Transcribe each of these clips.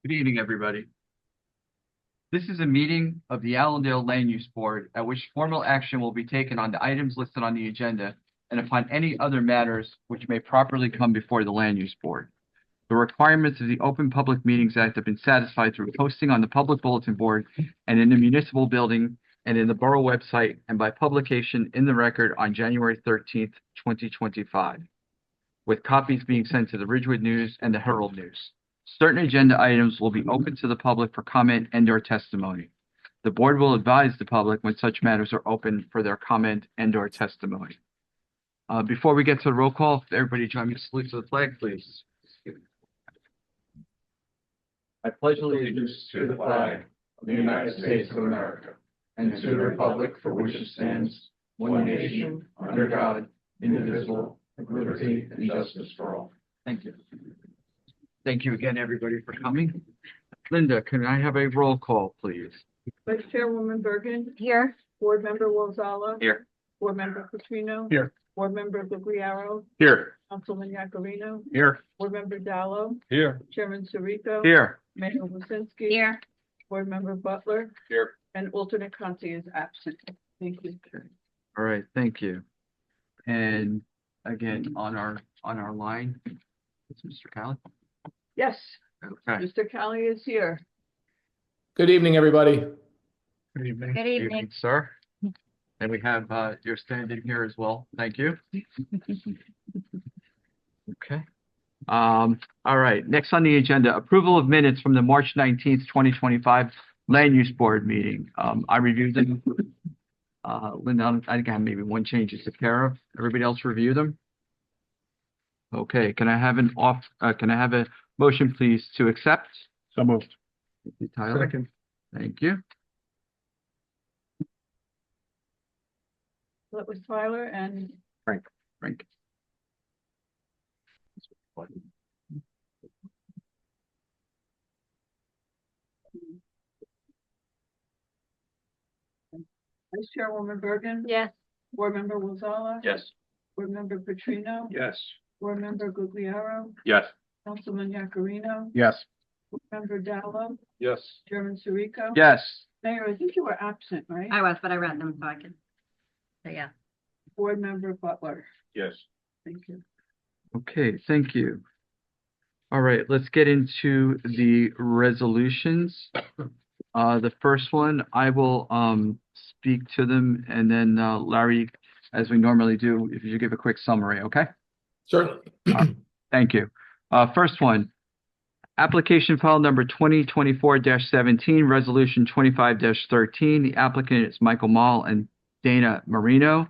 Good evening, everybody. This is a meeting of the Allendale Land Use Board at which formal action will be taken on the items listed on the agenda and upon any other matters which may properly come before the Land Use Board. The requirements of the Open Public Meetings Act have been satisfied through posting on the public bulletin board and in the municipal building and in the borough website and by publication in the record on January 13th, 2025, with copies being sent to the Ridgewood News and the Herald News. Certain agenda items will be open to the public for comment and/or testimony. The board will advise the public when such matters are open for their comment and/or testimony. Before we get to the roll call, if everybody join me to salute to the flag, please. I pledge allegiance to the flag of the United States of America and to the republic for which it stands, one nation, under God, indivisible, with liberty and justice for all. Thank you. Thank you again, everybody, for coming. Linda, can I have a roll call, please? Vice Chairwoman Bergen. Here. Board Member Wolzala. Here. Board Member Petrino. Here. Board Member Gugliaro. Here. Councilman Yakarino. Here. Board Member Dallo. Here. Chairman Sirico. Here. Mayor Wasinski. Here. Board Member Butler. Here. And alternate Conti is absent. Thank you. All right, thank you. And again, on our line, it's Mr. Calley. Yes, Okay. Mr. Kelly is here. Good evening, everybody. Good evening. Good evening. Sir. And we have your stand-in here as well. Thank you. Okay. All right. Next on the agenda, approval of minutes from the March 19th, 2025 Land Use Board meeting. I reviewed them. Linda, I think I have maybe one change to take care of. Everybody else review them? Okay. Can I have a motion, please, to accept? So moved. Thank you, Tyler. Second. Thank you. That was Tyler and Frank. Vice Chairwoman Bergen. Yes. Board Member Wolzala. Yes. Board Member Petrino. Yes. Board Member Gugliaro. Yes. Councilman Yakarino. Yes. Board Member Dallo. Yes. Chairman Sirico. Yes. Mayor, I think you were absent, right? I was, but I read them so I can. So yeah. Board Member Butler. Yes. Thank you. Okay, thank you. All right, let's get into the resolutions. The first one, I will speak to them, and then Larry, as we normally do, if you give a quick summary, okay? Certainly. Thank you. First one, application file number 2024-17, resolution 25-13. The applicant is Michael Mall and Dana Marino,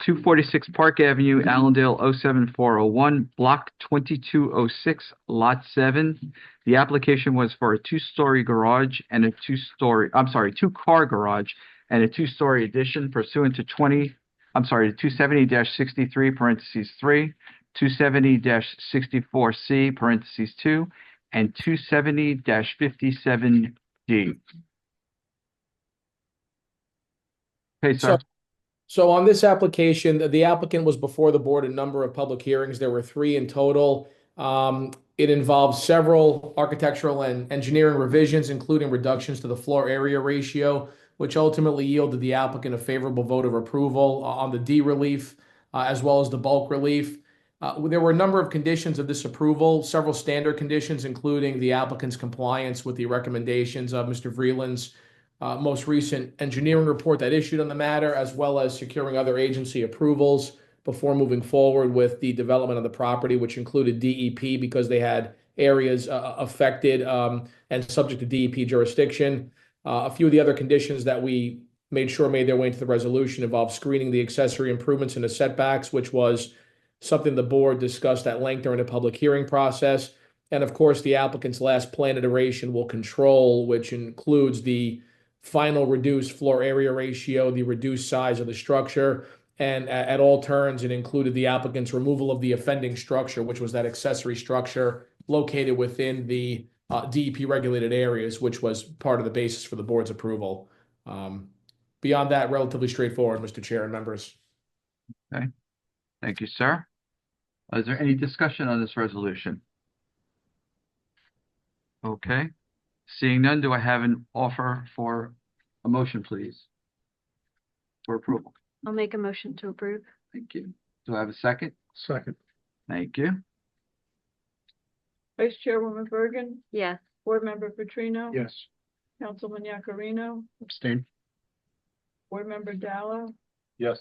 246 Park Avenue, Allendale 07401, block 2206, lot 7. The application was for a two-car garage and a two-story addition pursuant to 270-63 parentheses 3, 270-64C parentheses 2, and 270-57D. Okay, sir. So on this application, the applicant was before the board a number of public hearings. There were 3 in total. It involves several architectural and engineering revisions, including reductions to the floor area ratio, which ultimately yielded the applicant a favorable vote of approval on the D relief, as well as the bulk relief. There were a number of conditions of this approval, several standard conditions, including the applicant's compliance with the recommendations of Mr. Vreeland's most recent engineering report that issued on the matter, as well as securing other agency approvals before moving forward with the development of the property, which included DEP because they had areas affected and subject to DEP jurisdiction. A few of the other conditions that we made sure made their way into the resolution involved screening the accessory improvements and the setbacks, which was something the board discussed at length during the public hearing process. And of course, the applicant's last plan iteration will control, which includes the final reduced floor area ratio, the reduced size of the structure, and at all turns, it included the applicant's removal of the offending structure, which was that accessory structure located within the DEP regulated areas, which was part of the basis for the board's approval. Beyond that, relatively straightforward, Mr. Chair and members. Okay, thank you, sir. Is there any discussion on this resolution? Okay, Seeing none, do I have an offer for a motion, please? For approval. I'll make a motion to approve. Thank you. Do I have a second? Second. Thank you. Vice Chairwoman Bergen, Yes. Board Member Petrino. Yes. Councilman Yakarino, Abstain. Board Member Dallo, Yes.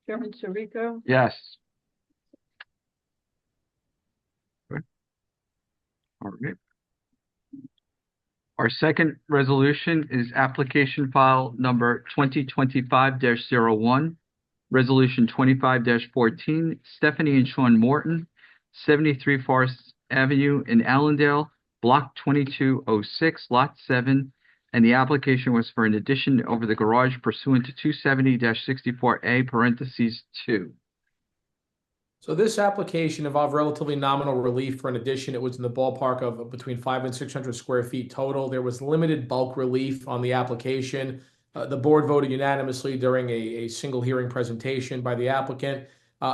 Chairman Sirico, Yes. Good. All right. Our second resolution is application file number 2025-01, resolution 25-14, Stephanie and Sean Morton, 73 Forest Avenue in Allendale, block 2206, lot 7, and the application was for an addition over the garage pursuant to 270-64A parentheses 2. So this application involved relatively nominal relief for an addition. It was in the ballpark of between 500 and 600 square feet total. There was limited bulk relief on the application. The board voted unanimously during a single hearing presentation by the applicant.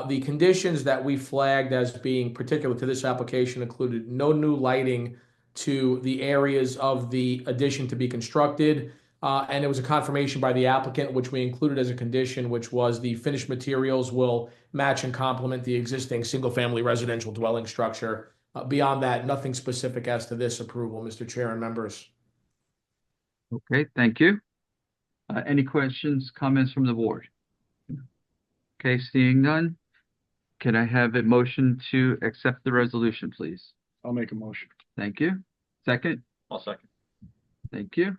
The conditions that we flagged as being particular to this application included no new lighting to the areas of the addition to be constructed. And it was a confirmation by the applicant, which we included as a condition, which was the finished materials will match and complement the existing single-family residential dwelling structure. Beyond that, nothing specific as to this approval, Mr. Chair and members. Okay, thank you. Any questions, comments from the board? Okay, seeing none, can I have a motion to accept the resolution, please? I'll make a motion. Thank you. Second? I'll second. Thank you.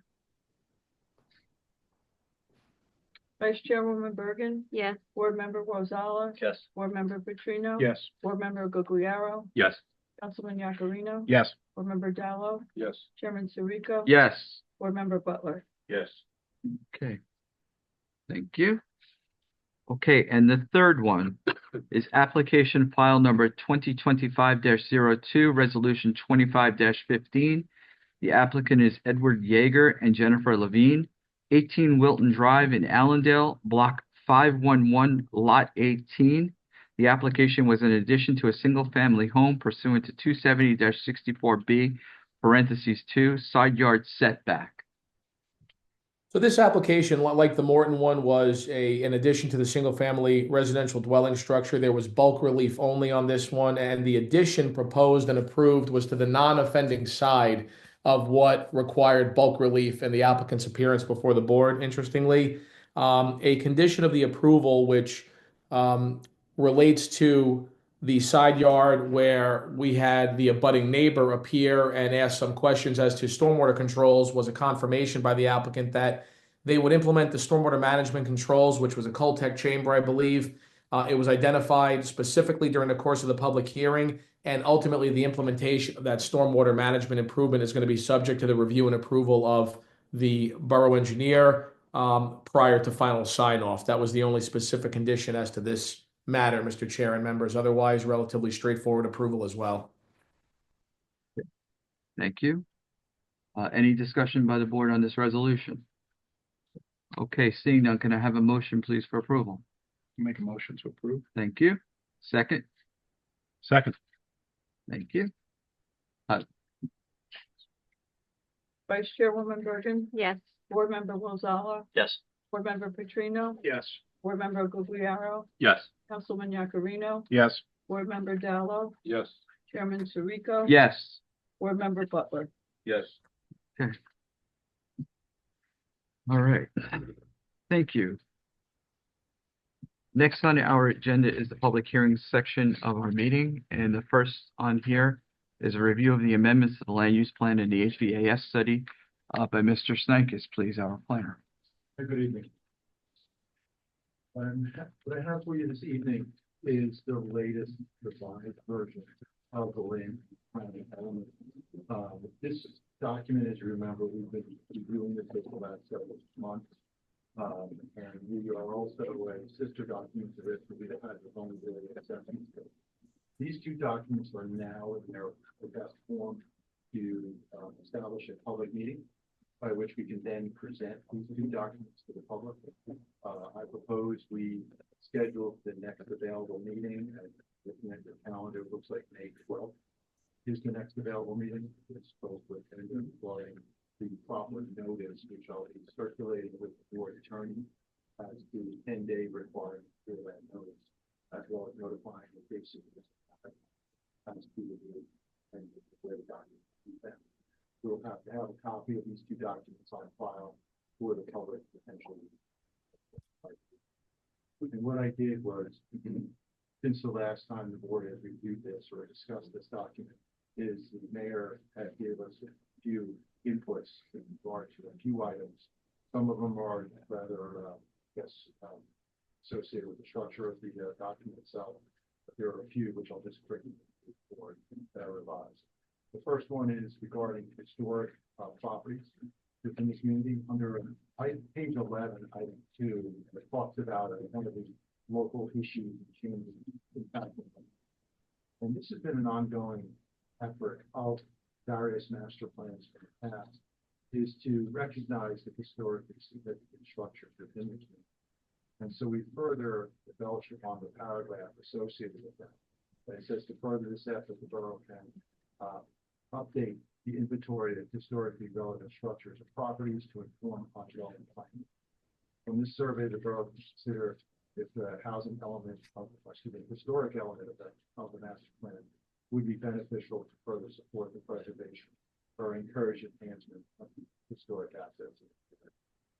Vice Chairwoman Bergen, Yes. Board Member Rosala, Yes. Board Member Petrino. Yes. Board Member Gugliaro, Yes. Councilman Yakarino. Yes. Board Member Dallo, Yes. Chairman Sirico. Yes. Board Member Butler. Yes. Okay. Thank you. Okay, and the third one is application file number 2025-02, resolution 25-15. The applicant is Edward Yeager and Jennifer Levine, 18 Wilton Drive in Allendale, block 511, lot 18. The application was in addition to a single-family home pursuant to 270-64B, parentheses 2, side yard setback. So this application, like the Morton one, was in addition to the single-family residential dwelling structure. There was bulk relief only on this one, and the addition proposed and approved was to the non-offending side of what required bulk relief and the applicant's appearance before the board, interestingly. A condition of the approval, which relates to the side yard where we had the abutting neighbor appear and ask some questions as to stormwater controls, was a confirmation by the applicant that they would implement the stormwater management controls, which was a Coltech chamber, I believe. It was identified specifically during the course of the public hearing, and ultimately the implementation of that stormwater management improvement is going to be subject to the review and approval of the borough engineer prior to final sign-off. That was the only specific condition as to this matter, Mr. Chair and members. Otherwise, relatively straightforward approval as well. Thank you. Any discussion by the board on this resolution? Okay, seeing none, can I have a motion, please, for approval? Make a motion to approve. Thank you. Second? Second. Thank you. Vice Chairwoman Bergen, Yes. Board Member Rosala, Yes. Board Member Petrino, Yes. Board Member Gugliaro, Yes. Councilman Yakarino, Yes. Board Member Dallo, Yes. Chairman Sirico. Yes. Board Member Butler. Yes. All right. Thank you. Next on our agenda is the public hearings section of our meeting, and the first on here is a review of the amendments to the land use plan and the HVAS study by Mr. Snakis, please, our planner. Good evening. What I have for you this evening is the latest revised version of the land planning element. This document, as you remember, we've been reviewing this for the last several months. And we are also a sister document to this, we have had the vulnerability assessment. These two documents are now in their best form to establish a public meeting by which we can then present these two documents to the public. I propose we schedule the next available meeting, and looking at the calendar, it looks like May 12th. is the next available meeting. It's both with and employing the proper notice, which I'll be circulating with the board attorney as the 10-day requirement for that notice, as well as notifying the basic as to the and where the document will be found. We'll have to have a copy of these two documents on file for the public potentially. And what I did was, since the last time the board has reviewed this or discussed this document, is the mayor had gave us a few inputs in regard to a few items. Some of them are rather, associated with the structure of the document itself. But there are a few which I'll just quickly report that are revised. The first one is regarding historic properties within the community. Under page 11, item 2, it talks about one of the local issues and changes impacting them. And this has been an ongoing effort of various master plans in the past, is to recognize the historically significant structures within the community. And so we further embellish upon the paragraph associated with that. And it says to further this effort, the borough can update the inventory of historically relevant structures and properties to inform on development planning. From this survey, the borough can consider if the housing element of, the historic element of the master plan would be beneficial to further support the preservation or encourage enhancement of the historic assets.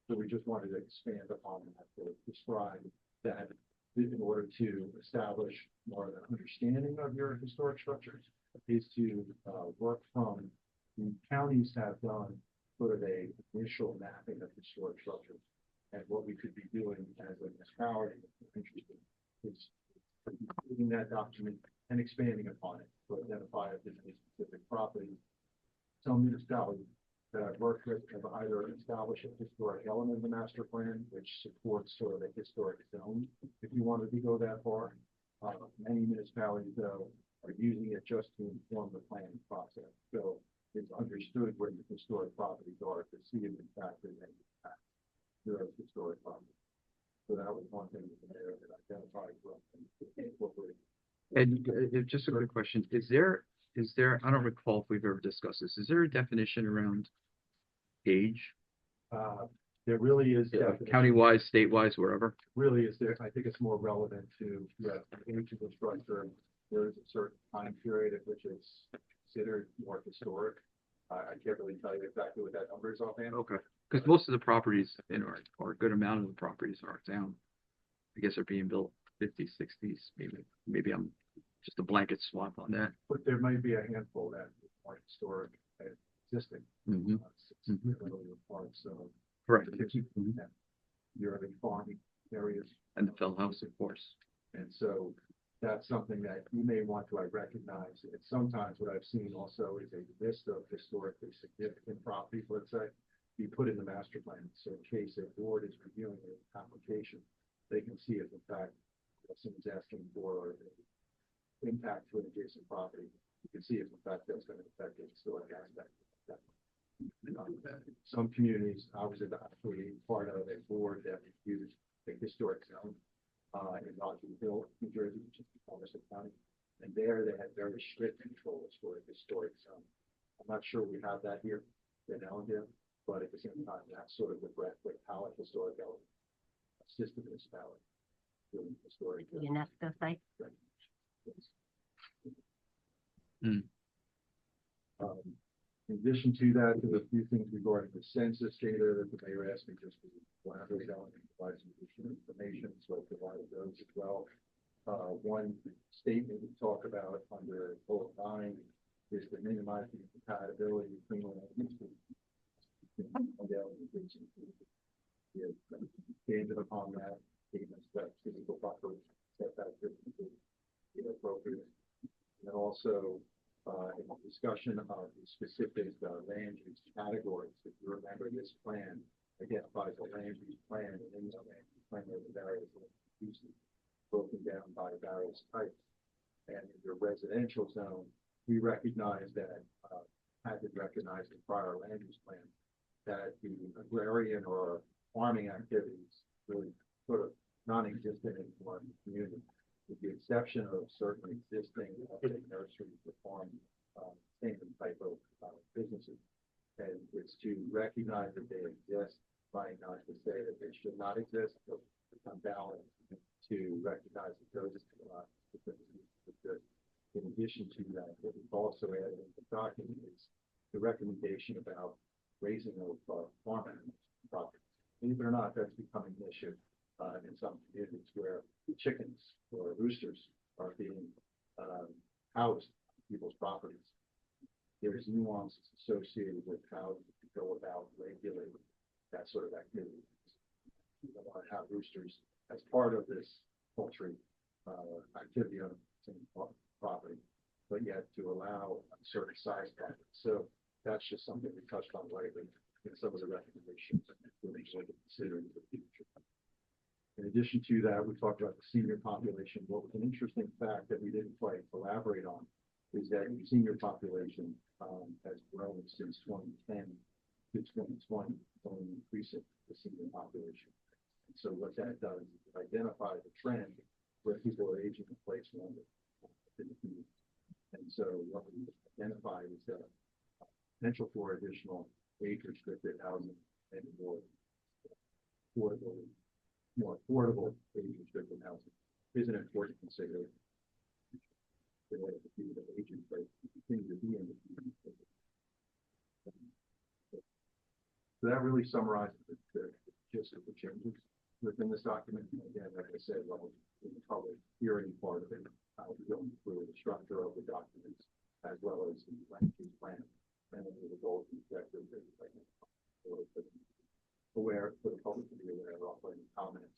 So we just wanted to expand upon that to describe that in order to establish more of an understanding of your historic structures is to work from the counties have done sort of a initial mapping of historic structures, and what we could be doing as a municipality is including that document and expanding upon it to identify if there's any specific property. Some municipalities that I've worked with have either established a historic element of the master plan, which supports sort of a historic zone, if you wanted to go that far. Many municipalities, though, are using it just to inform the planning process. So it's understood where the historic properties are to see if in fact there's any impact to those historic properties. So that was one thing that the mayor had identified for us and incorporated. And just a quick question, is there, I don't recall if we've ever discussed this, is there a definition around age? There really is County-wise, state-wise, wherever? really is there. I think it's more relevant to the age of the structure. There is a certain time period at which it's considered more historic. I can't really tell you exactly what that number is offhand. Okay, because most of the properties in our, or a good amount of the properties in our town, I guess are being built 50s, 60s, maybe I'm just a blanket swap on that. But there might be a handful that are historic and existing. Mm-hmm. Parts of Correct. your urban farming areas. And the Fell House, of course. And so that's something that you may want to recognize. And sometimes what I've seen also is a list of historically significant properties, let's say, be put in the master plan. So in case a board is reviewing an application, they can see if in fact someone's asking for impact to an adjacent property. You can see if in fact that's going to affect the historic aspect of that. Some communities, I was actually part of a board that reviewed the historic zone in Rocky Hill, New Jersey, which is Palmerston County. And there they had very strict controls for a historic zone. I'm not sure we have that here in Ellendale, but at the same time, that's sort of the breadth of how a historic element assisted municipality doing historic. UNESCO site. In addition to that, there's a few things regarding the census data that the mayor asked me just to elaborate on and provide some additional information, so I provided those as well. One statement we talk about under bullet 9 is to minimize the compatibility between land use. We have expanded upon that, statements that physical buffer setback differences is appropriate. And also, in the discussion of the specific land use categories, if you remember, this plan identifies a land use plan, and in the land use plan there are the various land uses broken down by various types. And in your residential zone, we recognize that, had been recognized in prior land use plan, that the agrarian or farming activities really sort of non-existent in one community, with the exception of certain existing nurseries for farm recognize that they exist, trying not to say that they should not exist, but become balanced to recognize that those exist. In addition to that, what we've also added in the document is the recommendation about raising of farm animals property. Believe it or not, that's becoming an issue in some communities where chickens or roosters are being housed on people's properties. There's nuances associated with how you go about regulating that sort of activity. You don't want to have roosters as part of this poultry activity on property, but yet to allow a certain size pattern. So that's just something we touched on lightly in some of the recommendations that we're going to consider in the future. In addition to that, we talked about the senior population. What was an interesting fact that we didn't quite elaborate on is that the senior population has grown since 2010 to 2020, only increasing the senior population. And so what that does is identify the trend where people are aging in place longer in the community. And so what we identified is that potential for additional age-restricted housing and more affordable age-restricted housing is an important consideration. The aging rate continue to be in the community. So that really summarizes the gist of the changes within this document. And again, like I said, well, we can probably hear any part of it, going through the structure of the documents as well as the land use plan and the goals and objectives that aware for the public to be aware of any comments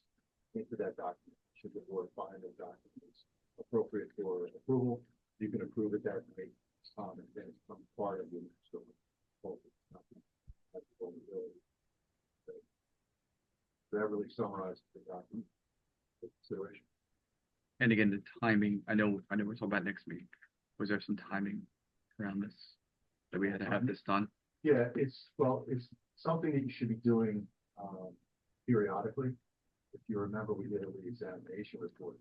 into that document. Should the board find that document is appropriate for approval, you can approve it that way, and then it's become part of the initial so that really summarizes the document consideration. And again, the timing, I know we're talking about next meeting. Was there some timing around this that we had to have this done? Yeah, it's something that you should be doing periodically. If you remember, we did a re-examination report.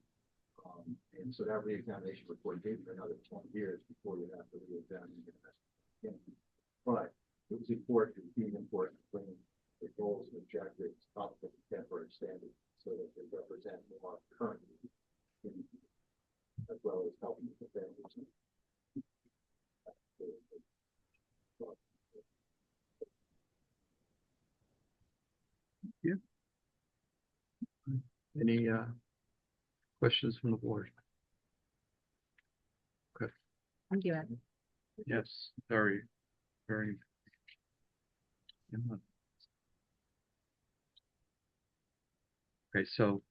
And so that re-examination report gave you another 20 years before you have to re-examine it again. But it was important, it being important to bring the goals and objectives up to the contemporary standard so that they represent more current as well as helping the families. Any questions from the board? Thank you, Ed. Yes, very. Okay, so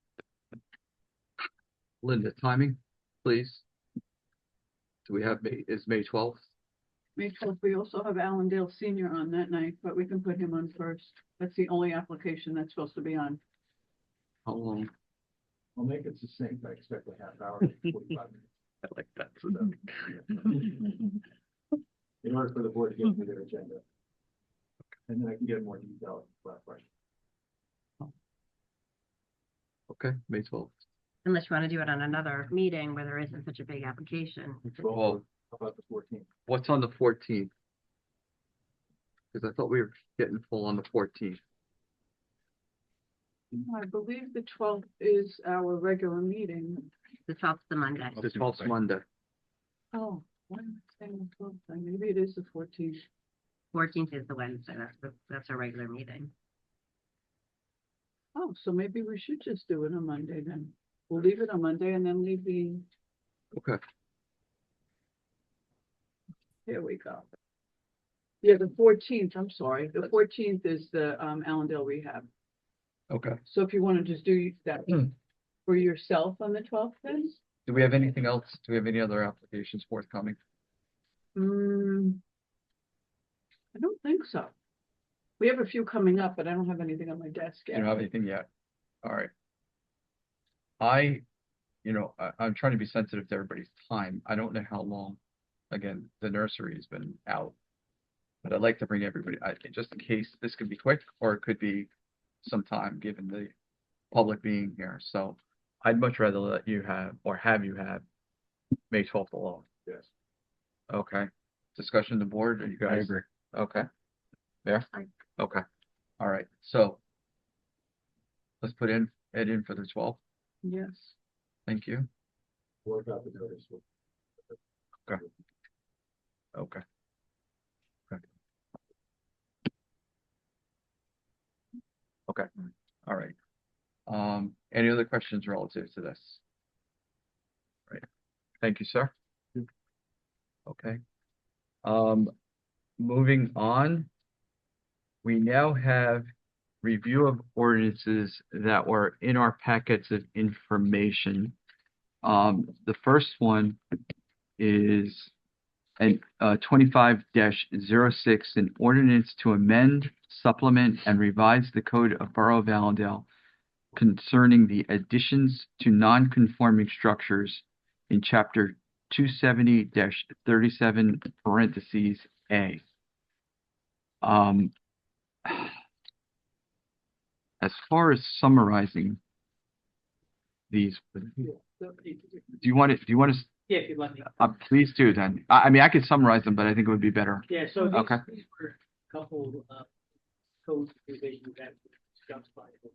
Linda, timing, please. Do we have is May 12th? May 12th, we also have Allendale Senior on that night, but we can put him on first. That's the only application that's supposed to be on. How long? I'll make it succinct. I expect a half hour, 45 minutes. I like that. In order for the board to get through their agenda. And then I can get more detail for that question. Okay, May 12th. Unless you want to do it on another meeting where there isn't such a big application. Well, How about the 14th? what's on the 14th? Because I thought we were getting full on the 14th. I believe the 12th is our regular meeting. The 12th, the Monday. The 12th Monday. Oh, why am I saying the 12th? Maybe it is the 14th. 14th is the Wednesday. That's our regular meeting. Oh, so maybe we should just do it on Monday then. We'll leave it on Monday and then leave the, Okay. here we go. Yeah, the 14th, I'm sorry. The 14th is the Allendale Rehab. Okay. So if you want to just do that for yourself on the 12th then? Do we have anything else? Do we have any other applications forthcoming? I don't think so. We have a few coming up, but I don't have anything on my desk You yet. don't have anything yet? All right. I'm trying to be sensitive to everybody's time. I don't know how long, again, the nursery has been out. But I'd like to bring everybody, just in case this could be quick or it could be some time given the public being here. So I'd much rather let you have you have May 12th alone. Yes. Okay. Discussion of the board, are you guys? agree. Okay. There? Okay, all right, so let's put it in for the 12th. Yes. Thank you. Work out the notice. Okay. Okay. Okay, all right. Any other questions relative to this? Right. Thank you, sir. Okay. Moving on. We now have review of ordinances that were in our packets of information. The first one is an 25-06, an ordinance to amend, supplement, and revise the Code of Borough of Allendale concerning the additions to non-conforming structures in Chapter 270-37 parentheses A. As far as summarizing these, do you want to, Yeah, if you'd like me. please do then. I mean, I could summarize them, but I think it would be better. Yeah, so Okay. these were a couple code revisions that were discussed by the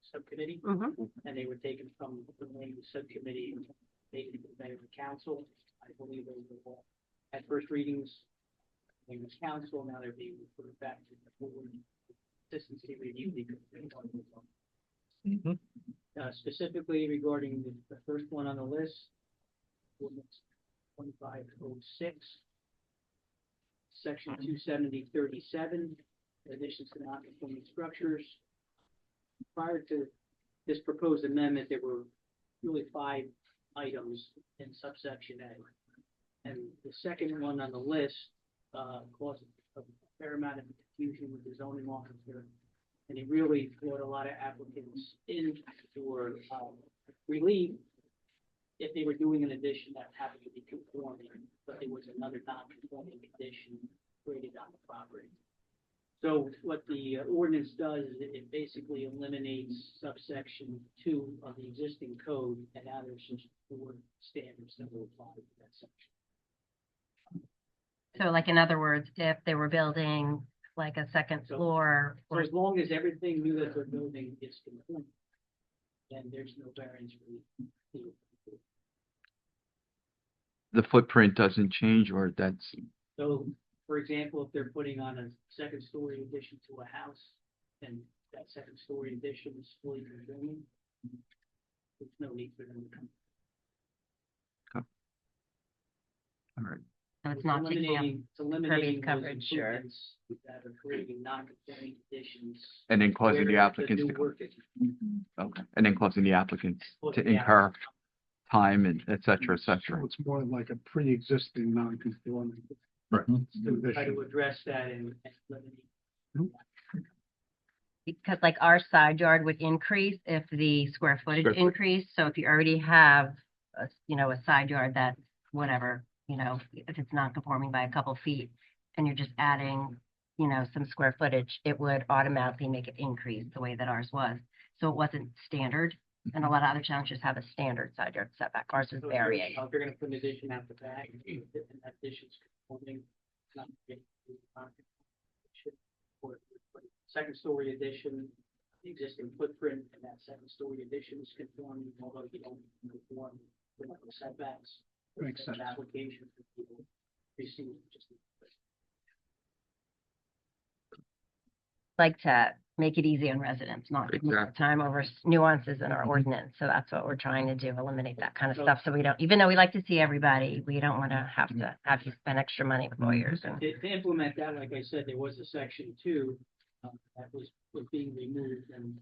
subcommittee, Mhm. and they were taken from the main subcommittee, taken to the mayor and council. I believe they were all at first readings, they was council, now they're being referred back to the board. Consistency review. Specifically regarding the first one on the list, ordinance 2506, section 270-37, additions to non-conforming structures. Prior to this proposed amendment, there were really 5 items in subsection A. And the second one on the list caused a fair amount of confusion with the zoning officer. And it really brought a lot of applicants in for relief if they were doing an addition that happened to be conforming, but there was another non-conforming condition created on the property. So what the ordinance does is it basically eliminates subsection 2 of the existing code, and now there's just 4 standards that will apply to that section. So like, in other words, if they were building like a second floor, So as long as everything new that they're building is conforming, then there's no variance for the The footprint doesn't change, or that's, So, for example, if they're putting on a second story addition to a house, and that second story addition is fully conforming, there's no need for them to come. all right. so it's not taking up. It's eliminating those coverage, sure. improvements that are creating non-conforming conditions. And then causing where the applicants new to come. work is- Okay, and then causing the applicants to Causing the incur time and et cetera, et cetera. So it's more like a pre-existing non-conforming. Right. To try to address that and eliminate. Because like our side yard would increase if the square footage Square foot. increased. So if you already have a, a side yard that's whatever, if it's not conforming by a couple feet and you're just adding, some square footage, it would automatically make it increase the way that ours was. So it wasn't standard. And a lot of other towns just have a standard side yard setback. Ours is So varying. if you're gonna put an addition out the back, and that addition's conforming, not getting or second story addition, the existing footprint, and that second story addition is conforming, although you don't conform with the setbacks. Makes sense. Application for people receive just. Like to make it easy on residents, not spend more Exactly. time over nuances in our ordinance. So that's what we're trying to do, eliminate that kind of stuff. So we don't, even though we like to see everybody, we don't want to have you spend extra money with lawyers and. To implement that, like I said, there was a section 2 that was being removed, and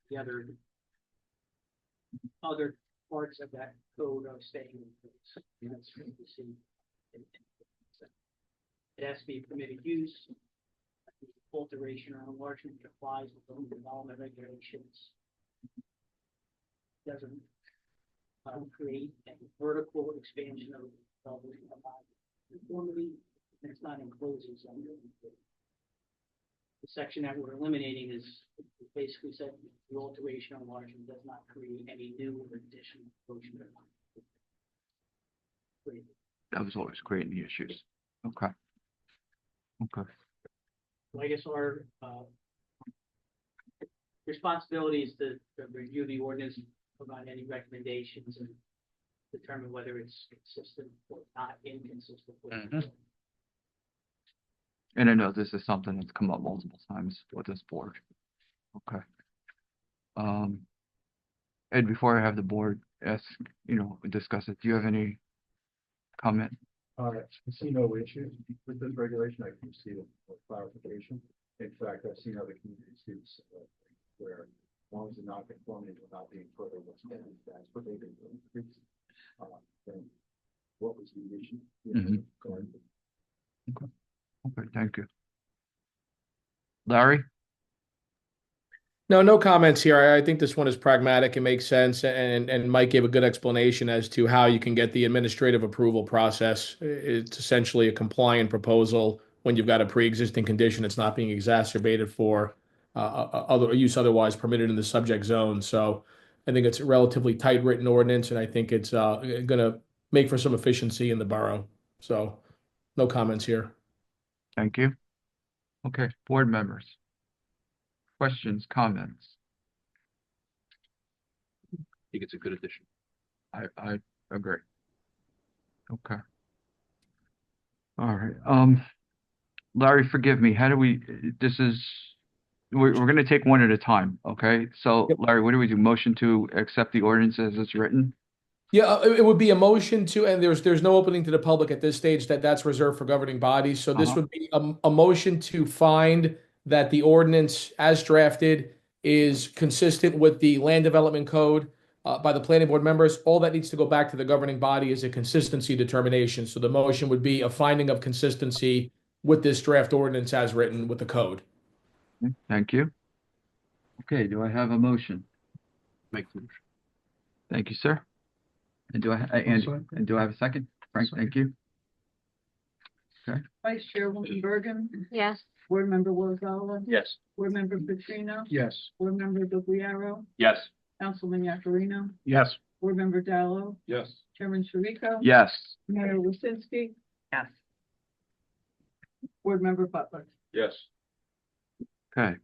the other parts of that code are staying in place. And that's what you see. It has to be permitted use. Alteration or enlargement complies with the development regulations. Doesn't create a vertical expansion of conformity, and it's not enclosing something. The section that we're eliminating is basically said the alteration or enlargement does not create any new or additional encroachment. That was always creating the issues. Okay. Okay. I guess our, responsibility is to review the ordinance, provide any recommendations and determine whether it's consistent or not inconsistent with. Mhm. And I know this is something that's come up multiple times with this board. Okay. Ed, before I have the board ask, discuss it, do you have any comment? I see no issue with this regulation. I can see it for clarification. In fact, I've seen other communities do this, where as long as they're not conforming, they're not being further extended, that's what they've been doing. Then what was the issue? Mhm. Okay, thank you. Larry? No comments here. I think this one is pragmatic. It makes sense. And Mike gave a good explanation as to how you can get the administrative approval process. It's essentially a compliant proposal when you've got a pre-existing condition that's not being exacerbated for other use otherwise permitted in the subject zone. So I think it's a relatively tight written ordinance, and I think it's going to make for some efficiency in the borough. So no comments here. Thank you. Okay, board members. Questions, comments? I think it's a good addition. I agree. Okay. All right, Larry, forgive me, how do we, we're gonna take one at a time, okay? So Yep. Larry, what do we do? Motion to accept the ordinance as it's written? Yeah, it would be a motion to, and there's no opening to the public at this stage, that's reserved for governing bodies. So this Uh-huh. would be a motion to find that the ordinance as drafted is consistent with the land development code by the planning board members. All that needs to go back to the governing body is a consistency determination. So the motion would be a finding of consistency with this draft ordinance as written with the code. Thank you. Okay, do I have a motion? Make the motion. Thank you, sir. And do and do I have a second? Frank, thank you. Vice Chairwoman Bergen, Yes. Board Member Lozella, Yes. Board Member Petrino, Yes. Board Member Guglielmo, Yes. Councilman Yakarino, Yes. Board Member Dallo, Yes. Chairman Shariko. Yes. Mayor Lucinski, Yes. Board Member Butler. Yes. Okay.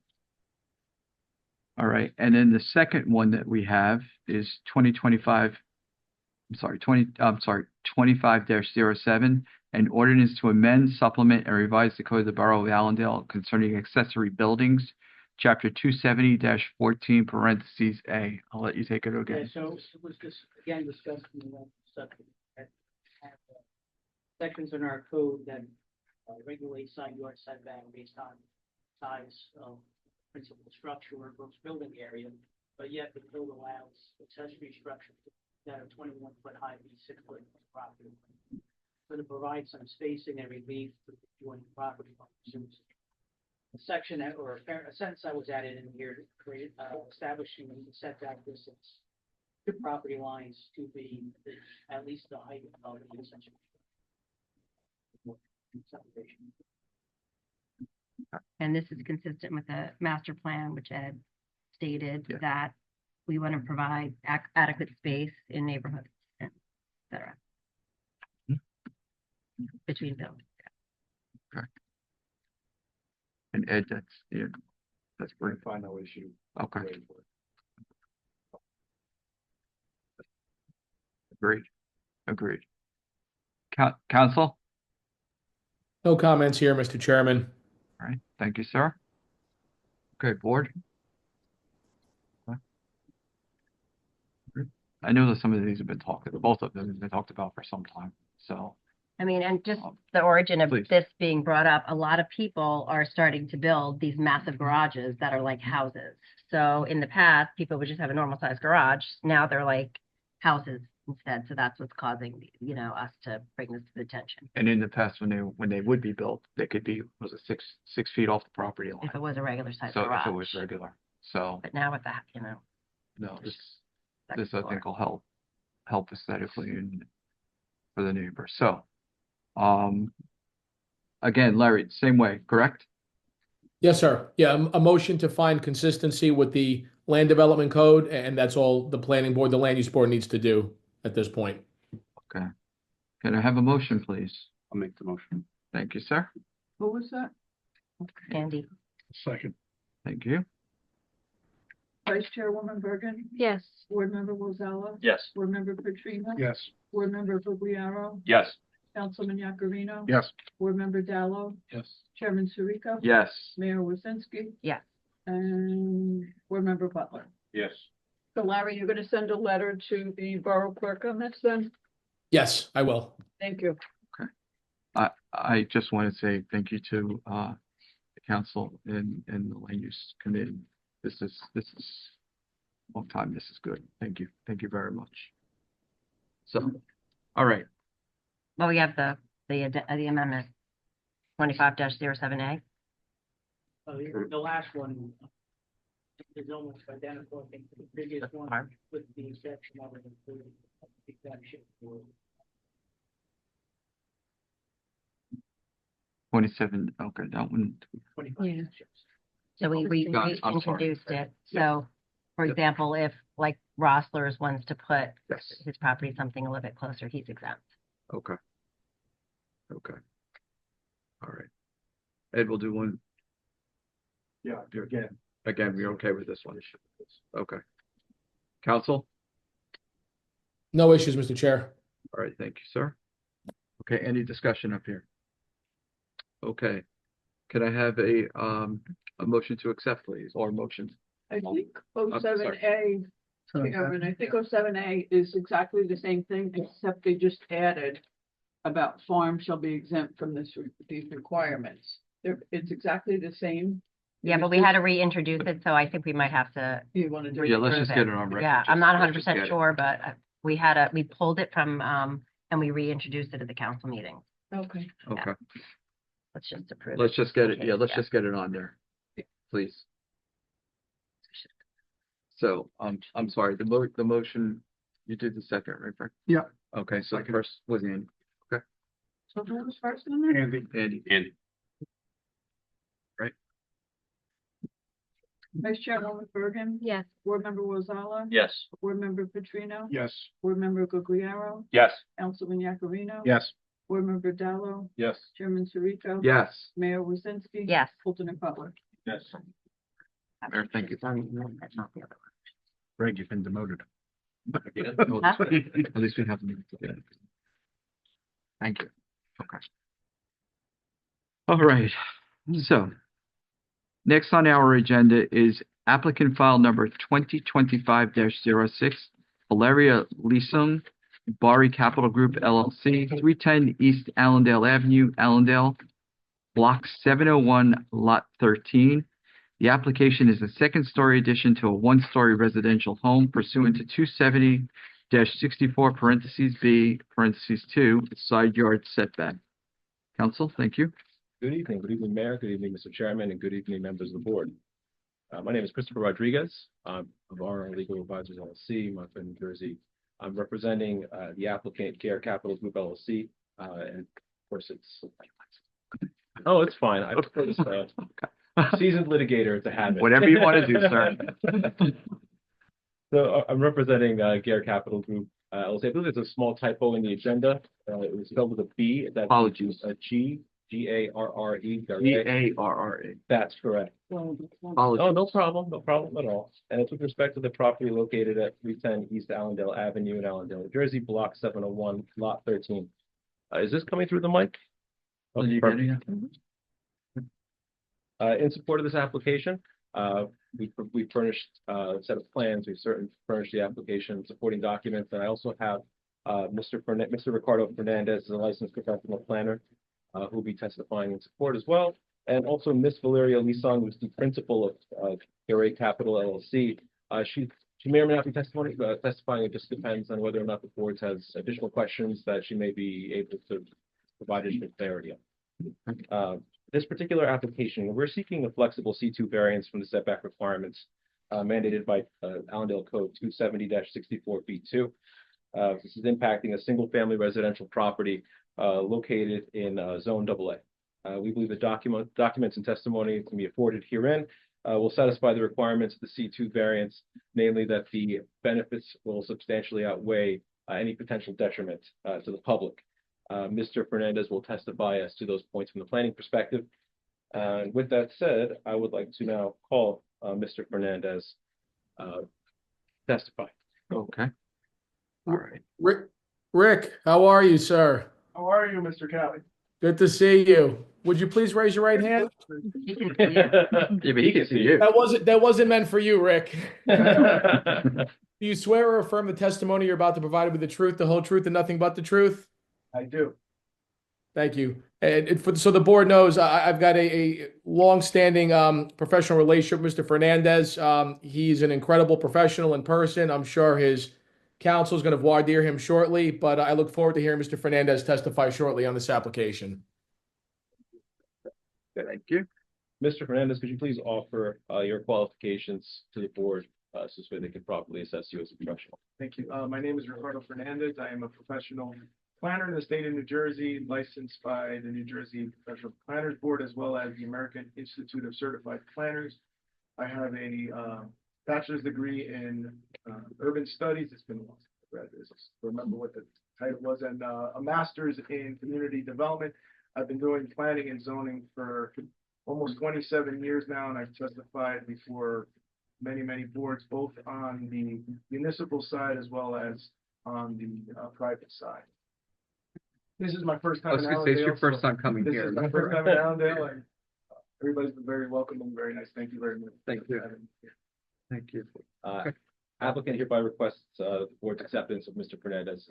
All right, and then the second one that we have is 25-07, an ordinance to amend, supplement, and revise the code of the Borough of Allendale concerning accessory buildings, chapter 270-14, parentheses A. I'll let you take it Okay, again. so it was just, again, discussed in the subject. Sections in our code that regulate side yard setback based on size of principal structure or gross building area, but yet the code allows accessory structures that are 21-foot high, be 6 foot property. So to provide some spacing and relief to the joint property owners. A section or a sentence that was added in here created establishing the setback distance to property lines to be at least the height of the accessory. Subdivision. And this is consistent with the master plan, which Ed stated Yeah. that we want to provide adequate space in neighborhoods, et cetera. Between buildings. And Ed, that's I great. find no issue. Okay, with it. agreed. Council? No comments here, Mr. Chairman. All right, thank you, sir. Okay, board? Okay. Good. I know that some of these have been both of them have been talked about for some time, so. I mean, and just the origin of Please. this being brought up, a lot of people are starting to build these massive garages that are like houses. So in the past, people would just have a normal sized garage. Now they're like houses instead. So that's what's causing, us to bring this to the attention. And in the past, when they would be built, they could be, was it 6 feet off the property line? If it was a regular sized So garage. if it was regular, so, But now with that, no, this second I floor. think will help aesthetically and for the neighbor, so. Again, Larry, same way, correct? Yes, sir. Yeah, a motion to find consistency with the land development code, and that's all the planning board, the land use board needs to do at this point. Okay. Can I have a motion, please? I'll make the motion. Thank you, sir. Who was that? Andy? Second. Thank you. Vice Chairwoman Bergen, Yes. Board Member Rosella, Yes. Board Member Petrino, Yes. Board Member Guglielmo, Yes. Councilman Yakarino. Yes. Board Member Dallo, Yes. Chairman Sirica. Yes. Mayor Wazinski. Yes. And Board Member Butler. Yes. So Larry, you're gonna send a letter to the Borough Clerk on this then? Yes, I will. Thank you. I just want to say thank you to the council and the land use committee. This is long time. This is good. Thank you. Thank you very much. So, all right. Well, we have the amendment, 25-07A. The last one is almost identical, I think, to the previous one, with the exception of the exemption for 27, okay, that one. 25 Yeah. sections. So we Got it. I'm sorry. reintroduced it. So, for example, if like Rossler's wants to put Yes. his property something a little bit closer, he's exempt. Okay. Okay. All right. Ed will do one. Yeah, again. Again, we're okay with this one. Okay. Council? No issues, Mr. Chair. All right, thank you, sir. Okay, any discussion up here? Okay. Could I have a motion to accept, please, or motion? I think sorry. 07A, Chairman, I think 07A is exactly the same thing, except they just added about farms shall be exempt from these requirements. It's exactly the same. Yeah, but we had to reintroduce it, so I think we might have to. You want to do? Yeah, let's reprove just get it on record. Yeah, I'm not Just- let's just 100% get it. sure, but we pulled it from, and we reintroduced it at the council meeting. Okay. Okay, Let's just approve. let's just get it, Okay, yeah, let's yeah. just get it on there, please. So, I'm sorry, the motion, you did the second, right, Frank? Yeah. Okay, so the Second. first was Andy. So who was first on there? Andy. Andy. Vice Chairwoman Bergen, Yes. Board Member Rosella, Yes. Board Member Petrino, Yes. Board Member Guglielmo, Yes. Councilman Yakarino. Yes. Board Member Dallo, Yes. Chairman Sirica. Yes, Mayor Wazinski. Yes. Fulton and Butler. Yes. Mayor, thank you. That's not the other one. Greg, you've been demoted. At least we have the meeting together. Thank you. Okay. All right, so next on our agenda is applicant file number 2025-06, Valeria Leesung, Bari Capital Group LLC, 310 East Allendale Avenue, Allendale, Block 701, Lot 13. The application is a second-story addition to a one-story residential home pursuant to 270-64 parentheses B parentheses 2 side yard setback. Council, thank you. Good evening, Mayor, good evening, Mr. Chairman, and good evening, members of the board. My name is Christopher Rodriguez. I'm of our Legal Advisors LLC, Montclair, New Jersey. I'm representing the applicant Care Capital Group LLC, and of course it's. Oh, it's fine. I prefer this seasoned litigator to have it. Whatever you want to do, sir. So I'm representing Care Capital Group LLC. I believe there's a small typo in the agenda. It was spelled with a B. That's Apologies. a G. Garre. Garre. That's correct. Apologies. Oh, no problem at all. And it's with respect to the property located at 310 East Allendale Avenue in Allendale, New Jersey, Block 701, Lot 13. Is this coming through the mic? Are you Perfect. getting it? In support of this application, we furnished a set of plans. We've certainly furnished the application supporting documents, and I also have Mr. Ricardo Fernandez is a licensed professional planner who will be testifying in support as well, and also Miss Valeria Leesung, who's the principal of Care Capital LLC. She may or may not be testifying. It just depends on whether or not the board has additional questions that she may be able to provide additional clarity on. This particular application, we're seeking a flexible C2 variance from the setback requirements mandated by Allendale Code 270-64B2. This is impacting a single-family residential property located in Zone AA. We believe the documents and testimony can be afforded herein will satisfy the requirements of the C2 variance, namely that the benefits will substantially outweigh any potential detriment to the public. Mr. Fernandez will testify as to those points from the planning perspective. And with that said, I would like to now call Mr. Fernandez testify. Okay. All right. Rick, how are you, sir? How are you, Mr. Kelly? Good to see you. Would you please raise your right hand? He can see you. Yeah, but he can see you. That wasn't meant for you, Rick. I Do you swear or affirm the testimony you're about to provide with the truth, the whole truth, and nothing but the truth? I do. Thank you. And so the board knows, I've got a long-standing professional relationship with Mr. Fernandez. He's an incredible professional in person. I'm sure his counsel is going to voir dire him shortly, but I look forward to hearing Mr. Fernandez testify shortly on this application. Thank you. Mr. Fernandez, could you please offer your qualifications to the board so they can properly assess you as a professional? Thank you. My name is Ricardo Fernandez. I am a professional planner in the state of New Jersey, licensed by the New Jersey Professional Planners Board, as well as the American Institute of Certified Planners. I have a bachelor's degree in urban studies. It's been a while since I read this. I remember what the title was, and a master's in community development. I've been doing planning and zoning for almost 27 years now, and I've testified before many boards, both on the municipal side as well as on the private side. This is my first I time was in gonna say, it's your Allendale, first so time coming this here. is my first time in Allendale, and everybody's been very welcome and very nice. Thank you very much. Thank you. for having me here. Thank you. Applicant hereby requests the board's acceptance of Mr. Fernandez.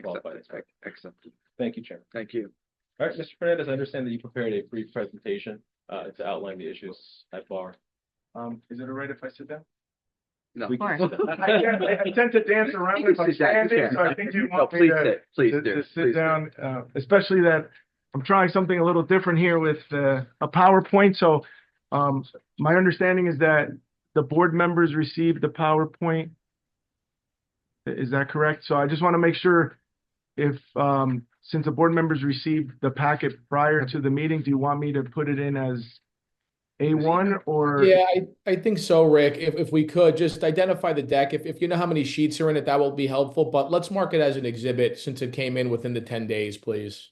Qualified. Accepted. Thank you, Chairman. Thank you. All right, Mr. Fernandez, I understand that you prepared a brief presentation to outline the issues at bar. Is it all right if I sit down? No. We can course. sit down. I tend to dance around You if can I'm sit down, standing, you so I can. think you No, want me please to sit, please to do. sit Please do. down, especially that I'm trying something a little different here with a PowerPoint. So my understanding is that the board members received the PowerPoint. Is that correct? So I just want to make sure if since the board members received the packet prior to the meeting, do you want me to put it in as A1 or? Yeah, I think so, Rick. If we could just identify the deck, if you know how many sheets are in it, that will be helpful, but let's mark it as an exhibit since it came in within the 10 days, please.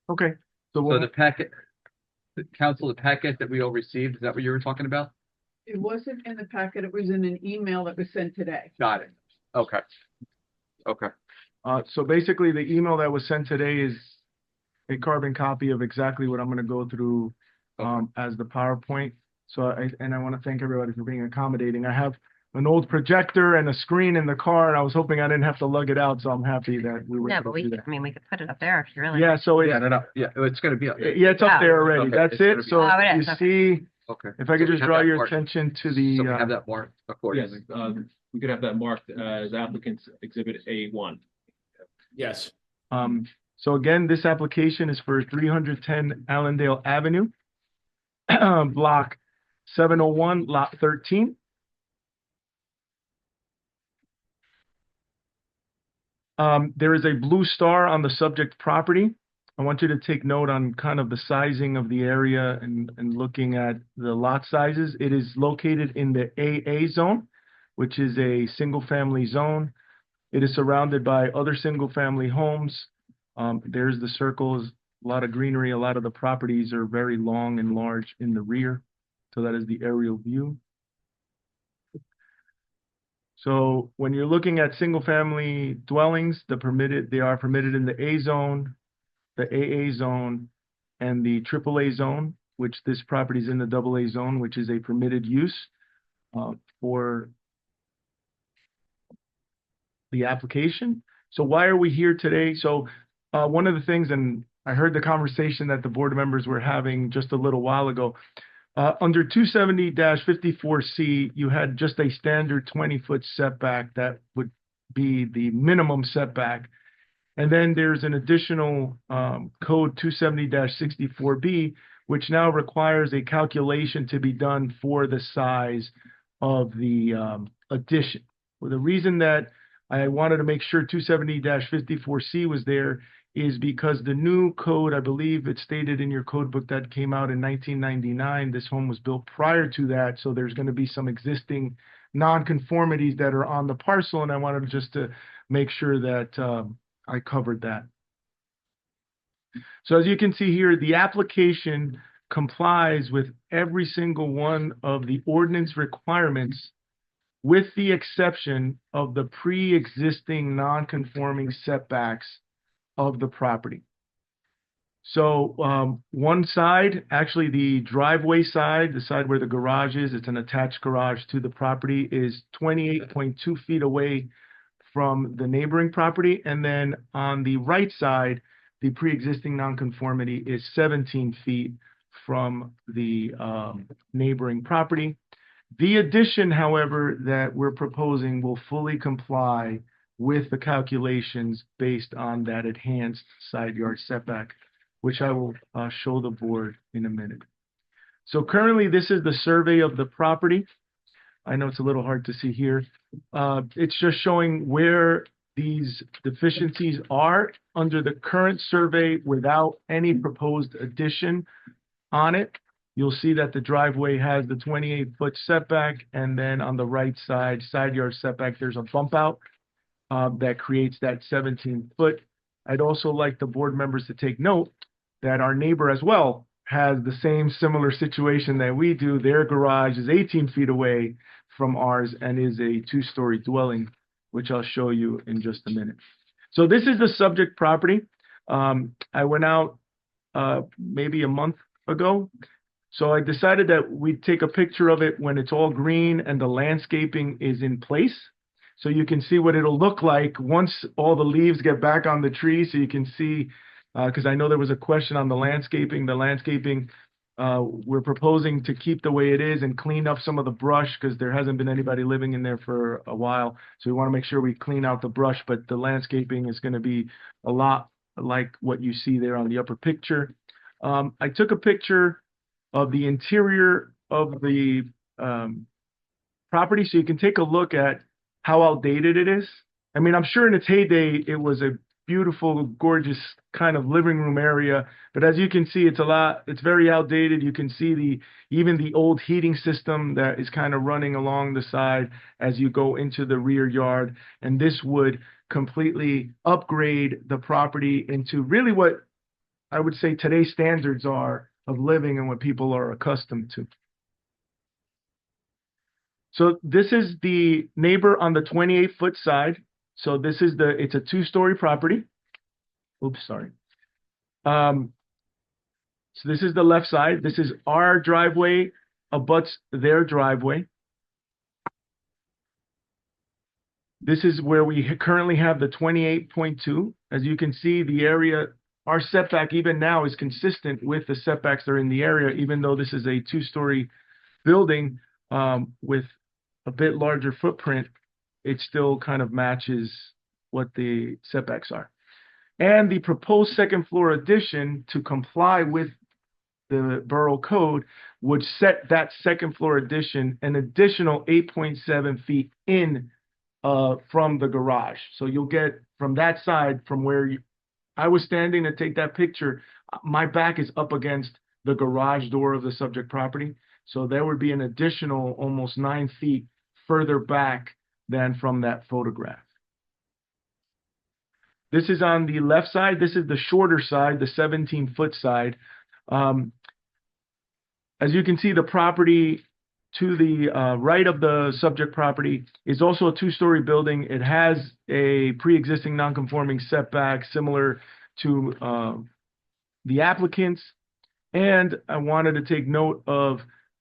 Okay. So So we'll, the packet, the council, the packet that we all received, is that what you were talking about? It wasn't in the packet, it was in an email that was sent today. Got it. Okay. Okay. so basically the email that was sent today is a carbon copy of exactly what I'm going to go through as the PowerPoint. So I want to thank everybody for being accommodating. I have an old projector and a screen in the car, and I was hoping I didn't have to lug it out, so I'm happy that we were No, able but to do we that. could put it up there if you really. Yeah, so Yeah, no, it's gonna be up. yeah, it's up Oh. there already. Okay, That's it's gonna it. be So up. Oh, it you is, okay. see, Okay. if I could So we just have draw that your marked. attention to So the, we have that marked Yes, accordingly. we could have that marked as applicant's exhibit A1. Yes. so again, this application is for 310 Allendale Avenue, block 701, lot 13. There is a blue star on the subject property. I want you to take note on kind of the sizing of the area and looking at the lot sizes. It is located in the AA zone, which is a single-family zone. It is surrounded by other single-family homes. There's the circles, a lot of greenery. A lot of the properties are very long and large in the rear. So that is the aerial view. So when you're looking at single-family dwellings, they are permitted in the A zone, the AA zone, and the AAA zone, which this property is in the AA zone, which is a permitted use for the application. So why are we here today? So one of the things, and I heard the conversation that the board members were having just a little while ago, under 270-54C, you had just a standard 20-foot setback that would be the minimum setback. And then there's an additional code 270-64B, which now requires a calculation to be done for the size of the addition. Well, the reason that I wanted to make sure 270-54C was there is because the new code, I believe it's stated in your code book that came out in 1999. This home was built prior to that, so there's going to be some existing nonconformities that are on the parcel, and I wanted just to make sure that I covered that. So as you can see here, the application complies with every single one of the ordinance requirements, with the exception of the pre-existing non-conforming setbacks of the property. So one side, actually the driveway side, the side where the garage is, it's an attached garage to the property, is 28.2 feet away from the neighboring property. And then on the right side, the pre-existing nonconformity is 17 feet from the neighboring property. The addition, however, that we're proposing will fully comply with the calculations based on that enhanced side yard setback, which I will show the board in a minute. So currently, this is the survey of the property. I know it's a little hard to see here. It's just showing where these deficiencies are under the current survey without any proposed addition on it. You'll see that the driveway has the 28-foot setback, and then on the right side yard setback, there's a bump out that creates that 17-foot. I'd also like the board members to take note that our neighbor as well has the same similar situation that we do. Their garage is 18 feet away from ours and is a two-story dwelling, which I'll show you in just a minute. So this is the subject property. I went out maybe a month ago. So I decided that we'd take a picture of it when it's all green and the landscaping is in place. So you can see what it'll look like once all the leaves get back on the tree. So you can see, because I know there was a question on the landscaping. The landscaping, we're proposing to keep the way it is and clean up some of the brush because there hasn't been anybody living in there for a while. So we want to make sure we clean out the brush, but the landscaping is going to be a lot like what you see there on the upper picture. I took a picture of the interior of the property so you can take a look at how outdated it is. I mean, I'm sure in its heyday, it was a beautiful, gorgeous kind of living room area. But as you can see, it's very outdated. You can see even the old heating system that is kind of running along the side as you go into the rear yard. And this would completely upgrade the property into really what I would say today's standards are of living and what people are accustomed to. So this is the neighbor on the 28-foot side. So this is it's a two-story property. Oops, sorry. So this is the left side. This is our driveway abuts their driveway. This is where we currently have the 28.2. As you can see, the area, our setback even now is consistent with the setbacks that are in the area, even though this is a two-story building with a bit larger footprint. It still kind of matches what the setbacks are. And the proposed second floor addition to comply with the borough code would set that second floor addition an additional 8.7 feet in from the garage. So you'll get from that side, from where I was standing to take that picture, my back is up against the garage door of the subject property. So there would be an additional almost 9 feet further back than from that photograph. This is on the left side. This is the shorter side, the 17-foot side. As you can see, the property to the right of the subject property is also a two-story building. It has a pre-existing non-conforming setback similar to the applicant's. And I wanted to take note of,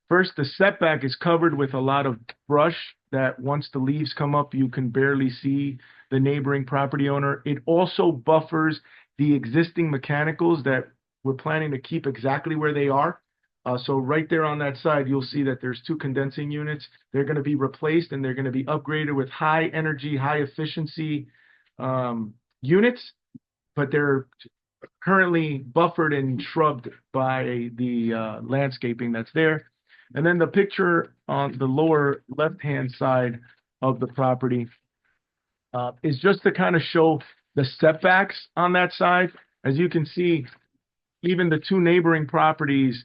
first, the setback is covered with a lot of brush that once the leaves come up, you can barely see the neighboring property owner. It also buffers the existing mechanicals that we're planning to keep exactly where they are. So right there on that side, you'll see that there's two condensing units. They're going to be replaced and they're going to be upgraded with high energy, high efficiency units, but they're currently buffered and shrubbed by the landscaping that's there. And then the picture on the lower left-hand side of the property is just to kind of show the setbacks on that side. As you can see, even the two neighboring properties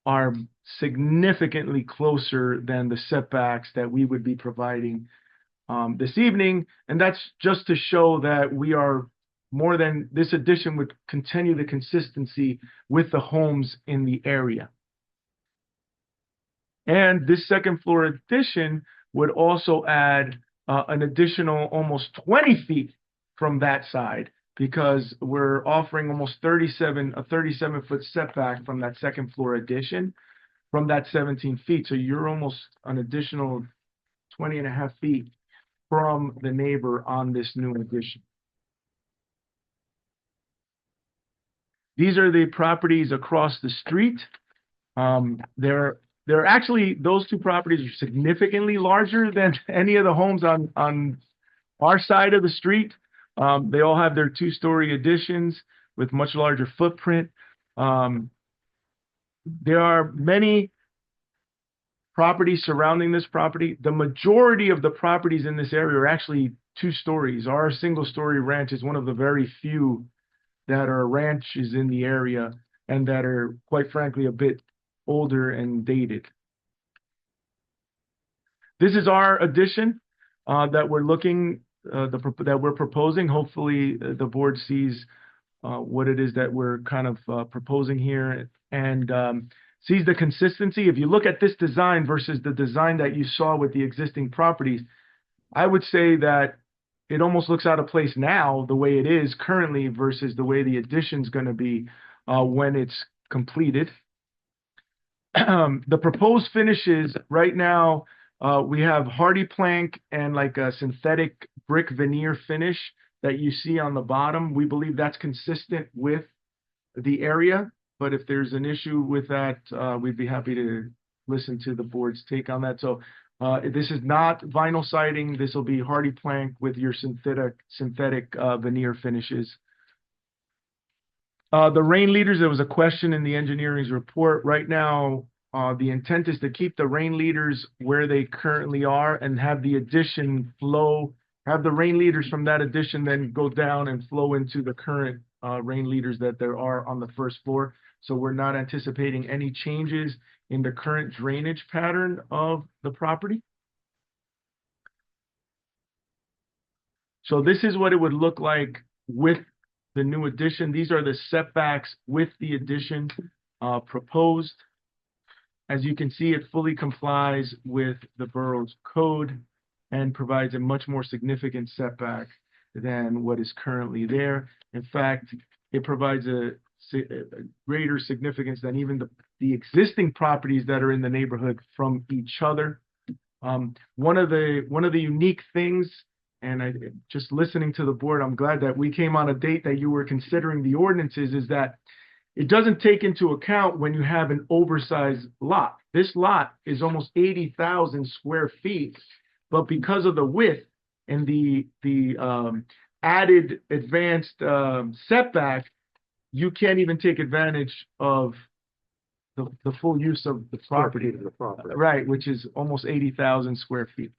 are significantly closer than the setbacks that we would be providing this evening. And that's just to show that we are more than, this addition would continue the consistency with the homes in the area. And this second floor addition would also add an additional almost 20 feet from that side, because we're offering almost a 37-foot setback from that second floor addition from that 17 feet. So you're almost an additional 20.5 feet from the neighbor on this new addition. These are the properties across the street. They're actually, those two properties are significantly larger than any of the homes on our side of the street. They all have their two-story additions with much larger footprint. There are many properties surrounding this property. The majority of the properties in this area are actually 2 stories. Our single-story ranch is one of the very few that are ranches in the area and that are, quite frankly, a bit older and dated. This is our addition that we're looking, that we're proposing. Hopefully, the board sees what it is that we're kind of proposing here and sees the consistency. If you look at this design versus the design that you saw with the existing properties, I would say that it almost looks out of place now, the way it is currently versus the way the addition's going to be when it's completed. The proposed finishes right now, we have hardy plank and like a synthetic brick veneer finish that you see on the bottom. We believe that's consistent with the area, but if there's an issue with that, we'd be happy to listen to the board's take on that. So this is not vinyl siding. This will be hardy plank with your synthetic veneer finishes. The rain leaders, there was a question in the engineering's report. Right now, the intent is to keep the rain leaders where they currently are and have the addition flow, have the rain leaders from that addition then go down and flow into the current rain leaders that there are on the first floor. So we're not anticipating any changes in the current drainage pattern of the property. So this is what it would look like with the new addition. These are the setbacks with the addition proposed. As you can see, it fully complies with the borough's code and provides a much more significant setback than what is currently there. In fact, it provides a greater significance than even the existing properties that are in the neighborhood from each other. One of the unique things, and just listening to the board, I'm glad that we came on a date that you were considering the ordinances, is that it doesn't take into account when you have an oversized lot. This lot is almost 80,000 square feet, but because of the width and the added advanced setback, you can't even take advantage of the full use of the property. Right, which is almost 80,000 square feet.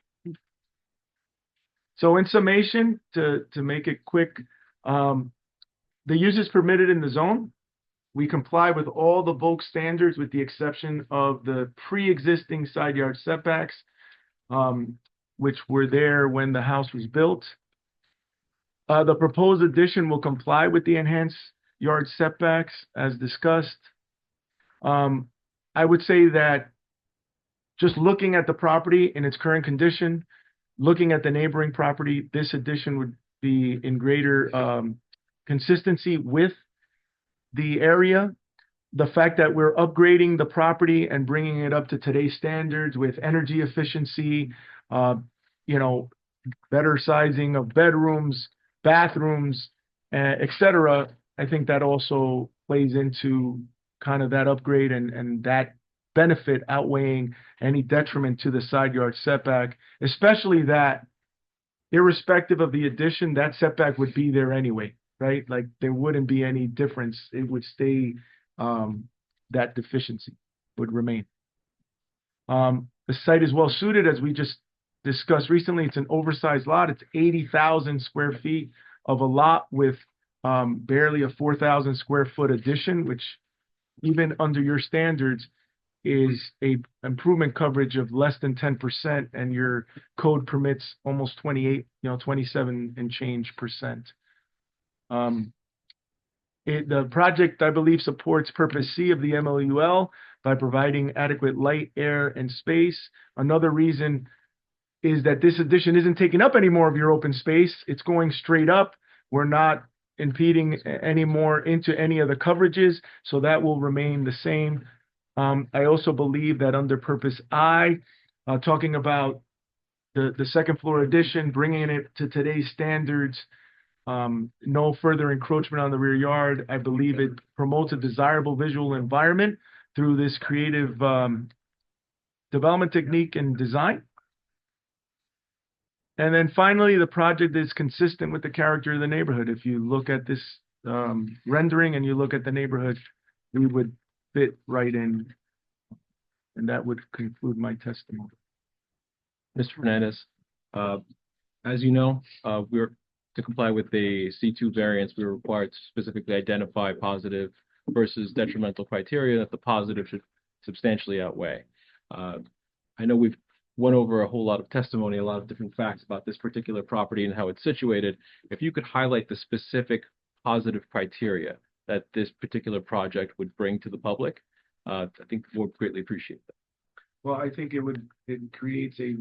So in summation, to make it quick, the use is permitted in the zone. We comply with all the Volk standards with the exception of the pre-existing side yard setbacks, which were there when the house was built. The proposed addition will comply with the enhanced yard setbacks as discussed. I would say that just looking at the property in its current condition, looking at the neighboring property, this addition would be in greater consistency with the area. The fact that we're upgrading the property and bringing it up to today's standards with energy efficiency, better sizing of bedrooms, bathrooms, etc. I think that also plays into kind of that upgrade and that benefit outweighing any detriment to the side yard setback, especially that irrespective of the addition, that setback would be there anyway, right? Like there wouldn't be any difference. It would stay, that deficiency would remain. The site is well suited, as we just discussed recently. It's an oversized lot. It's 80,000 square feet of a lot with barely a 4,000 square foot addition, which even under your standards is a improvement coverage of less than 10%, and your code permits almost 28, 27 and change percent. The project, I believe, supports purpose C of the MLUL by providing adequate light, air, and space. Another reason is that this addition isn't taking up any more of your open space. It's going straight up. We're not impeding any more into any of the coverages, so that will remain the same. I also believe that under purpose I, talking about the second floor addition, bringing it to today's standards, no further encroachment on the rear yard. I believe it promotes a desirable visual environment through this creative development technique and design. And then finally, the project is consistent with the character of the neighborhood. If you look at this rendering and you look at the neighborhood, we would fit right in. And that would conclude my testimony. Mr. Fernandez, as you know, to comply with the C2 variance, we're required to specifically identify positive versus detrimental criteria that the positive should substantially outweigh. I know we've went over a whole lot of testimony, a lot of different facts about this particular property and how it's situated. If you could highlight the specific positive criteria that this particular project would bring to the public, I think we'll greatly appreciate that. Well, I think it creates a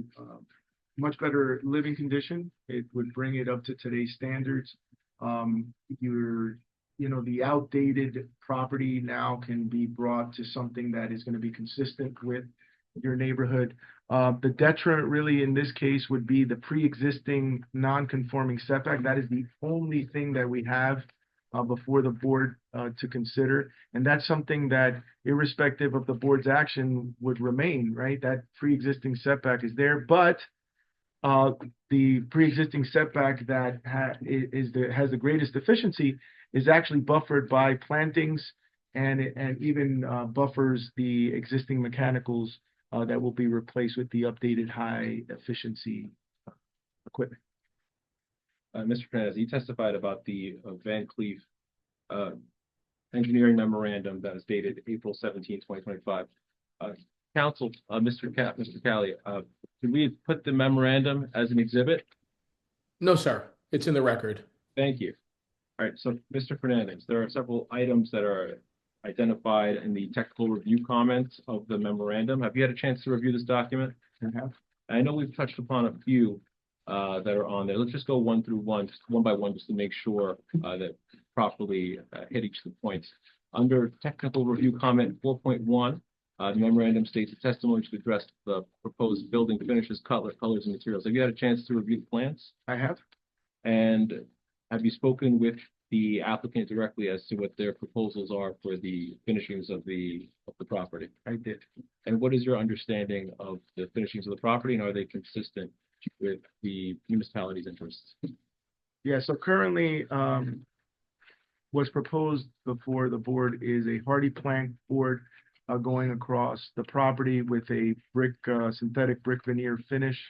much better living condition. It would bring it up to today's standards. The outdated property now can be brought to something that is going to be consistent with your neighborhood. The detriment really in this case would be the pre-existing non-conforming setback. That is the only thing that we have before the board to consider. And that's something that, irrespective of the board's action, would remain, right? That pre-existing setback is there, but the pre-existing setback that has the greatest efficiency is actually buffered by plantings and even buffers the existing mechanicals that will be replaced with the updated high efficiency equipment. Mr. Fernandez, you testified about the Van Cleef engineering memorandum that is dated April 17, 2025. Counsel, Mr. Cali, can we put the memorandum as an exhibit? No, sir. It's in the record. Thank you. All right, so Mr. Fernandez, there are several items that are identified in the technical review comments of the memorandum. Have you had a chance to review this document? I have. I know we've touched upon a few that are on there. Let's just go one by one, just to make sure that properly hit each of the points. Under technical review comment 4.1, the memorandum states the testimony should address the proposed building finishes, colors, and materials. Have you had a chance to review the plans? I have. And have you spoken with the applicant directly as to what their proposals are for the finishings of the property? I did. And what is your understanding of the finishings of the property, and are they consistent with the municipality's interests? Yeah, so currently what's proposed before the board is a hardy plank board going across the property with a brick, synthetic brick veneer finish,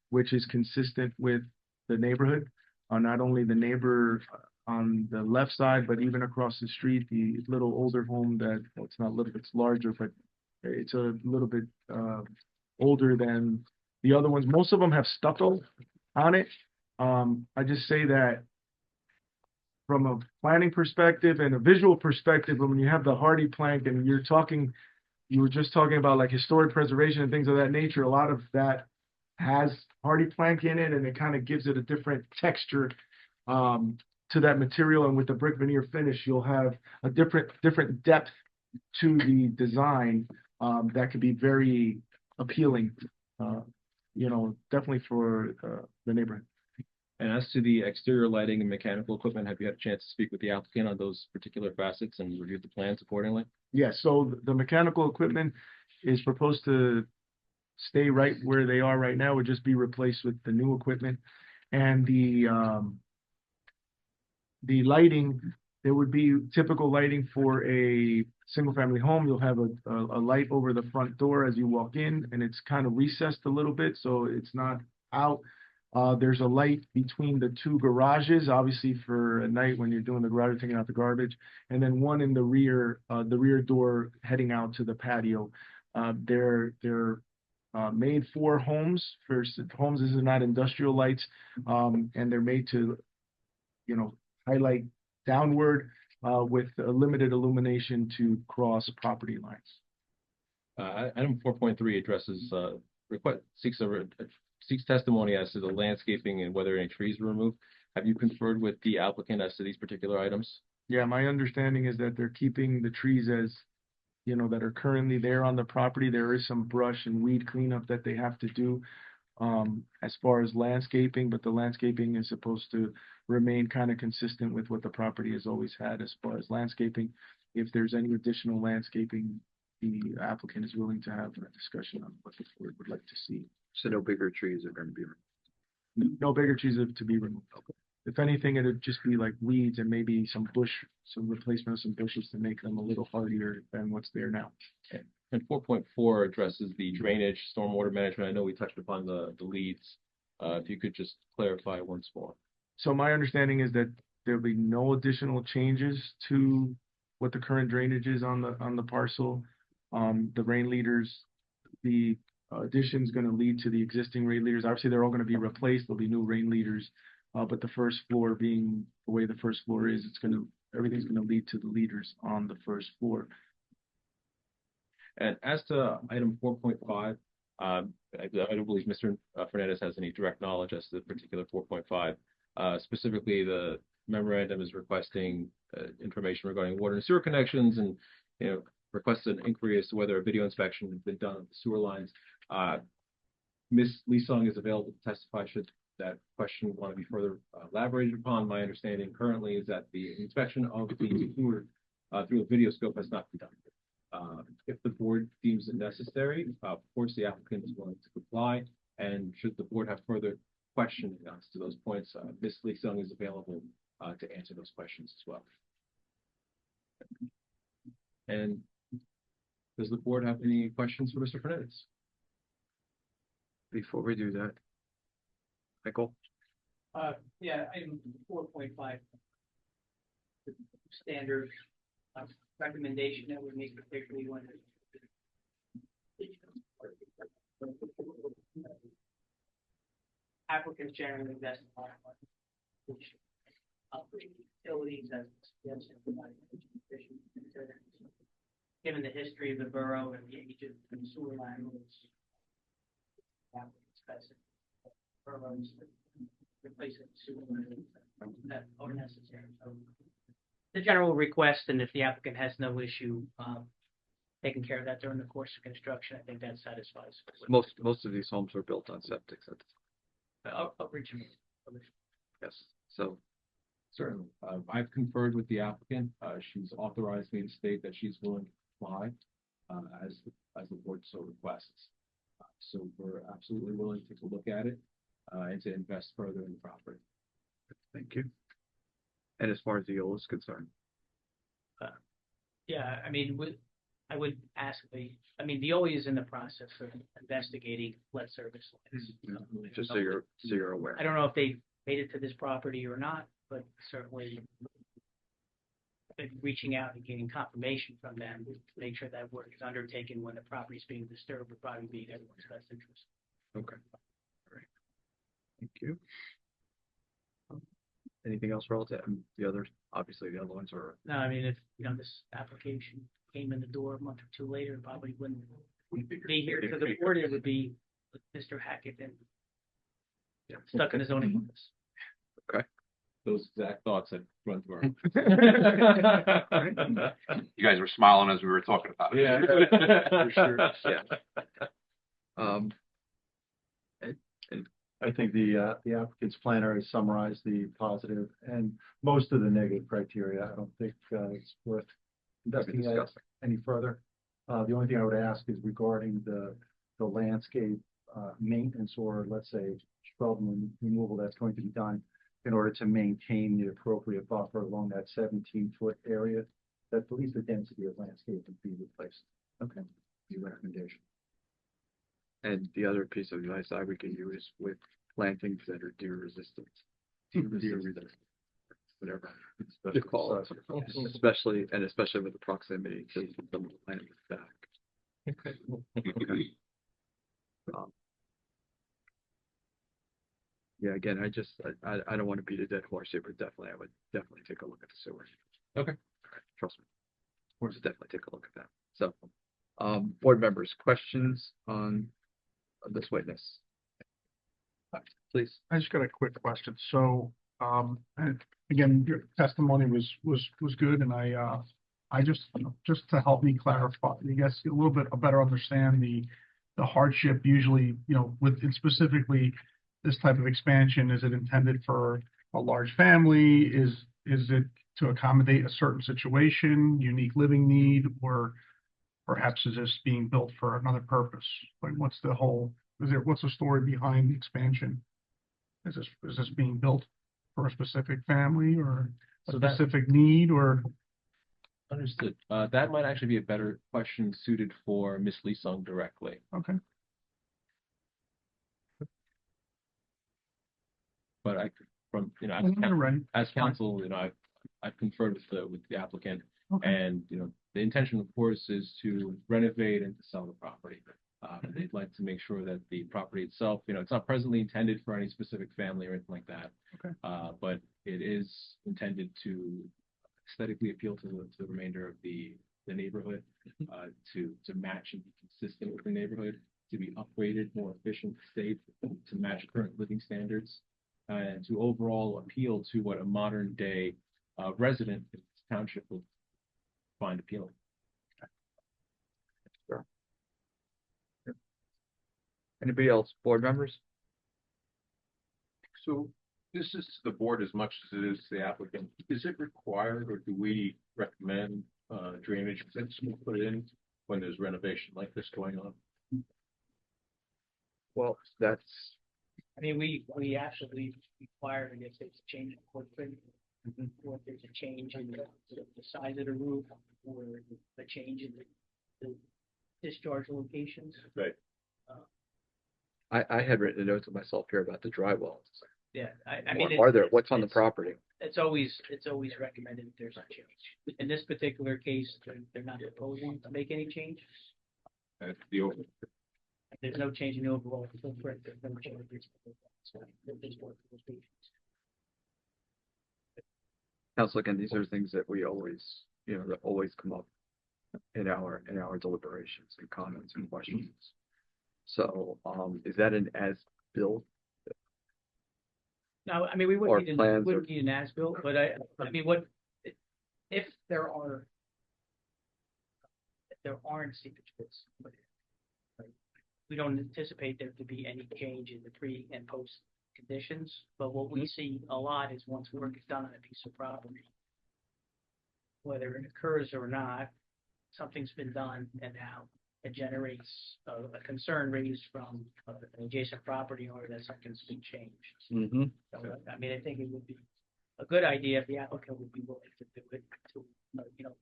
which is consistent with the neighborhood. Not only the neighbor on the left side, but even across the street, the little older home that, well, it's not little, it's larger, but it's a little bit older than the other ones. Most of them have stucco on it. I just say that from a planning perspective and a visual perspective, when you have the hardy plank and you were just talking about like historic preservation and things of that nature, a lot of that has hardy plank in it, and it kind of gives it a different texture to that material. And with the brick veneer finish, you'll have a different depth to the design that could be very appealing, definitely for the neighborhood. And as to the exterior lighting and mechanical equipment, have you had a chance to speak with the applicant on those particular facets and reviewed the plans accordingly? Yes, so the mechanical equipment is proposed to stay right where they are right now, would just be replaced with the new equipment. And the lighting, there would be typical lighting for a single family home. You'll have a light over the front door as you walk in, and it's kind of recessed a little bit, so it's not out. There's a light between the two garages, obviously for a night when you're doing the garage, taking out the garbage, and then one in the rear door heading out to the patio. They're made for homes. Homes, this is not industrial lights, and they're made to, highlight downward with a limited illumination to cross property lines. Item 4.3 addresses, seeks testimony as to the landscaping and whether any trees were removed. Have you conferred with the applicant as to these particular items? Yeah, my understanding is that they're keeping the trees as, that are currently there on the property. There is some brush and weed cleanup that they have to do as far as landscaping, but the landscaping is supposed to remain kind of consistent with what the property has always had as far as landscaping. If there's any additional landscaping, the applicant is willing to have a discussion on what the board would like to see. So no bigger trees are going to be removed. No bigger trees are to be removed. If anything, it'd just be like weeds and maybe some replacement of some bushes to make them a little hardier than what's there now. And 4.4 addresses the drainage, stormwater management. I know we touched upon the leads. If you could just clarify once more. So my understanding is that there'll be no additional changes to what the current drainage is on the parcel. The rain leaders, the addition is going to lead to the existing rain leaders. Obviously, they're all going to be replaced. There'll be new rain leaders. But the first floor being the way the first floor is, everything's going to lead to the leaders on the first floor. And as to item 4.5, I don't believe Mr. Fernandez has any direct knowledge as to the particular 4.5. Specifically, the memorandum is requesting information regarding water and sewer connections, and requests an inquiry as to whether a video inspection has been done of the sewer lines. Ms. Lee Sung is available to testify should that question want to be further elaborated upon. My understanding currently is that the inspection of the sewer through a video scope has not been done. If the board deems it necessary, of course, the applicant is willing to comply. And should the board have further questions as to those points, Ms. Lee Sung is available to answer those questions as well. And does the board have any questions for Mr. Fernandez? Before we do that, Michael? Yeah, item 4.5. Standard recommendation that we make, particularly when applicants generally invest in a lot of money, which upgrade utilities as suggested by given the history of the borough and the age of the sewer landlords, boroughs replacing sewer lines that are necessary. So the general request, and if the applicant has no issue taking care of that during the course of construction, I think that satisfies. Most of these homes are built on septic systems. Originally. Yes. So Certainly. I've conferred with the applicant. She's authorized me to state that she's willing to comply as the board so requests. So we're absolutely willing to take a look at it and to invest further in the property. thank you. And as far as the OLA is concerned, Yeah, I mean, I would ask the OE is in the process of investigating lead service lines. just so you're aware. I don't know if they made it to this property or not, but certainly reaching out and getting confirmation from them to make sure that work is undertaken when the property is being disturbed would probably be in everyone's best interest. Okay. All right. Thank you. Anything else relative? The others, obviously, the other ones are. No, I mean, if this application came in the door a month or two later, it probably wouldn't be here to the board. It would be with Mr. Hackett and stuck in his own office. Okay. Those exact thoughts have run through our. You guys were smiling as we were talking about it. Yeah. For sure. Yeah. I think the applicant's planner has summarized the positive and most of the negative criteria. I don't think it's worth investigating any further. The only thing I would ask is regarding the landscape maintenance, or let's say shrub removal that's going to be done in order to maintain the appropriate buffer along that 17-foot area, that at least the density of landscape would be replaced. Okay. Your recommendation. And the other piece of advice I would give you is with plantings that are deer resistant. Whatever you call it. Especially with the proximity to the land back. Yeah, again, I don't want to beat a dead horse here, but I would definitely take a look at the sewers. Okay. trust me. We'll definitely take a look at that. So, board members, questions on this witness? Please. I just got a quick question. So, and again, your testimony was good, and I just to help me clarify, I guess a little bit better understand the hardship usually, and specifically this type of expansion, is it intended for a large family? Is it to accommodate a certain situation, unique living need, or perhaps is this being built for another purpose? Like, what's the story behind the expansion? Is this being built for a specific family or a So that- specific need, or? Understood. That might actually be a better question suited for Ms. Lee Sung directly. Okay. But I, from, You're right. as counsel, I've conferred with the applicant, Okay. and, the intention, of course, is to renovate and to sell the property. They'd like to make sure that the property itself, it's not presently intended for any specific family or anything like that. Okay. But it is intended to aesthetically appeal to the remainder of the neighborhood, to match and be consistent with the neighborhood, to be upgraded, more efficient, safe, to match current living standards, and to overall appeal to what a modern day resident in this township will find appealing. Sure. Anybody else, board members? So this is the board as much as it is the applicant. Is it required or do we recommend drainage fence be put in when there's renovation like this going on? Well, that's, I mean, we absolutely require, I guess, it's a change in footprint, or if there's a change in the size of the roof, or a change in the discharge locations. Right. I had written a note to myself here about the dry wells. Yeah, I mean. Are there, it's- what's on the it's- property? It's always recommended that there's a change. In this particular case, they're not proposing to make any changes. That's the over. There's no change in the overall footprint, there's no change in the discharge locations. Council, again, these are things that we always, that always come up in our deliberations and comments and questions. So, is that an as-built? No, I mean, we Or wouldn't need, plans wouldn't need an as-built, but I mean, if there aren't seepage pits, right, we don't anticipate there to be any change in the pre and post conditions, but what we see a lot is once work is done on a piece of property, whether it occurs or not, something's been done, and now it generates a concern raised from an adjacent property owner that something's been changed. Mm-hmm. So, I mean, I think it would be a good idea if the applicant would be willing to do it, to,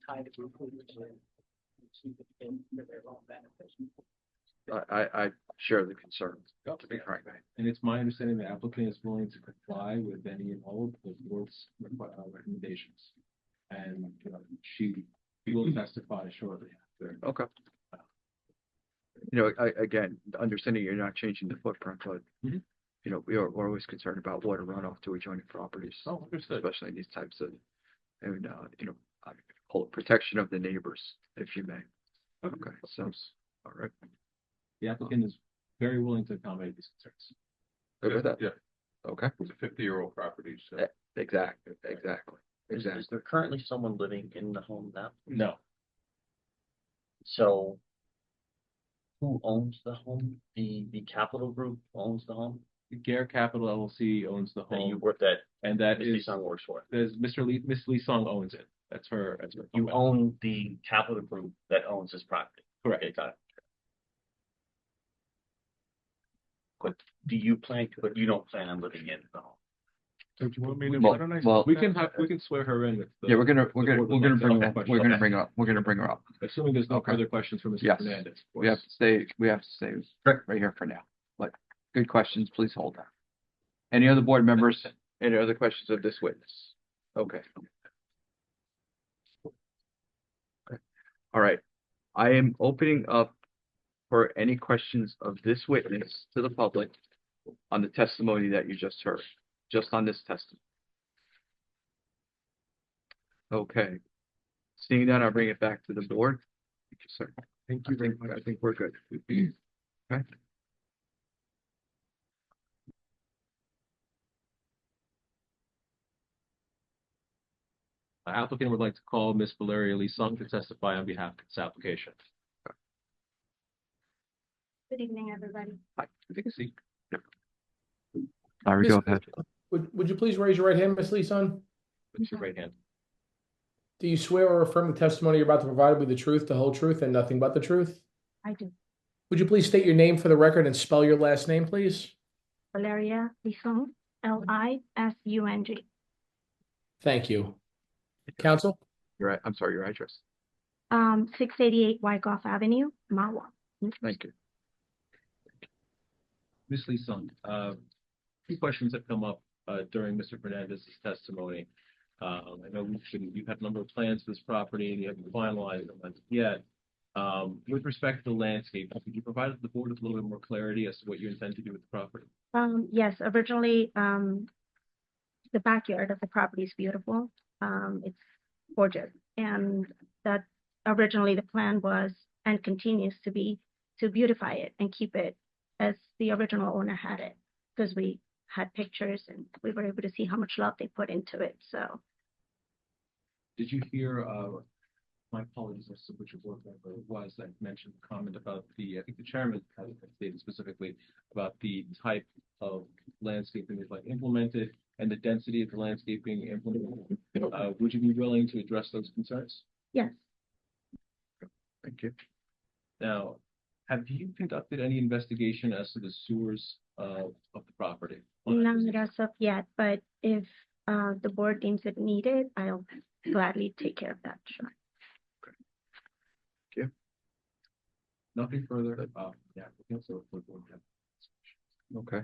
tie the group and see if they for their own benefit. I share the concerns, to be frank. And it's my understanding the applicant is willing to comply with any and all of the board's recommendations. And, she will testify shortly after. Okay. Again, understanding you're not changing the footprint, but, Mhm. we're always concerned about water runoff to adjoining properties. Oh, understood. Especially in these types of, and, I call it protection of the neighbors, if you may. Okay, so, all right. The applicant is very willing to accommodate these concerns. Good with that? Yeah, Okay, it's a 50-year-old property, so. exactly. Is there currently someone living in the home now? No, So who owns the home? The Capital Group owns the home Gare Capital LLC owns the that you home, work that and that Ms. Lee is, Sung works for? there's Miss Lee Sung owns it. That's her. You company. own the Capital Group that owns this property? Correct. Okay, got it. But but you don't plan on living in the home? So do you want me to? Well, why don't I- well, We can swear her in. If the- yeah, we're gonna the board would bring like to that, ask we're questions. gonna bring up, Assuming there's no Okay. further questions for Mr. Yes. Fernandez. of We have course. to stay right here for now, but good questions, please hold on. Any other board members, any other questions of this witness? Okay. All right, I am opening up for any questions of this witness to the public on the testimony that you just heard, just on this testimony. Okay, Seeing that, I'll bring it back to the board. Thank you, sir. Thank I you very think, much. I think we're good. Okay. Applicant would like to call Ms. Valeria Lee Sung to testify on behalf of this application. Good evening, everybody. Hi, take a seat. Larry, Miss- go ahead. Would you please raise your right hand, Ms. Lee-Sung? Put your right hand. Do you swear or affirm the testimony you're about to provide will be the truth, the whole truth, and nothing but the truth? I do. Would you please state your name for the record and spell your last name, please? Valeria Lisong, Lisung. Thank you. Counsel? I'm sorry, your address. 688 Wyckoff Avenue, Mawa. Thank you. Ms. Lee Sung, few questions have come up during Mr. Fernandez's testimony. I know you've had a number of plans for this property and you haven't finalized them as of yet. With respect to the landscape, could you provide the board with a little bit more clarity as to what you intend to do with the property? Yes, originally, the backyard of the property is beautiful. It's gorgeous. And that originally the plan was and continues to be to beautify it and keep it as the original owner had it. Because we had pictures and we were able to see how much love they put into it. So Did you hear, my apologies as to which board member it was that mentioned the comment about I think the chairman had stated specifically about the type of landscaping that's like implemented and the density of the landscaping implemented. Would you be willing to address those concerns? yes, Thank you. Now, have you conducted any investigation as to the sewers of the property? not as of yet, but if the board deems it needed, I'll gladly take care of that. Sure. Nothing further about the applicant, so if the board have Okay.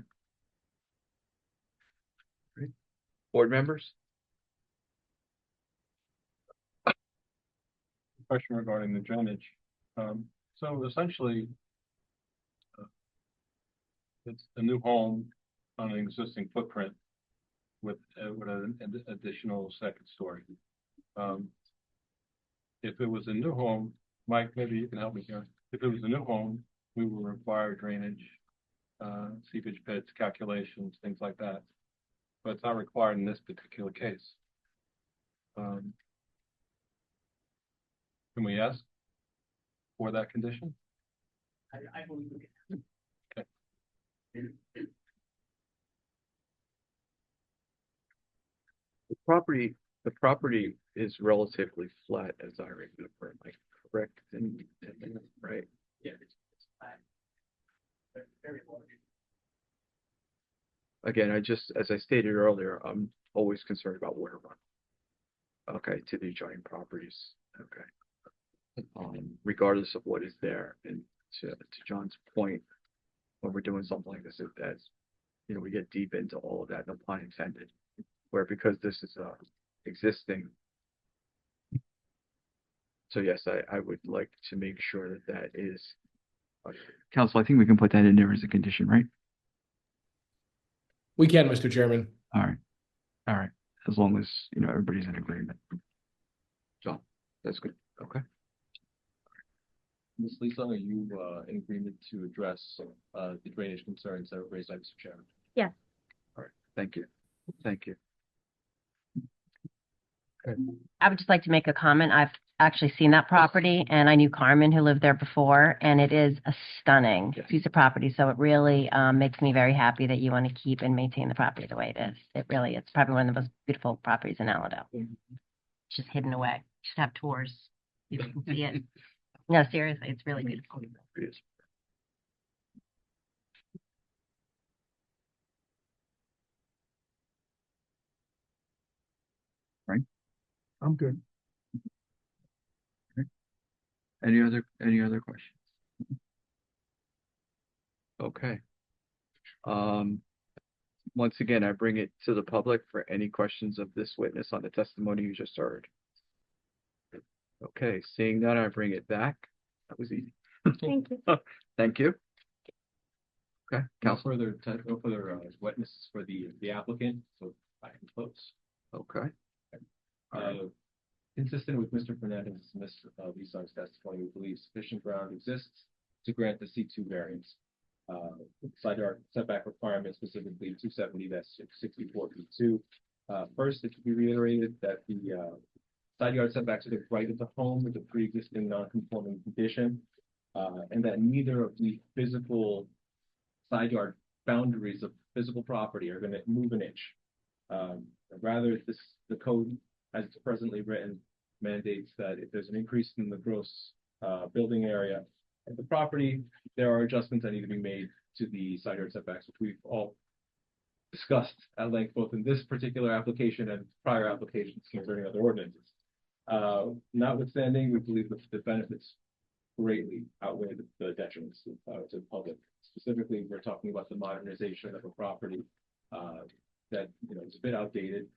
Great. Board members? Question regarding the drainage. So essentially, it's a new home on an existing footprint with an additional second story. If it was a new home, Mike, maybe you can help me here. If it was a new home, we would require drainage, seepage pits, calculations, things like that. But it's not required in this particular case. Can we ask for that condition? I believe we can. The property is relatively flat, as I remember, am I correct? Right? Yeah, it's flat. Very large. Again, as I stated earlier, I'm always concerned about water run. Okay, to the adjoining properties, okay. Regardless of what is there, and to John's point, when we're doing something like this, that's, we get deep into all of that, no pun intended. Where because this is existing. So yes, I would like to make sure that is. Council, I think we can put that in there as a condition, right? We can, Mr. Chairman. All right, as long as, everybody's in agreement. John, that's good, okay. Ms. Lee Sung, are you in agreement to address the drainage concerns that were raised by Mr. Chairman? yes. All right, thank you. I would just like to make a comment. I've actually seen that property and I knew Carmen who lived there before, and it is a stunning Yes. piece of property. So it really makes me very happy that you want to keep and maintain the property the way it is. It really is probably one of the most beautiful properties in Allendale. It's just hidden away. You should have tours. You can see it. No, seriously, it's really beautiful. Yes. I'm good. Any other questions? Okay. Once again, I bring it to the public for any questions of this witness on the testimony you just heard. Okay, seeing that, I bring it back. That was easy. Thank you. Thank you. Okay, No Council. further witnesses for the applicant, so I can close. Okay. Consistent with Mr. Fernandez's and Ms. Lee-Sung's testimony, we believe sufficient ground exists to grant the C2 variance. Side yard setback requirements, specifically 270-64B2. First, it should be reiterated that the side yard setback to the right of the home is a pre-existing non-conforming condition, and that neither of the physical side yard boundaries of physical property are going to move an inch. Rather, the code, as it's presently written, mandates that if there's an increase in the gross building area of the property, there are adjustments that need to be made to the side yard setbacks, which we've all discussed at length, both in this particular application and prior applications concerning other ordinances. Notwithstanding, we believe that the benefits greatly outweigh the detriments to the public. Specifically, we're talking about the modernization of a property that is a bit outdated,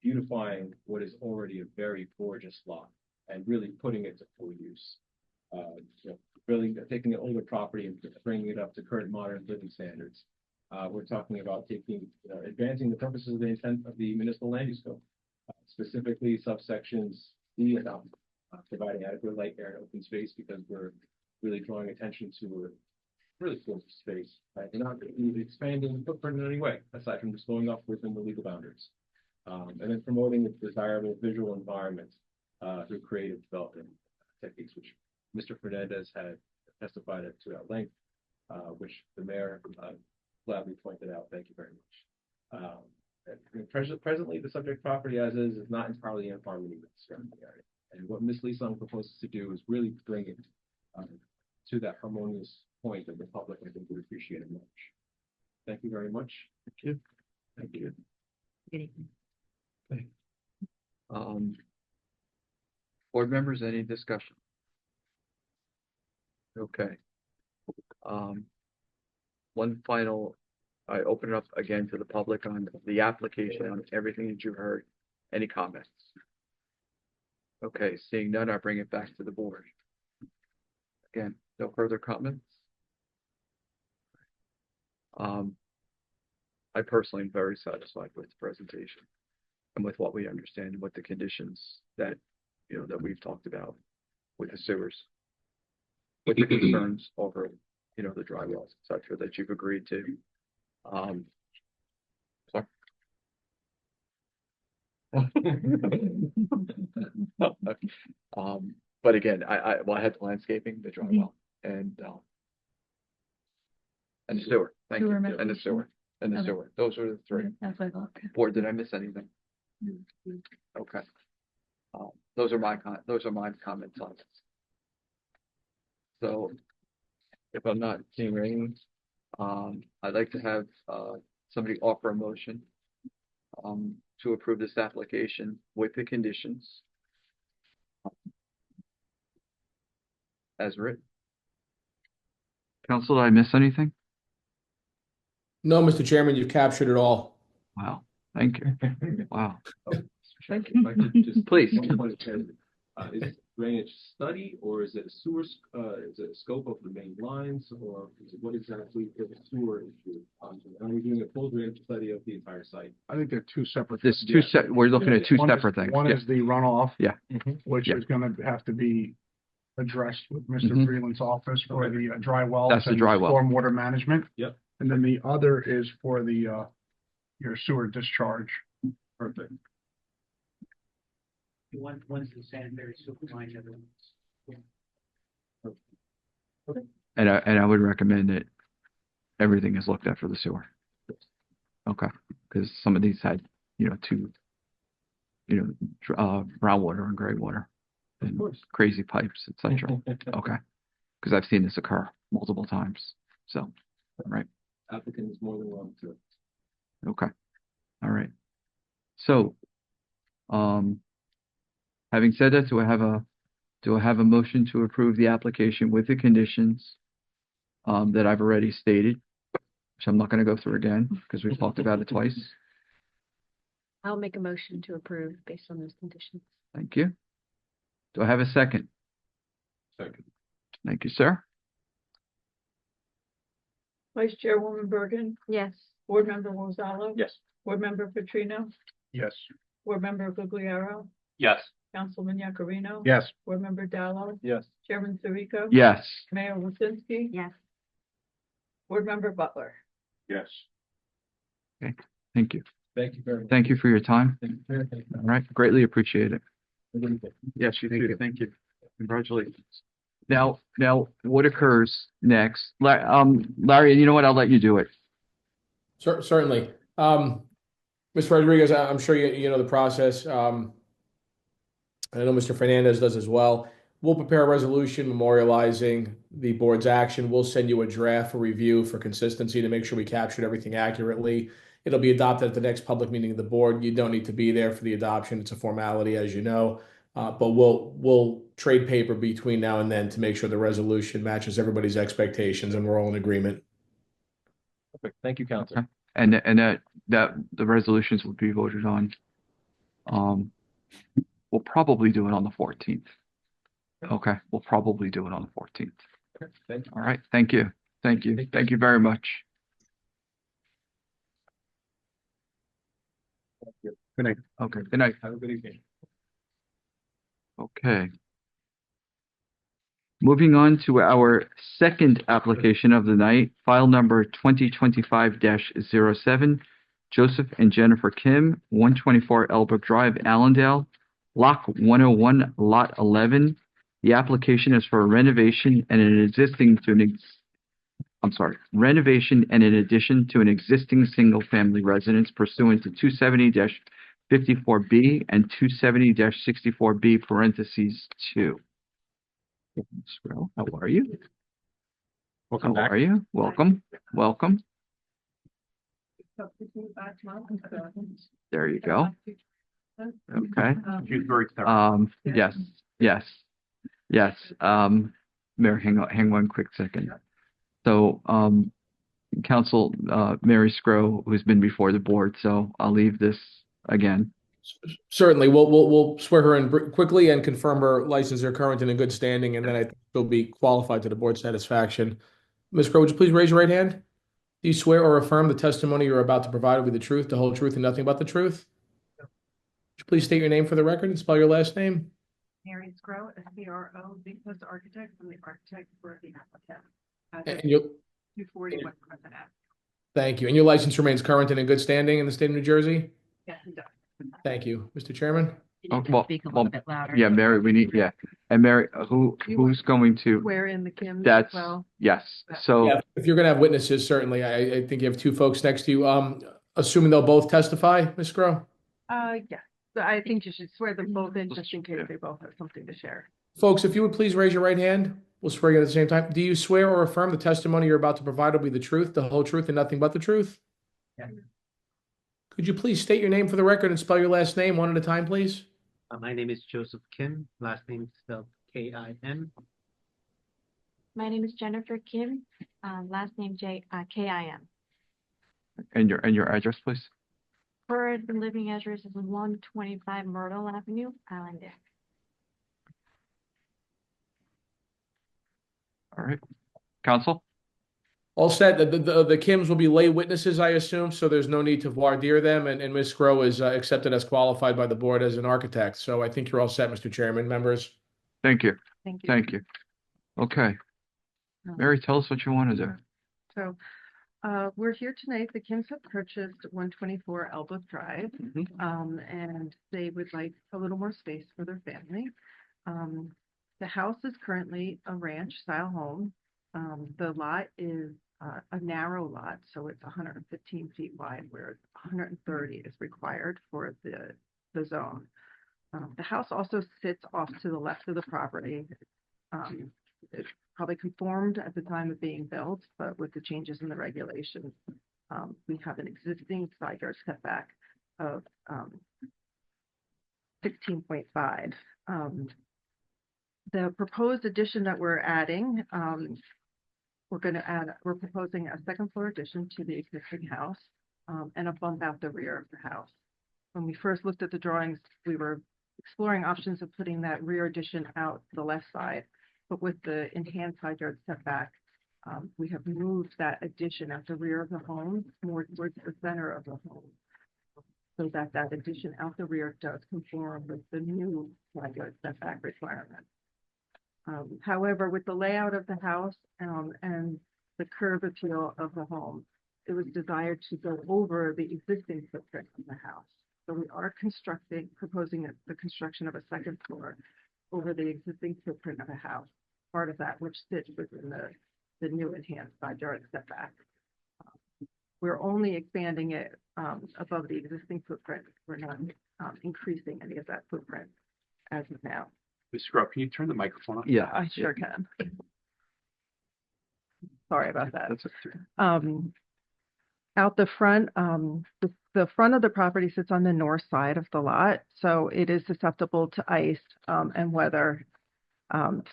beautifying what is already a very gorgeous lot and really putting it to full use. Really taking an older property and bringing it up to current modern living standards. We're talking about advancing the purposes of the intent of the municipal land use code, specifically subsections D and providing adequate light, air, and open space, because we're really drawing attention to a really cool space. We're not expanding the footprint in any way, aside from just going up within the legal boundaries. And then promoting a desirable visual environment through creative development techniques, which Mr. Fernandez had testified to at length, which the mayor gladly pointed out. Thank you very much. Presently, the subject property as is not entirely in harmony with the surrounding area. And what Ms. Lee-Sung proposes to do is really bring it to that harmonious point that the public, I think, would appreciate it much. Thank you very much. Thank you. Thank you. Good evening. Board members, any discussion? Okay. One final, I open it up again to the public on the application, on everything that you heard. Any comments? Okay, seeing none, I bring it back to the board. Again, no further comments? I personally am very satisfied with the presentation and with what we understand and with the conditions that, that we've talked about with the sewers, with the concerns over, the dry wells, et cetera, that you've agreed to. Sorry. But again, I had the landscaping, the dry well, and the sewer. Thank you. And the sewer. And the sewer. Those are the three. That's what I thought. Board, did I miss anything? Okay. Those are my comments on it. So if I'm not seeing anything, I'd like to have somebody offer a motion to approve this application with the conditions as written. Council, did I miss anything? No, Mr. Chairman, you've captured it all. Wow, thank you. Wow. Thank If I could just- Please. Is it drainage study, or is it a sewer, is it a scope of the main lines, or what exactly is the sewer issue? Are we doing a full drainage study of the entire site? I think they're two separate. This things. we're looking at two One is- separate things. One Yeah. is the runoff. Yeah. Which Yeah. is gonna have to be addressed with Mr. Mhm. Freeland's office for the dry wells. That's the and dry well. Stormwater management. Yep. And then the other is for the, your sewer discharge. Perfect. One's the sanitary sewer line, the other one's. And I would recommend that everything is looked at for the sewer. Okay, because some of these had, two, brown water and gray water and crazy pipes, etc. Okay, because I've seen this occur multiple times. So, right. Applicant is more than welcome to. Okay. All right. So, having said that, do I have a motion to approve the application with the conditions that I've already stated, which I'm not going to go through again because we've talked about it twice. I'll make a motion to approve based on those conditions. Thank you. Do I have a second? Second. Thank you, sir. Vice Chairwoman Bergen, Yes. Board Member Gonzalo. Yes. Board Member Petrino, Yes. Board Member Guglielmo, Yes. Councilman Yakarino. Yes. Board Member Dallo. Yes. Chairman Sirico. Yes. Mayor Lisinski. Yes. Board Member Butler. Yes. Thank you. Thank you very much. Thank you for your time. Thank you. Thank you. All right, greatly appreciate it. Have a good day. Yes, you too. Thank you. Congratulations. Now, what occurs next? Larry, you know what? I'll let you do it. Certainly. Mr. Rodriguez, I'm sure you know the process. I know Mr. Fernandez does as well. We'll prepare a resolution memorializing the board's action. We'll send you a draft for review for consistency to make sure we captured everything accurately. It'll be adopted at the next public meeting of the board. You don't need to be there for the adoption. It's a formality, as you know. But we'll trade paper between now and then to make sure the resolution matches everybody's expectations and we're all in agreement. Perfect. Thank you, Counselor. Okay. And that the resolutions will be voted on. We'll probably do it on the 14th. Okay, we'll probably do it on the 14th. Okay, thank you. All right, thank you. Thank you. Thank you very much. Thank you. Good night. Okay, good night. Have a good evening. Okay. Moving on to our second application of the night, file number 2025-07, Joseph and Jennifer Kim, 124 Elbrook Drive, Allendale, Block 101, Lot 11. The application is for renovation and an addition to an existing single-family residence pursuant to 270-54B and 270-64B parentheses 2. How are you? Welcome How back. are you? Welcome. Welcome. There you go. Okay. She's very thorough. Yes. Mayor, hang one quick second. So, Council, Mary Scrow, who's been before the board, so I'll leave this again. Certainly, we'll swear her in quickly and confirm her license are current and in good standing, and then I think she'll be qualified to the board's satisfaction. Ms. Crowe, would you please raise your right hand? Do you swear or affirm the testimony you're about to provide will be the truth, the whole truth, and nothing but the truth? Would you please state your name for the record and spell your last name? Mary Scrow, SBRO, Bigfoot Architect, I'm the architect for the applicant. And you, 240 West Crescent Ave. thank you. And your license remains current and in good standing in the state of New Jersey? Yes, it does. Thank you. Mr. Chairman? You Oh, need to well, speak a well, little bit louder. Yeah, Mary, and Mary, who's going to, Where in the Kim as that's, well? yes, so, Yeah, if you're gonna have witnesses, certainly, I think you have two folks next to you. Assuming they'll both testify, Ms. Crowe? Yeah, so I think you should swear them both in just in case they both have something to share. Folks, if you would please raise your right hand, we'll swear you at the same time. Do you swear or affirm the testimony you're about to provide will be the truth, the whole truth, and nothing but the truth? Yeah. Could you please state your name for the record and spell your last name one at a time, please? My name is Joseph Kim, last name is spelled K-I-M. My name is Jennifer Kim, last name K-I-M. and your address, please? Current living address is 125 Myrtle Avenue, Allendale. All right. Council? All set. The Kims will be lay witnesses, I assume, so there's no need to voir dire them, and Ms. Crowe is accepted as qualified by the board as an architect. So I think you're all set, Mr. Chairman, members. Thank you. Thank you. Thank you. Okay. Mary, tell us what you want to do. So, we're here tonight. The Kims have purchased 124 Elbrook Drive, and they would like a little more space for their family. The house is currently a ranch-style home. The lot is a narrow lot, so it's 115 feet wide, where 130 is required for the zone. The house also sits off to the left of the property. It probably conformed at the time of being built, but with the changes in the regulations, we have an existing side yard setback of 16.5. The proposed addition that we're adding, we're proposing a second floor addition to the existing house, and a bump out the rear of the house. When we first looked at the drawings, we were exploring options of putting that rear addition out the left side, but with the enhanced side yard setback, we have moved that addition at the rear of the home more towards the center of the home. so that that addition out the rear does conform with the new side yard setback requirement. However, with the layout of the house, and the curb appeal of the home, it was desired to go over the existing footprint of the house. So we are proposing the construction of a second floor over the existing footprint of a house, part of that which sits within the new enhanced side yard setback. We're only expanding it above the existing footprint. We're not increasing any of that footprint as of now. Ms. Scrub, can you turn the microphone on? Yeah. I sure can. Sorry about that. That's okay. Out the front, the front of the property sits on the north side of the lot, so it is susceptible to ice and weather.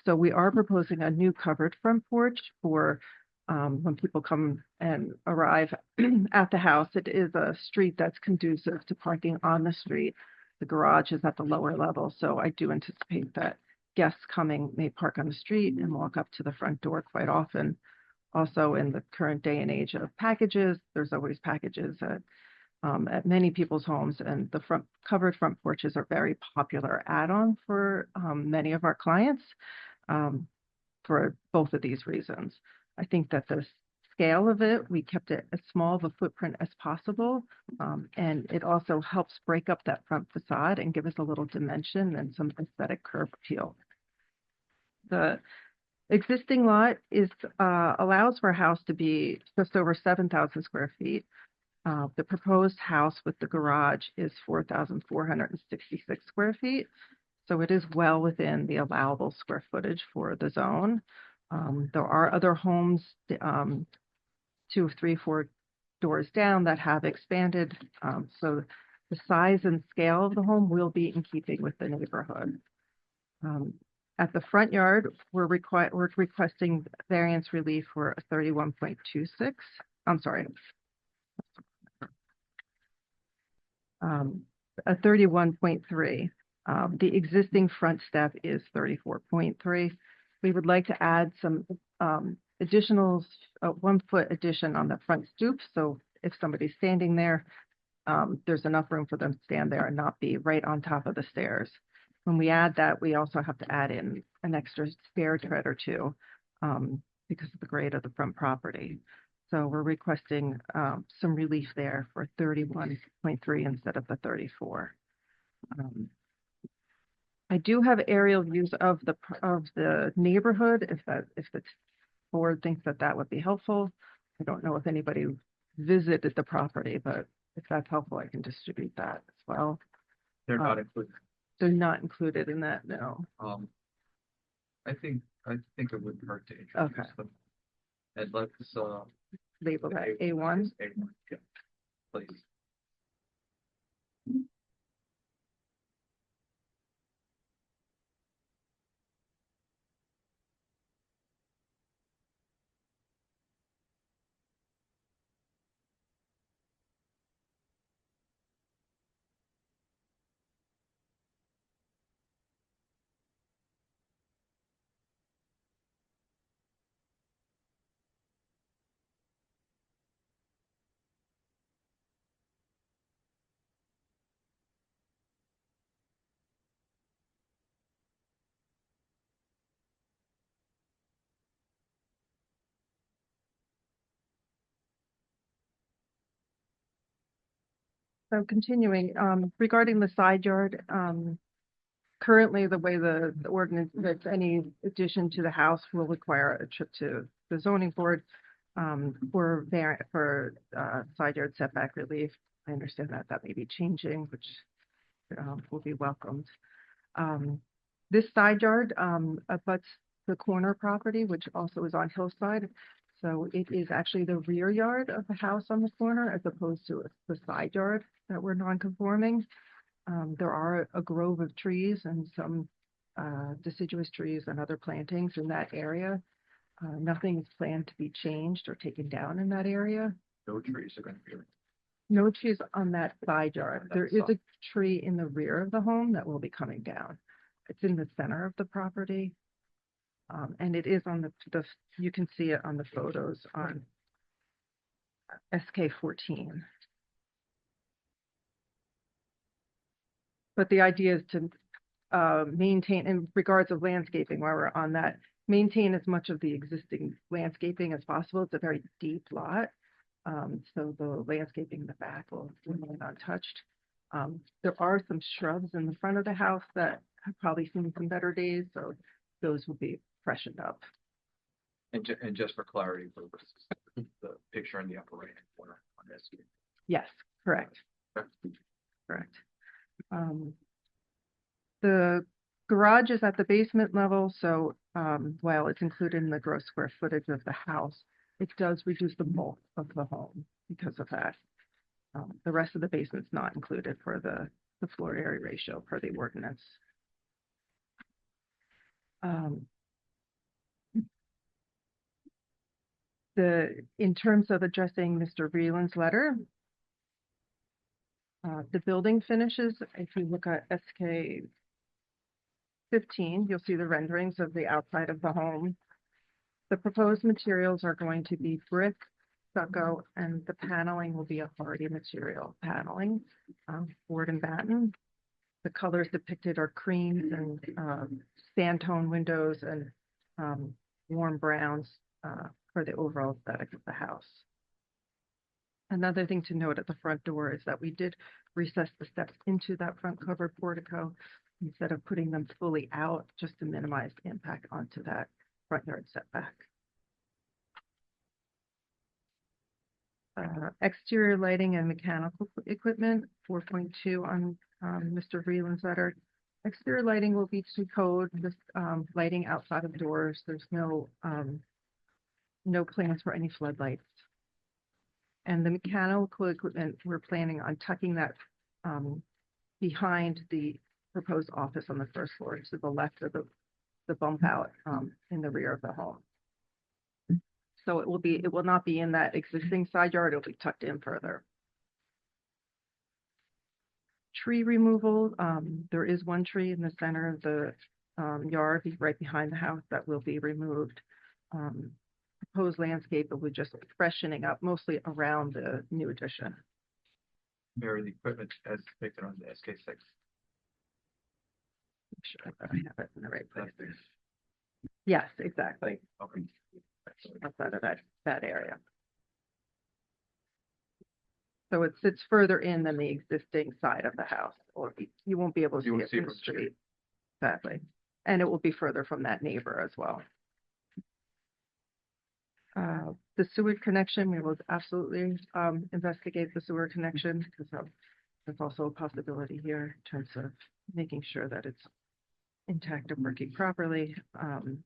So we are proposing a new covered front porch for when people come and arrive at the house. It is a street that's conducive to parking on the street. The garage is at the lower level, so I do anticipate that guests coming may park on the street and walk up to the front door quite often. Also, in the current day and age of packages, there's always packages at many people's homes, and the covered front porches are very popular add-on for many of our clients for both of these reasons. I think that the scale of it, we kept it as small of a footprint as possible, and it also helps break up that front facade and give us a little dimension and some aesthetic curb appeal. The existing lot allows for a house to be just over 7,000 square feet. The proposed house with the garage is 4,466 square feet. So it is well within the allowable square footage for the zone. There are other homes, 2, 3, 4 doors down that have expanded. So the size and scale of the home will be in keeping with the neighborhood. At the front yard, we're requesting variance relief for a 31.26. I'm sorry. A 31.3. The existing front step is 34.3. We would like to add some additional 1 foot addition on the front stoop. So if somebody's standing there, there's enough room for them to stand there and not be right on top of the stairs. When we add that, we also have to add in an extra stair tread or two because of the grade of the front property. So we're requesting some relief there for 31.3 instead of the 34. I do have aerial views of the neighborhood if the board thinks that would be helpful. I don't know if anybody visited the property, but if that's helpful, I can distribute that as well. They're not included. They're not included in that, no. I think it wouldn't hurt to introduce them. And let's Label that A1. A1, yeah, please. So continuing, regarding the side yard, currently the way the ordinance, that any addition to the house will require a trip to the zoning board for side yard setback relief. I understand that may be changing, which will be welcomed. This side yard abuts the corner property, which also is on Hillside. So it is actually the rear yard of the house on the corner as opposed to the side yard that we're non-conforming. There are a grove of trees and some deciduous trees and other plantings in that area. Nothing is planned to be changed or taken down in that area. No trees are going to be. No trees on that side yard. There is a tree in the rear of the home that will be coming down. It's in the center of the property. And it is on you can see it on the photos on SK 14. But the idea is to maintain, in regards of landscaping, while we're on that, maintain as much of the existing landscaping as possible. It's a very deep lot. So the landscaping in the back will remain untouched. There are some shrubs in the front of the house that have probably seen some better days, so those will be freshened up. And just for clarity purposes, the picture in the upper right hand corner on this. Yes, correct. Okay. Correct. The garage is at the basement level, so while it's included in the gross square footage of the house, it does reduce the bulk of the home because of that. The rest of the basement's not included for the floor area ratio per the ordinance. In terms of addressing Mr. Vreeland's letter, the building finishes, if you look at SK 15, you'll see the renderings of the outside of the home. The proposed materials are going to be brick, stucco, and the paneling will be a hardy material paneling, board and batten. The colors depicted are creams and sand tone windows and warm browns for the overall aesthetic of the house. Another thing to note at the front door is that we did recess the steps into that front covered portico instead of putting them fully out, just to minimize the impact onto that front yard setback. Exterior lighting and mechanical equipment, 4.2 on Mr. Vreeland's letter. Exterior lighting will be to code, this lighting outside of doors. There's no plans for any floodlights. And the mechanical equipment, we're planning on tucking that behind the proposed office on the first floor to the left of the bump out in the rear of the home. So it will not be in that existing side yard, it'll be tucked in further. Tree removal, there is one tree in the center of the yard, right behind the house, that will be removed. Proposed landscape will be just freshening up, mostly around the new addition. Mirror the equipment as depicted on the SK6. Make sure that I have it in the right place. Yes, exactly. Okay. Outside of that area. So it sits further in than the existing side of the house, or you won't be able to see it from the street. Exactly. And it will be further from that neighbor as well. The sewer connection, we will absolutely investigate the sewer connection, because there's also a possibility here in terms of making sure that it's intact and working properly.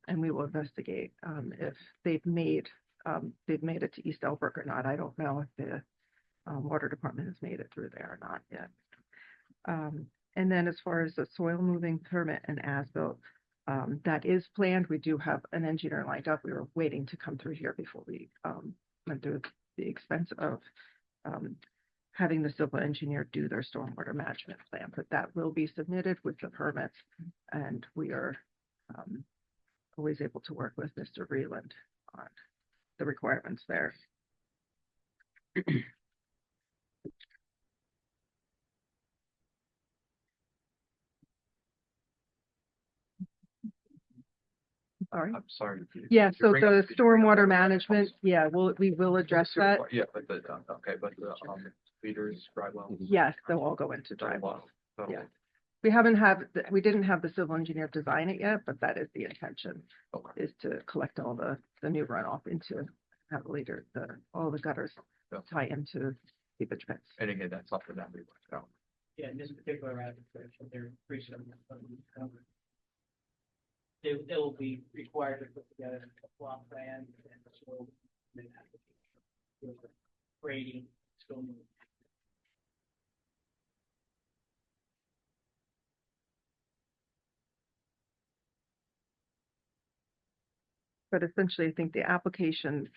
And we will investigate if they've made it to East Elbrook or not. I don't know if the water department has made it through there or not yet. And then as far as the soil moving permit and as-built, that is planned. We do have an engineer lined up. We were waiting to come through here before we went through the expense of having the civil engineer do their stormwater management plan, but that will be submitted with the permits, and we are always able to work with Mr. Vreeland on the requirements there. All right. I'm sorry. Yeah, so bring up the stormwater management, yeah, we will address that. Yeah, but the leaders, dry wells. Yes, they'll all go into dry wells. So, Yeah. We didn't have the civil engineer design it yet, but that is the intention, okay. is to collect all the new runoff into, have later, all the gutters Yeah. tie into seepage pits. And again, that's something that we worked out. Yeah, in this particular application, they're pretty similar. They'll be required to put together a plot plan and a soil application. Grading, still. But essentially, I think the application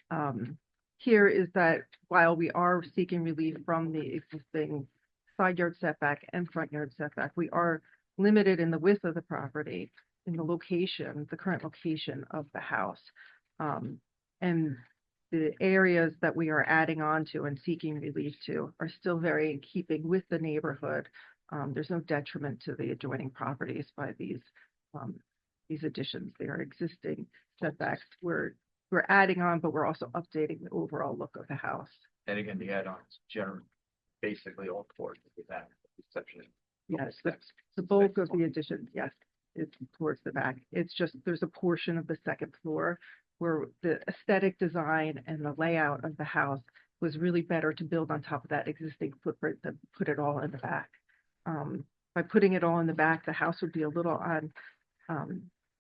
here is that while we are seeking relief from the existing side yard setback and front yard setback, we are limited in the width of the property, in the location, the current location of the house. And the areas that we are adding on to and seeking relief to are still very in keeping with the neighborhood. There's no detriment to the adjoining properties by these additions. They are existing setbacks. We're adding on, but we're also updating the overall look of the house. And again, the add-ons generally, basically all towards that exception. Yes, the bulk of the additions, yes, is towards the back. It's just, there's a portion of the second floor where the aesthetic design and the layout of the house was really better to build on top of that existing footprint than put it all in the back. By putting it all in the back, the house would be a little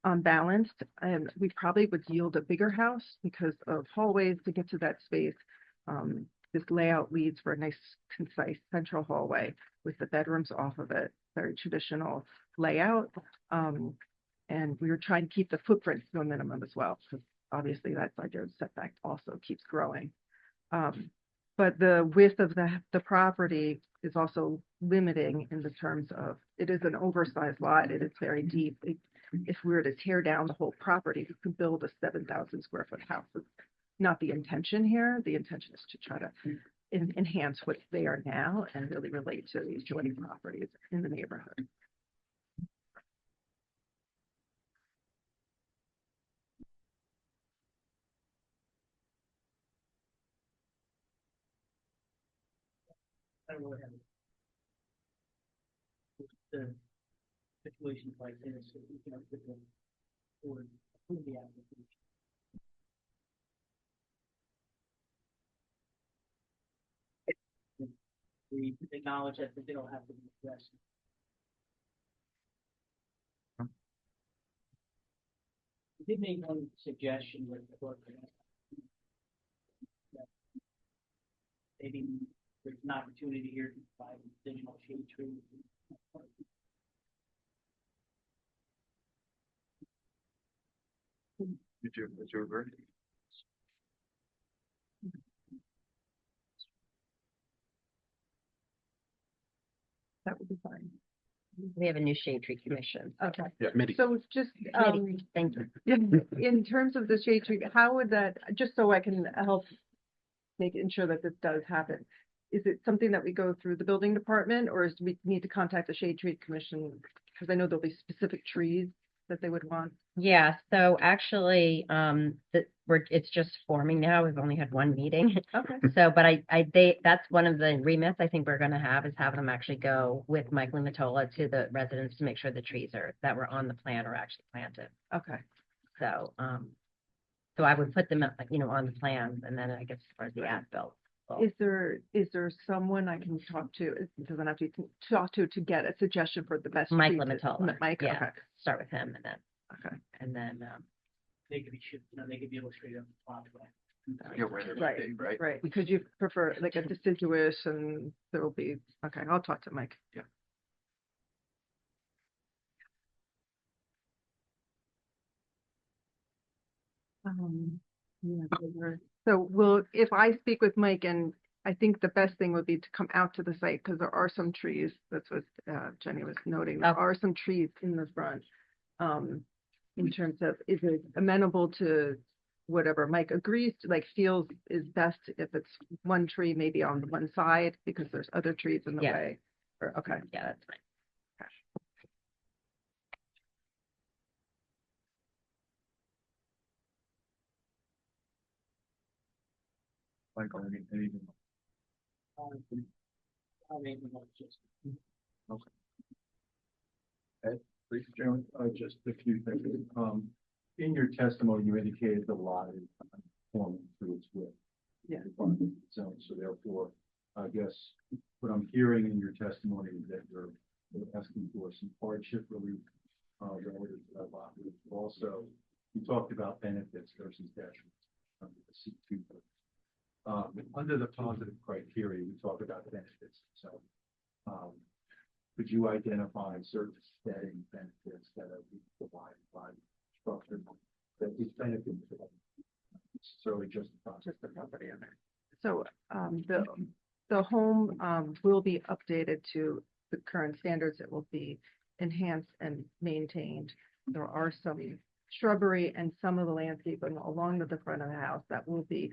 unbalanced, and we probably would yield a bigger house because of hallways to get to that space. This layout leads for a nice, concise central hallway with the bedrooms off of it, very traditional layout. And we were trying to keep the footprint to a minimum as well, because obviously that side yard setback also keeps growing. But the width of the property is also limiting in the terms of, it is an oversized lot, it is very deep. If we were to tear down the whole property, we could build a 7,000 square foot house. It's not the intention here. The intention is to try to enhance what's there now and really relate to these adjoining properties in the neighborhood. I don't really have the situations like this, so we can put them forward, approve the application. We acknowledge that they don't have to be addressed. We did make one suggestion with the book. Maybe there's an opportunity here to provide additional shade trees. Would you agree? That would be fine. We have a new shade tree commission. Okay. Yeah. So just, Committee, thank you. in terms of the shade tree, how would that, just so I can help ensure that this does happen, is it something that we go through the building department, or do we need to contact the shade tree commission? Because I know there'll be specific trees that they would want. Yeah, so actually, it's just forming now. We've only had one meeting. Okay. So, but that's one of the remits I think we're gonna have, is have them actually go with Mike Limatola to the residents to make sure the trees that were on the plan are actually planted. Okay. So, so I would put them, on the plans, and then I guess as far as the as-built. Is there someone I can talk to? It doesn't have to talk to get a suggestion for the best. Mike tree to- Limatola. Mike, Yeah. okay. Start with him, and then. Okay. And then, They could be they could be illustrated on the plot plan. Yeah, where they're Right, big, right? right, because you prefer like a deciduous, and there will be, okay, I'll talk to Mike. Yeah. Yeah, so if I speak with Mike, and I think the best thing would be to come out to the site, because there are some trees, that's what Jenny was noting, there are some trees in the front. In terms of, is it amenable to whatever Mike agrees to, feels is best if it's one tree maybe on one side, because there's other trees in the Yeah. way, or, okay. yeah, that's fine. Like, anything. I mean, just. Okay. Ed, please, Joan, just a few things. In your testimony, you indicated the lot is forming through its width. Yeah. So therefore, I guess what I'm hearing in your testimony is that you're asking for some hardship relief, relative to that lot. Also, you talked about benefits versus detriments under the C2. Under the positive criteria, we talk about benefits. So, could you identify certain setting benefits that are being provided by structure that is benefiting to them? Necessarily just the property owner. So, the home, will be updated to the current standards. It will be enhanced and maintained. There are some shrubbery and some of the landscaping along the front of the house that will be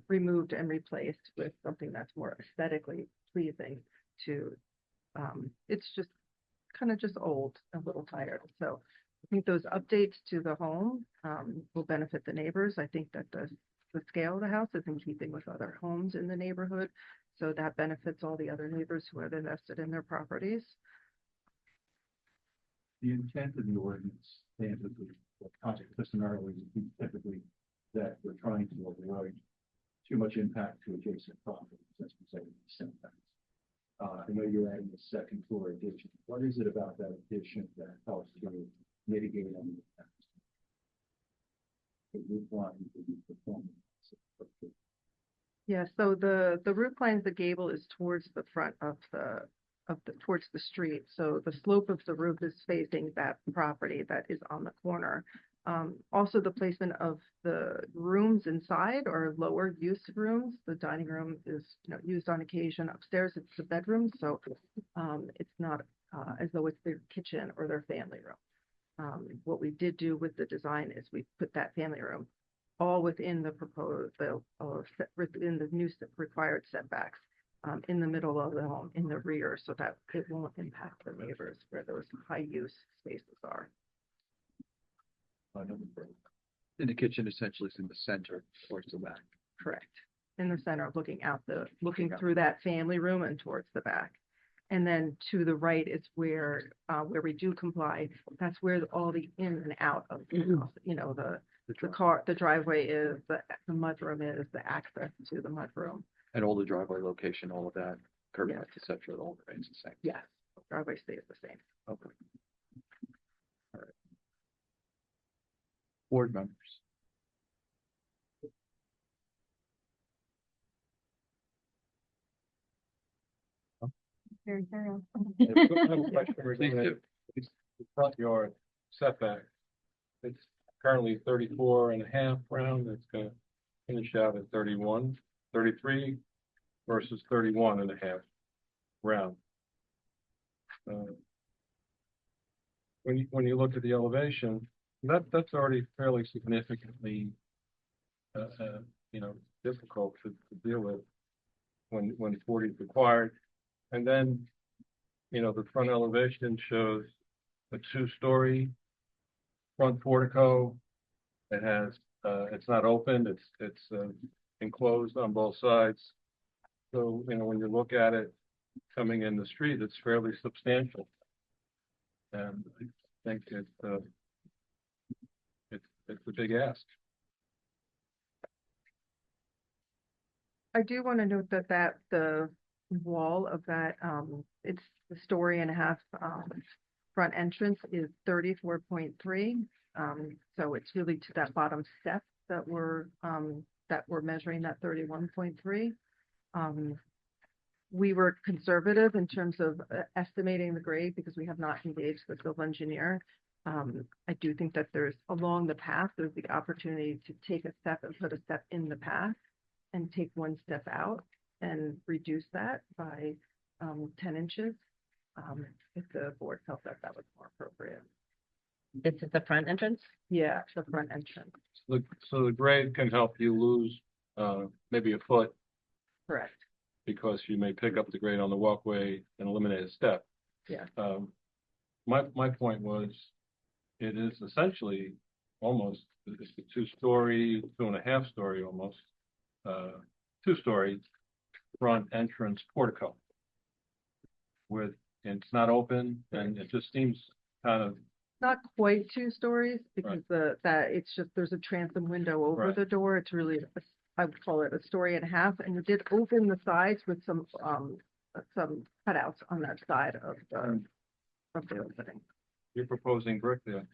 removed and replaced with something that's more aesthetically pleasing to It's just kind of just old, a little tired. So I think those updates to the home, will benefit the neighbors. I think that the scale of the house is in keeping with other homes in the neighborhood. So that benefits all the other neighbors who have invested in their properties. The intent of the ordinance, typically, or context customarily, is typically that we're trying to avoid too much impact to adjacent properties, as we say, setbacks. I know you're adding a second floor addition. What is it about that addition that helps to mitigate any impact? The roof line to be performing. Yeah, so the roof line of the gable is towards the front of the towards the street. So the slope of the roof is facing that property that is on the corner. Also the placement of the rooms inside or lower use rooms. The dining room is, used on occasion. Upstairs, it's the bedroom, so it's not as though it's their kitchen or their family room. What we did do with the design is we put that family room all within the proposed, within the new required setbacks, in the middle of the home, in the rear, so that it won't impact the neighbors where those high use spaces are. And the kitchen essentially is in the center towards the back. Correct. In the center, looking through that family room and towards the back. And then to the right is where we do comply. That's where all the in and out of the house, the driveway is, the mudroom is, the access to the mudroom. And all the driveway location, all of that, curb Yes. cut, et cetera, it all remains the same. Yes, driveway stays the same. Okay. All right. Board members. Very thorough. I have a question regarding the front yard setback. It's currently 34.5 round. It's gonna finish out at 33 versus 31.5 round. When you look at the elevation, that's already fairly significantly, difficult to deal with when 40 is required. And then, the front elevation shows a 2-story front portico. It has, it's not open, it's enclosed on both sides. So, when you look at it coming in the street, it's fairly substantial. And I think it's a big ask. I do want to note that the wall of that, it's the 1.5 story front entrance is 34.3. So it's really to that bottom step that we're measuring that 31.3. We were conservative in terms of estimating the grade because we have not engaged the civil engineer. I do think that along the path, there's the opportunity to take a step and put a step in the path and take one step out and reduce that by 10 inches. If the board felt that was more appropriate. This is the front entrance? Yeah, the front entrance. So the grade can help you lose maybe a foot. Correct. Because you may pick up the grade on the walkway and eliminate a step. Yeah. My point was, it is essentially almost, it's a 2-story, 2.5 story almost, 2-story front entrance portico. It's not open, and it just seems kind of. Not quite 2 stories because it's just, there's a transom window over the door. It's really, I would call it 1.5 stories, and you did open the sides with some cutouts on that side of the opening. You're proposing brick there.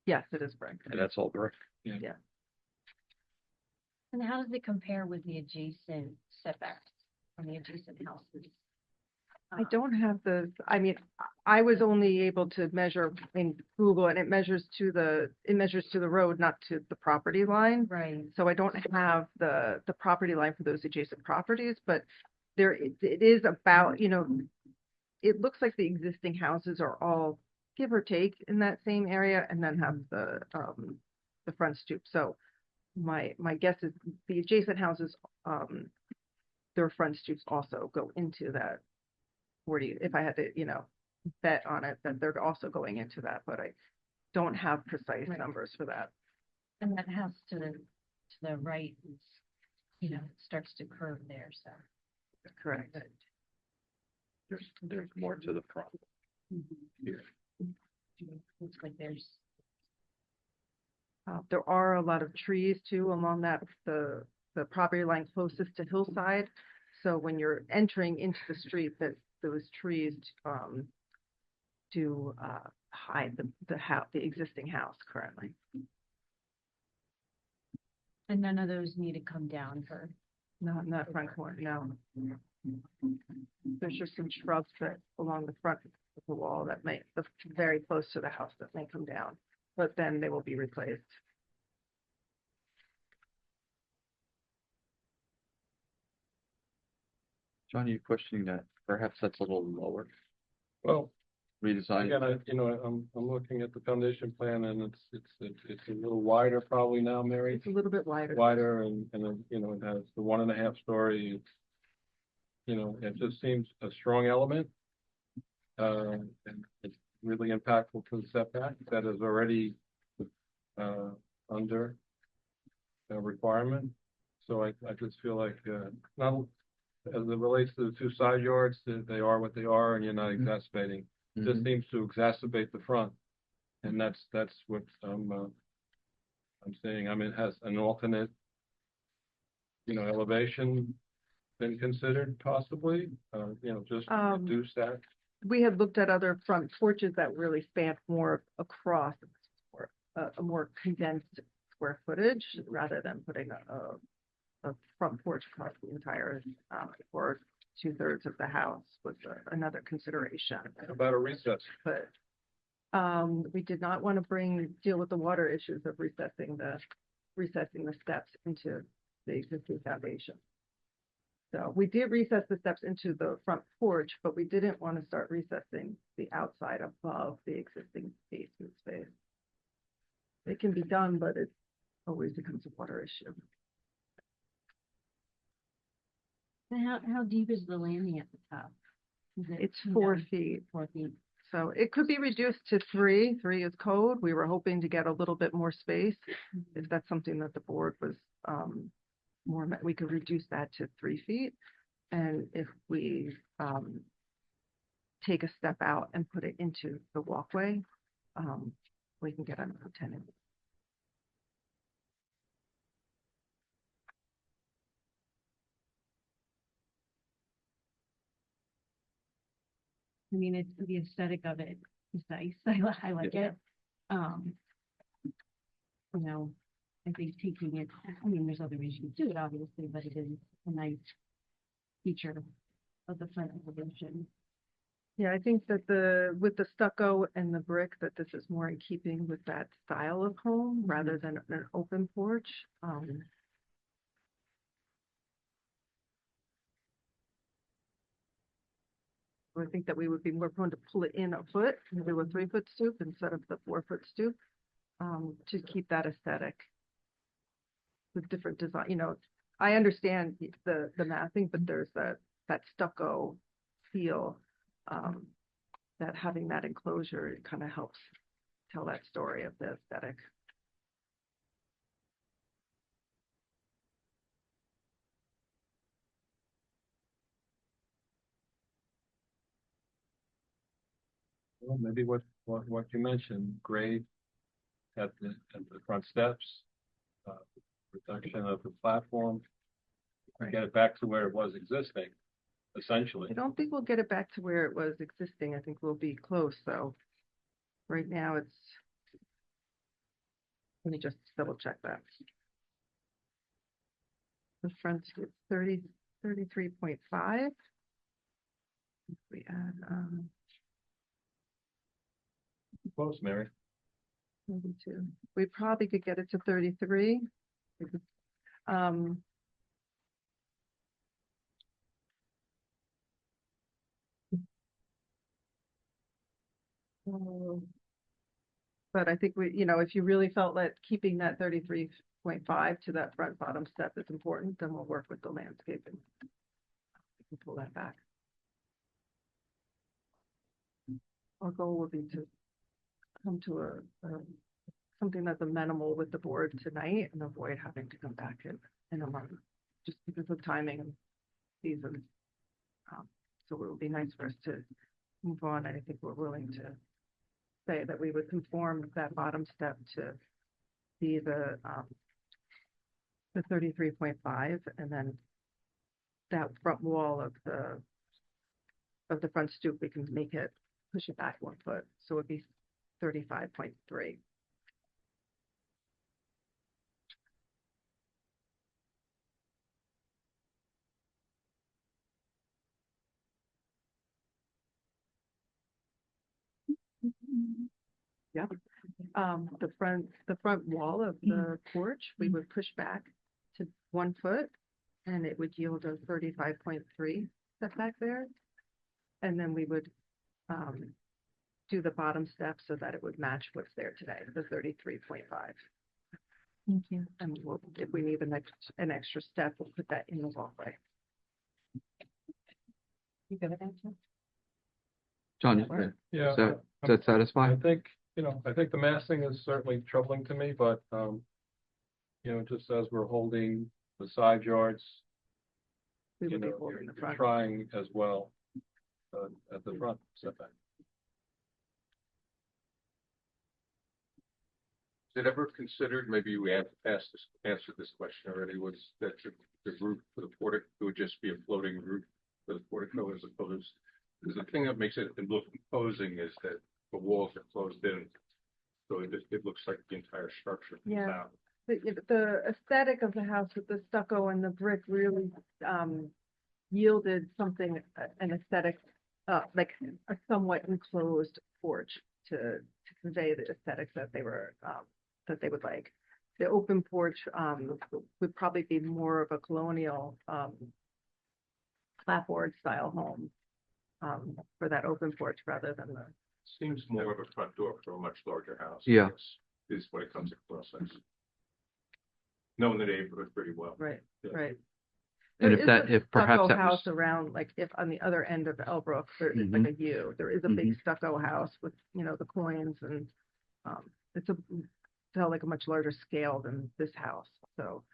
Yes, it is brick. And that's all brick. Yeah. And how does it compare with the adjacent setbacks from the adjacent houses? I don't have I was only able to measure in Google, and it measures to the road, not to the property line. Right. So I don't have the property line for those adjacent properties, but it is about, it looks like the existing houses are all give or take in that same area, and then have the front stoop. So my guess is the adjacent houses, their front stoops also go into that 40, if I had to, bet on it, that they're also going into that, but I don't have precise numbers for that. And that house to the right is, starts to curve there, so. Correct. There's more to the front here. Looks like there's. There are a lot of trees too along the property line closest to Hillside. So when you're entering into the street, that those trees do hide the existing house currently. And none of those need to come down for. Not in that front corner, no. There's just some shrubs that along the front of the wall that very close to the house that may come down, but then they will be replaced. John, are you questioning that? Perhaps that's a little lower Well, again, redesign. I'm looking at the foundation plan and it's a little wider probably now, Mary. It's a little bit wider. Wider and then, it has the 1.5 story. It just seems a strong element. And it's really impactful to the setback that is already under a requirement. So I just feel like not as it relates to the two side yards, they are what they are, and you're not exacerbating. This seems to exacerbate the front, and that's what I'm saying. I mean, it has an alternate, elevation been considered possibly? Just reduce that. We had looked at other front porches that really spanned more across, or a more condensed square footage, rather than putting a front porch across the entire, or 2/3 of the house was another consideration. How about a recess? But we did not want to deal with the water issues of recessing the steps into the existing foundation. So we did recess the steps into the front porch, but we didn't want to start recessing the outside above the existing basement space. It can be done, but it always becomes a water issue. How deep is the landing at the top? It's 4 feet. 4 feet. So it could be reduced to 3. 3 is code. We were hoping to get a little bit more space. If that's something that the board was we could reduce that to 3 feet. And if we take a step out and put it into the walkway, we can get another 10 inches. I mean, it's the aesthetic of it is nice. I like it. I think taking it, there's other ways you can do it, obviously, but it is a nice feature of the front elevation. Yeah, I think that with the stucco and the brick, that this is more in keeping with that style of home rather than an open porch. I think that we would be more prone to pull it in a foot and do a 3-foot stoop instead of the 4-foot stoop, to keep that aesthetic with different design. I understand the massing, but there's that stucco feel, that having that enclosure, it kind of helps tell that story of the aesthetic. Well, maybe what you mentioned, grade at the front steps, reduction of the platform, get it back to where it was existing, essentially. I don't think we'll get it back to where it was existing. I think we'll be close, though. Right now let me just double check that. The front is 33.5. We add, Close, Mary. 32. We probably could get it to 33. But I think if you really felt that keeping that 33.5 to that front bottom step is important, then we'll work with the landscaping. We can pull that back. our goal would be to come to something that's amenable with the board tonight and avoid having to come back in a month, just because of timing and season. So it would be nice for us to move on, and I think we're willing to say that we would conform that bottom step to be the 33.5, and then that front wall of the front stoop, we can make it, push it back 1 foot, so it'd be 35.3. Yep. The front wall of the porch, we would push back to 1 foot, and it would yield a 35.3 setback there. And then we would do the bottom step so that it would match what's there today, the 33.5. Thank you. And if we need an extra step, we'll put that in the walkway. You good with that, Jim? John, Yeah. does that satisfy? I think, I think the massing is certainly troubling to me, but, just as we're holding the side yards, We would be you're holding the front. trying as well, at the front setback. Is it ever considered, maybe we have answered this question already, was that the roof for the portico would just be a floating roof for the portico as opposed, because the thing that makes it look imposing is that the walls are closed in. So it looks like the entire structure comes Yeah. out. The aesthetic of the house with the stucco and the brick really yielded something, an aesthetic, like a somewhat enclosed porch to convey the aesthetics that they were that they would like. The open porch would probably be more of a colonial clapboard style home for that open porch rather than the. Seems more of a front door for a much larger house. Yeah. I guess, is what it comes across as. Knowing the neighborhood pretty well. Right, Yeah. right. And There if is that, a if perhaps stucco that house was, around, like if on the other end of Elbrook, there is like a U, there is a big stucco house with, the coins, and it's like a much larger scale than this house. So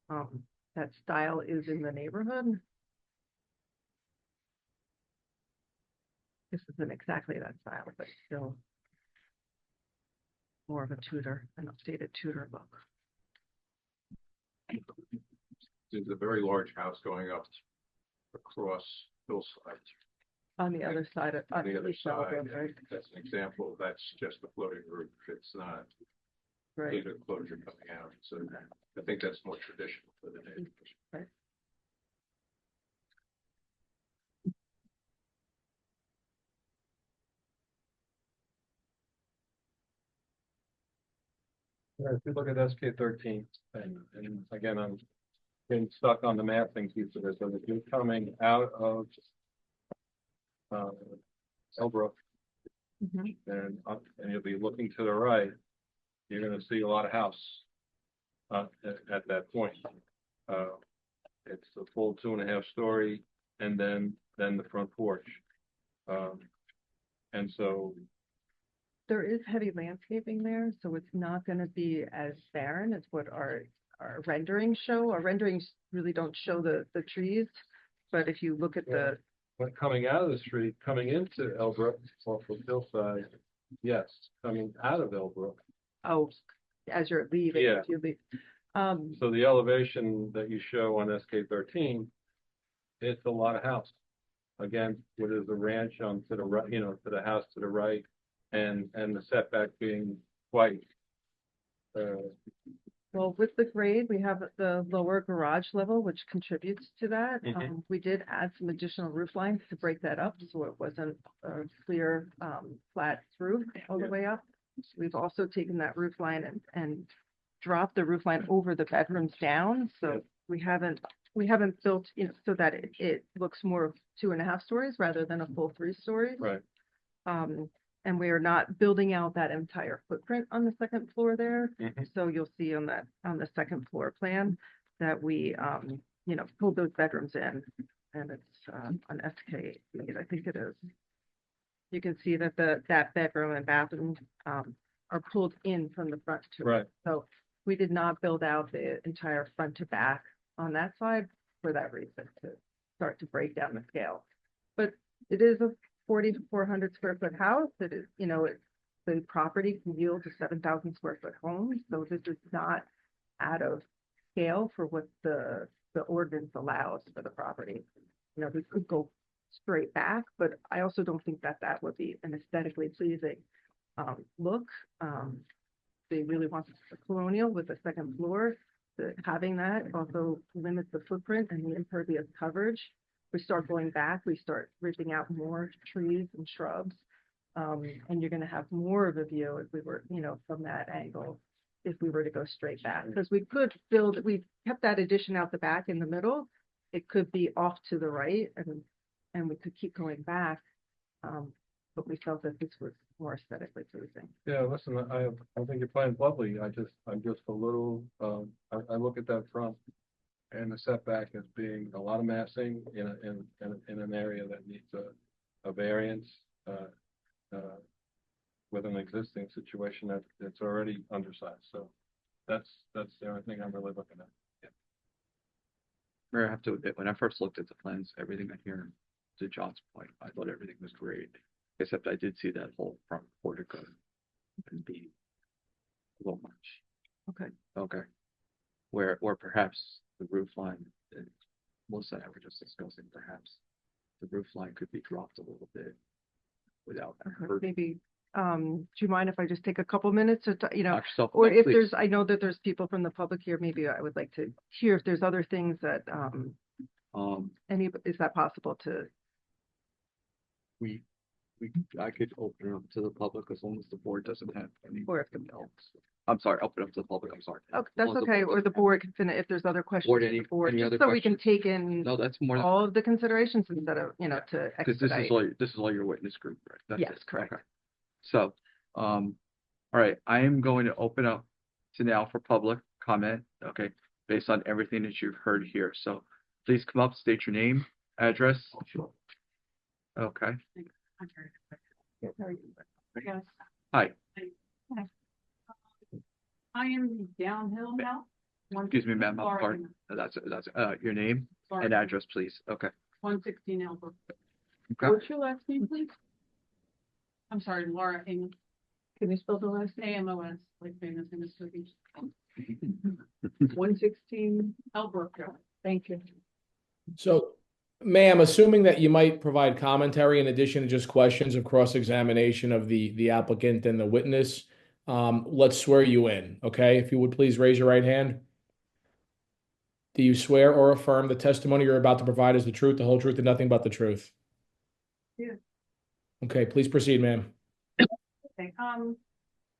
that style is in the neighborhood. This isn't exactly that style, but still more of a Tudor, an updated Tudor look. There's a very large house going up across hillside. On the other side of, On the other East Elbrook, side, right? that's an example, that's just a floating roof, it's not Right. a closure coming out, so I think that's more traditional for the neighbors. Right. If you look at SK 13, and again, I'm getting stuck on the mapping piece of it, but if you're coming out of Elbrook and you'll be looking to the right, you're gonna see a lot of house at that point. It's a full 2.5 story, and then the front porch. And so There is heavy landscaping there, so it's not gonna be as barren as what our renderings show. Our renderings really don't show the trees, but if you look at the, when coming out of the street, coming into Elbrook off of Hillside, yes, coming out of Elbrook. as you're leaving, Yeah. if you leave. So the elevation that you show on SK 13, it's a lot of house. Again, what is the ranch on to the right, to the house to the right, and the setback being quite. Well, with the grade, we have the lower garage level, which contributes to that. We did add some additional roof lines to break that up, so it wasn't a clear, flat roof all the way up. We've also taken that roof line and dropped the roof line over the bedrooms down, so we haven't built, so that it looks more of 2.5 stories rather than a full 3 stories. Right. And we are not building out that entire footprint on the second floor there. So you'll see on the second floor plan that we, pulled those bedrooms in, and it's on SK, I think it is. You can see that that bedroom and bathroom, are pulled in from the front to it. Right. So we did not build out the entire front to back on that side for that reason, to start to break down the scale. But it is a 4,400 square foot house. It is, the property can yield a 7,000 square foot home. So this is not out of scale for what the ordinance allows for the property. We could go straight back, but I also don't think that would be an aesthetically pleasing look. They really want a colonial with a second floor. Having that also limits the footprint and the impervious coverage. We start going back, we start ripping out more trees and shrubs. And you're going to have more of a view if we were, from that angle, if we were to go straight back. Because we kept that addition out the back in the middle. It could be off to the right and we could keep going back. But we felt that this was more aesthetically pleasing. Yeah, listen, I think your plan's lovely. I'm just a little, I look at that front and the setback as being a lot of massing in an area that needs a variance, with an existing situation that's already undersized. So that's the only thing I'm really looking at. Yeah. Mayor, I have to admit, when I first looked at the plans, everything on here, to John's point, I thought everything was great. Except I did see that whole front portico and be a little much. Okay. Okay. Or perhaps the roof line, Melissa and I were just discussing, perhaps the roof line could be dropped a little bit without hurting. Maybe, do you mind if I just take a couple minutes to, Knock yourself or out, if please. I know that there's people from the public here, maybe I would like to hear if there's other things that, is that possible to? I could open it up to the public as long as the board doesn't have any. Or if else. I'm sorry, open up to the public, I'm sorry. Oh, As that's long as okay, board or the board can finish, if there's other questions. Board, from the board, any just other so we can questions? take in No, that's more than, all of the considerations instead of, to because this expedite. is all your witness group, right? That's Yes, it. correct. Okay. So, all right, I am going to open up to now for public comment, okay, based on everything that you've heard here. So please come up, state your name, address. Okay, Yes. hi, I am Downhill now. excuse me, ma'am, I'm sorry. That's your name and address, please. Okay. 116 Elbrook. Okay. What's your last name, please? I'm sorry, Laura Amos. Can you spell the last name? AMOS, like famous in the cookies. 116 Elbrook Drive. Thank you. So, ma'am, assuming that you might provide commentary in addition to just questions of cross-examination of the applicant and the witness, let's swear you in, okay? If you would please raise your right hand. Do you swear or affirm the testimony you're about to provide is the truth, the whole truth, and nothing but the truth? Yeah. Okay, please proceed, ma'am. Okay,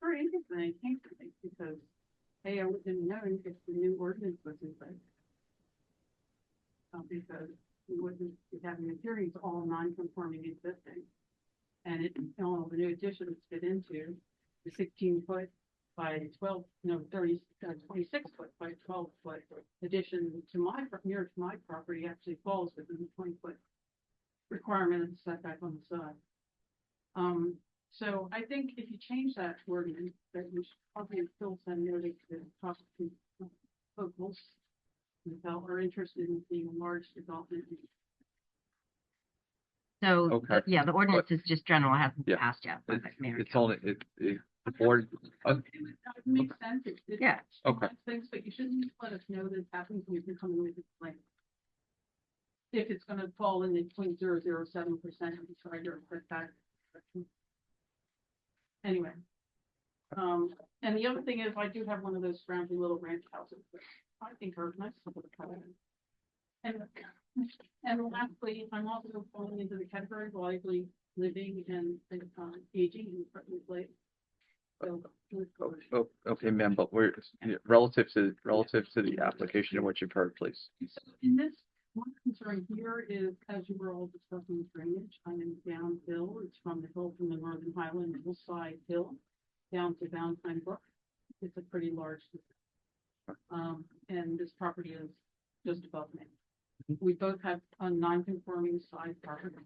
very interesting, I think, because, hey, I didn't know if the new ordinance was in place. Because we wouldn't be having a hearing to all non-conforming existing. And all the new additions fit into the 16-foot by 26 foot by 12 foot addition to near to my property actually falls within the 20-foot requirement of the setback on the side. So I think if you change that ordinance, that you should probably still send notice to possibly locals who are interested in seeing a large development. So, Okay. yeah, the ordinance is just general, it hasn't Yeah. passed yet. by the mayor. It's only, the board, It makes sense. Yeah. Okay. Things, but you shouldn't let us know that it's happening, so you can come in with a plan. If it's gonna fall in the 0.007%, I'm sorry to put that. Anyway. And the other thing is, I do have one of those scroungy little ranch houses, which I think are nice little color. And lastly, I'm also falling into the category of lively living and aging in Putney Place. So, okay, ma'am, but we're, relative to the application and what you've heard, please. So in this, one concern here is, as you were all discussing drainage, I am downhill. It's from the hill from the Northern Highland hillside hill down to Valentine Brook. It's a pretty large. And this property is just above me. We both have a non-conforming side property.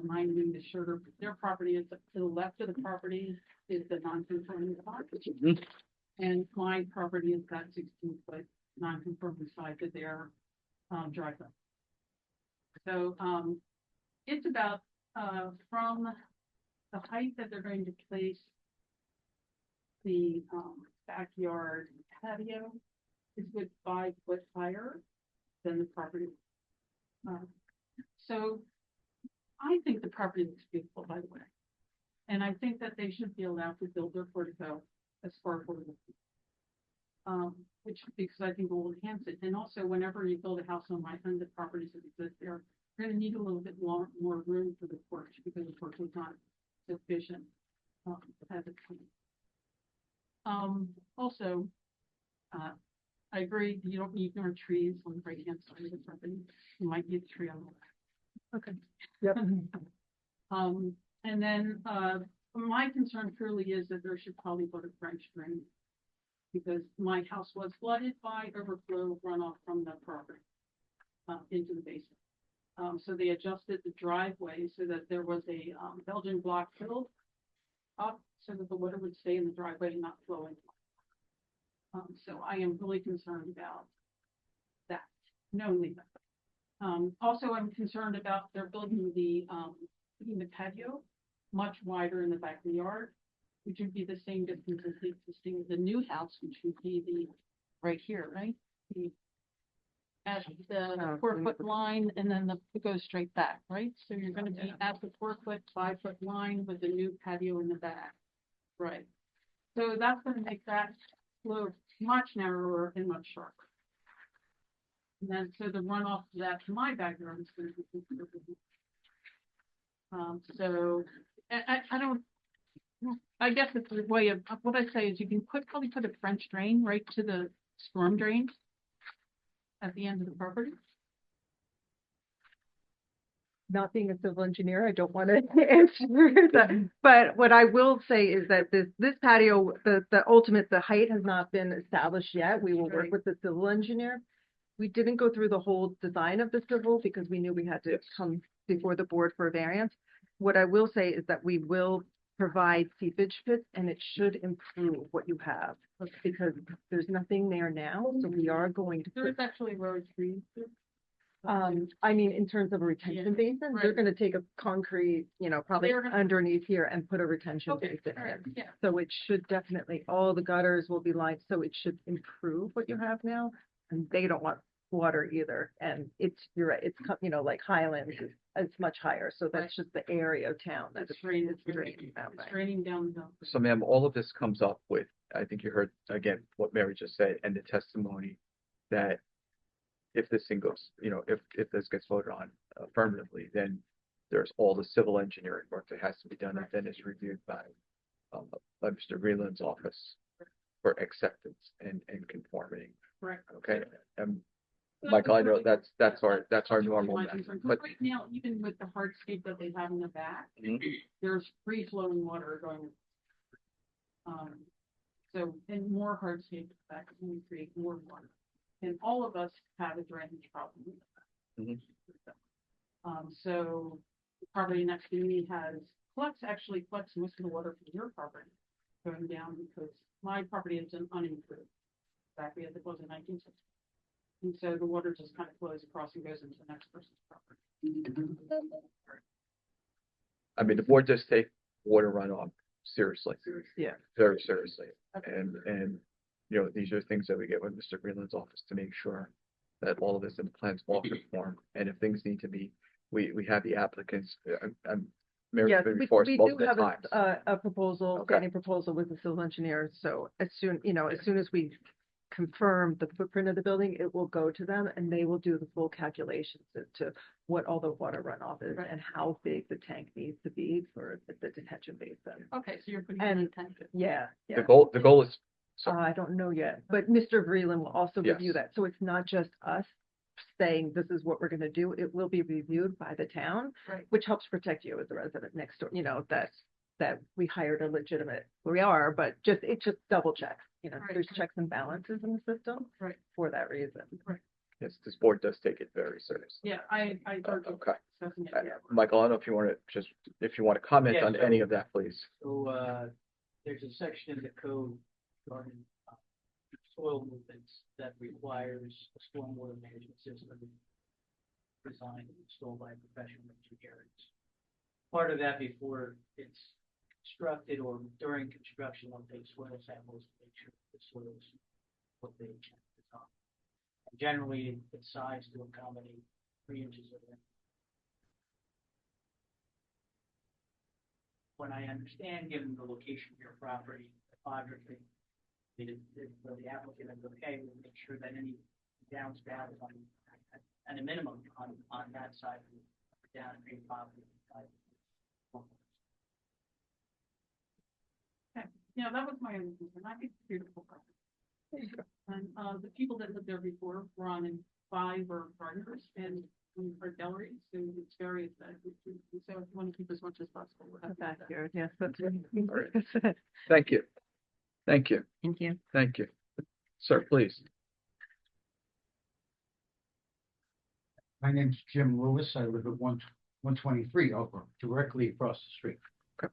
Mine being the shorter, their property is to the left of the property is the non-conforming lot. And my property is that 16-foot non-conforming side to their, driveway. So, it's about, from the height that they're going to place the, backyard patio is with 5 foot higher than the property. So I think the property looks beautiful, by the way. And I think that they should be allowed to build their portico as far forward. Which, because I think will enhance it. And also, whenever you build a house on my own, the properties that exist there, you're gonna need a little bit more room for the porch, because the porch is not sufficient, as it's. Also, I agree, you don't need more trees on the right-hand side of the property. You might need a tree on the left. Okay. Yep. And then, my concern purely is that there should probably put a French drain. Because my house was flooded by overflow runoff from the property, into the basement. So they adjusted the driveway so that there was a, Belgian block filled up so that the water would stay in the driveway and not flow into. So I am really concerned about that, knowing that. Also, I'm concerned about they're building the patio much wider in the back of the yard, which would be the same distance as the existing, the new house, which would be the, right here, right? At the 4 foot line, and then it goes straight back, right? So you're gonna be at the 4 foot, 5 foot line with the new patio in the back, right? So that's gonna make that slope much narrower and much sharper. And then, so the runoff to that to my backyard is gonna be considerable. So, I don't, I guess it's a way of, what I say is you can probably put a French drain right to the storm drain at the end of the property. Not being a civil engineer, I don't want to answer that. But what I will say is that this patio, the height has not been established yet. We will work with the civil engineer. We didn't go through the whole design of the civil because we knew we had to come before the board for a variance. What I will say is that we will provide seepage pits, and it should improve what you have, because there's nothing there now, so we are going to There's actually road trees. I mean, in terms of a retention basin, they're gonna take a concrete, probably They're gonna- underneath here and put a retention Okay, basin all right, in. yeah. So it should definitely, all the gutters will be lined, so it should improve what you have now, and they don't want water either, and you're right, it's, like Highlands is, it's much higher, so that's just the area of town that's draining that way. It's draining down the hill. So ma'am, all of this comes up with, I think you heard again, what Mary just said, and the testimony that if this thing goes, if this gets voted on affirmatively, then there's all the civil engineering work that has to be done, and then it's reviewed by Mr. Greenland's office for acceptance and conformity. Correct. Okay, Michael, I know that's our normal My method, concern. but Right now, even with the hardscape that they have in the back, there's free flowing water going. So, and more hardscape back when we create more water. And all of us have a drainage problem. So the property next to me actually collects most of the water from your property going down, because my property is unimproved. Back we had it was in 1960. And so the water just kind of flows across and goes into the next person's property. I mean, the board does take water runoff seriously. Yeah. Very seriously. And, these are things that we get with Mr. Greenland's office to make sure that all of this in the plans will conform. And if things need to be, we have the applicants, Mary's Yes, been we before us do multiple have times. a proposal, Okay. standing proposal with the civil engineer, so as soon as we confirm the footprint of the building, it will go to them, and they will do the full calculations as to what all the water runoff is and how big the tank needs to be for the detention basin. Okay, so you're putting And- in a tank. Yeah. The goal is, I don't know yet, but Mr. Vreeland will also review Yes. that, so it's not just us saying this is what we're gonna do, it will be reviewed by the town, Right. which helps protect you as a resident next door, that we hired a legitimate, we are, but it just double checks, Right. there's checks and balances in the system. Right. For that reason. Right. Yes, this board does take it very seriously. Yeah, I heard you Okay. discussing it, Uh, yeah. Michael, I don't know if you want to if you want to comment Yeah, on any so- of that, please. So, there's a section in the code regarding soil movements that requires a stormwater management system designed and installed by professional engineers. Part of that before it's constructed or during construction, they'll take soil samples to make sure the soils what they can design. And generally, it's sized to accommodate 3 inches of rain. When I understand, given the location of your property, topography, the applicant is okay, we'll make sure that any downspouts on, at a minimum, on that side of the downstream property. Yeah, that was my other concern. I think it's beautiful. And, the people that lived there before were on in 5 or partners and for galleries, so it's very aesthetic. So if you want to keep as much as possible. we're happy with that. Backyard, yes, that's All right. right. Thank you. Thank you. Thank you. Thank you. Sir, please. My name's Jim Lewis. I live at 123 over, directly across the street.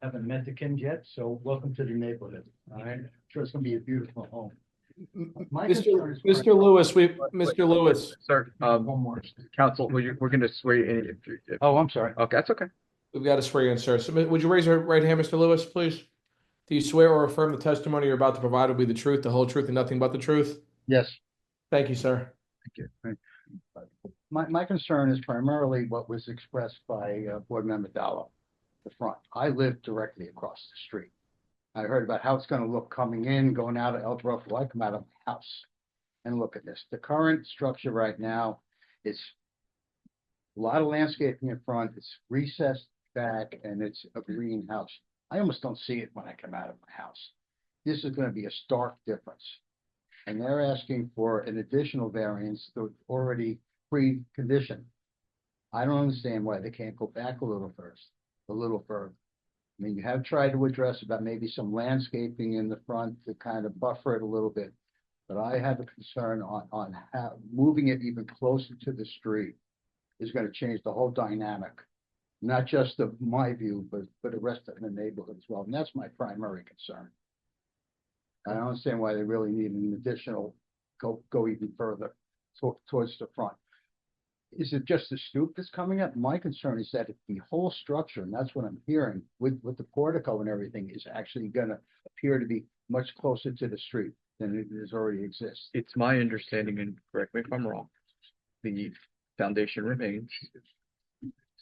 Haven't met the Kims yet, so welcome to the neighborhood. All right, sure it's gonna be a beautiful home. My concern is- Mr. Lewis, Mr. Lewis. Sir, One more. counsel, we're going to swear you in if. Oh, I'm sorry. Okay, that's okay. We've got to swear you in, sir. So would you raise your right hand, Mr. Lewis, please? Do you swear or affirm the testimony you're about to provide will be the truth, the whole truth, and nothing but the truth? Yes. Thank you, sir. My concern is primarily what was expressed by Board Member Dallo, the front. I live directly across the street. I heard about how it's gonna look coming in, going out of El Borough. Well, I come out of my house and look at this. The current structure right now is a lot of landscaping in front, it's recessed back, and it's a greenhouse. I almost don't see it when I come out of my house. This is gonna be a stark difference. And they're asking for an additional variance that's already pre-conditioned. I don't understand why they can't go back a little further. I mean, you have tried to address about maybe some landscaping in the front to kind of buffer it a little bit. But I have a concern on how moving it even closer to the street is gonna change the whole dynamic. Not just of my view, but the rest of the neighborhood as well. And that's my primary concern. I don't understand why they really need an additional, go even further towards the front. Is it just the stoop that's coming up? My concern is that if the whole structure, and that's what I'm hearing, with the portico and everything, is actually gonna appear to be much closer to the street than it is already exists. It's my understanding, and correct me if I'm wrong, the foundation remains.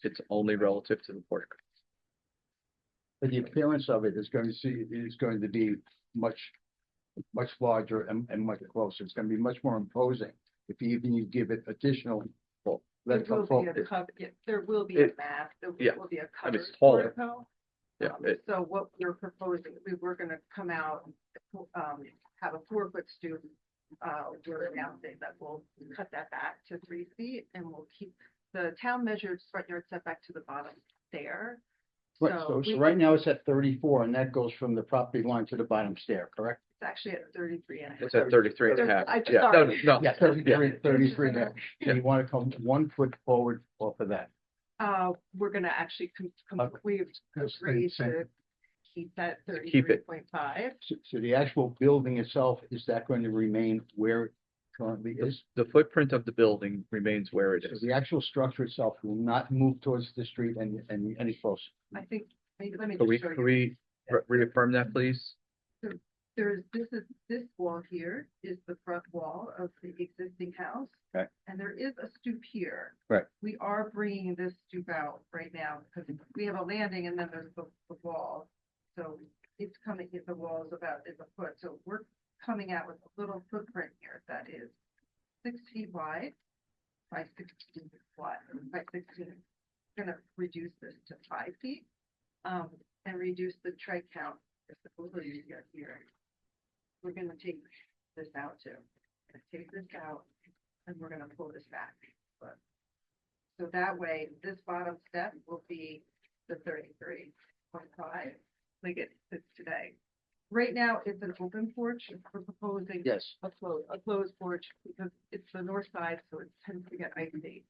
It's only relative to the portico. But the appearance of it is going to be much larger and much closer. It's gonna be much more imposing if you give it additional. There will be a cover, yeah, there will be a mat, there yeah, will be a and covered it's taller. portico. Yeah, So what we're proposing, we were gonna come out, have a 4-foot stoop. We're announcing that we'll cut that back to 3 feet and we'll keep, the town measured front yard setback to the bottom there. Right, so right now it's at 34, and that goes from the property line to the bottom stair, correct? It's actually at 33 and a half. It's at 33 and a half. I'm Yeah, no, sorry. no. Yeah, 33 there. Yeah. You want to come 1 foot forward off of that. We're gonna actually, Okay. we've That's agreed same. to keep that Keep it. 33.5. So the actual building itself, is that going to remain where it currently is? The footprint of the building remains where it So is. the actual structure itself will not move towards the street any closer. I think, let me Could we, just show could you. we reaffirm that, please? This wall here is the front wall of the existing house. Okay. And there is a stoop here. Right. We are bringing this stoop out right now because we have a landing and then there's the wall. So it's coming, the wall is about a foot. So we're coming out with a little footprint here that is 6 feet wide by 16 wide, by 16. Gonna reduce this to 5 feet, and reduce the trike count. Supposedly you got here. We're gonna take this out too. Gonna take this out and we're gonna pull this back. But so that way, this bottom step will be the 33.5, like it is today. Right now, it's an open porch. We're proposing Yes. a closed porch because it's the north side, so it tends to get icy.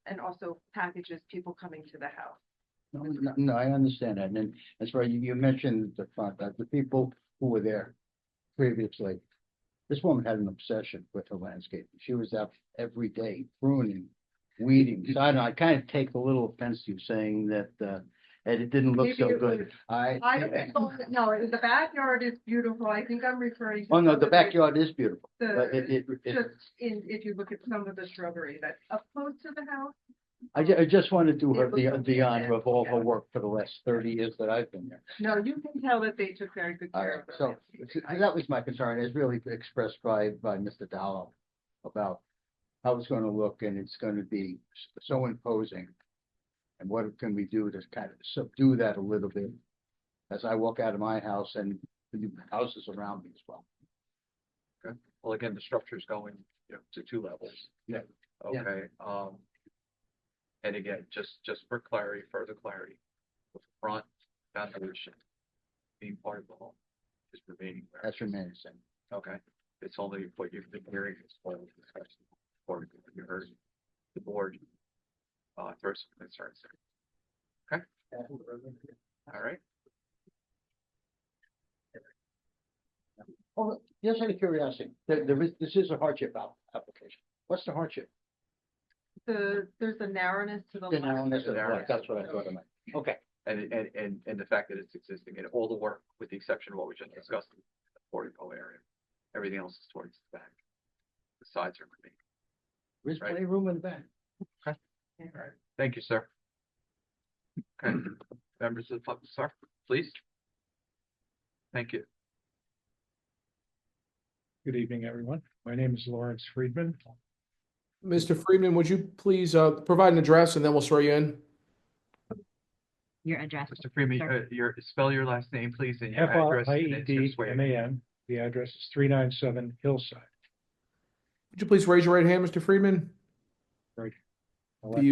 And also packages people coming to the house. No, I understand that. And as far as you mentioned the front, that the people who were there previously, this woman had an obsession with her landscape. She was out every day pruning, weeding. So I don't know, I kind of take a little offense to you saying that, and it didn't look so Maybe it good. was- I, No, the backyard is beautiful. I think I'm referring. to oh, no, some the of backyard is beautiful, but The, just if you look at some of the shrubbery that's up close to the house. I just want to do her It looks the honor of all her yeah. work for the last 30 years that I've been there. No, you can tell that they took very good All care right, of it. so that was my concern. It's really expressed by Mr. Dallow about how it's going to look, and it's going to be so imposing. And what can we do to kind of subdue that a little bit as I walk out of my house and the houses around me as well. Well, again, the structure's going, to 2 levels. Yeah. Okay, and again, just for clarity, further clarity, the front foundation being part of the home is remaining there. That's remaining same. Okay, it's only what you've been hearing is part of the discussion, or you heard the board, throw some concerns there. Okay? All right, Oh, just out of curiosity, this is a hardship application. What's the hardship? There's a narrowness to the The lot. narrowness of the narrowness. lot, that's what I thought it meant. Okay. and the fact that it's existing, and all the work, with the exception of what we just discussed, in the portico area, everything else is towards the back. The sides are remaining. There's Right. plenty of room in the back. All right, thank you, sir. Okay, members of the public, sir, please. Thank you. Good evening, everyone. My name is Lawrence Friedman. Mr. Friedman, would you please provide an address and then we'll swear you in? Your address. Mr. Freeman, sir. spell your last name, please, and your address. and then your swear. FRIEDMAN. The address is 397 Hillside. Would you please raise your right hand, Mr. Friedman? Do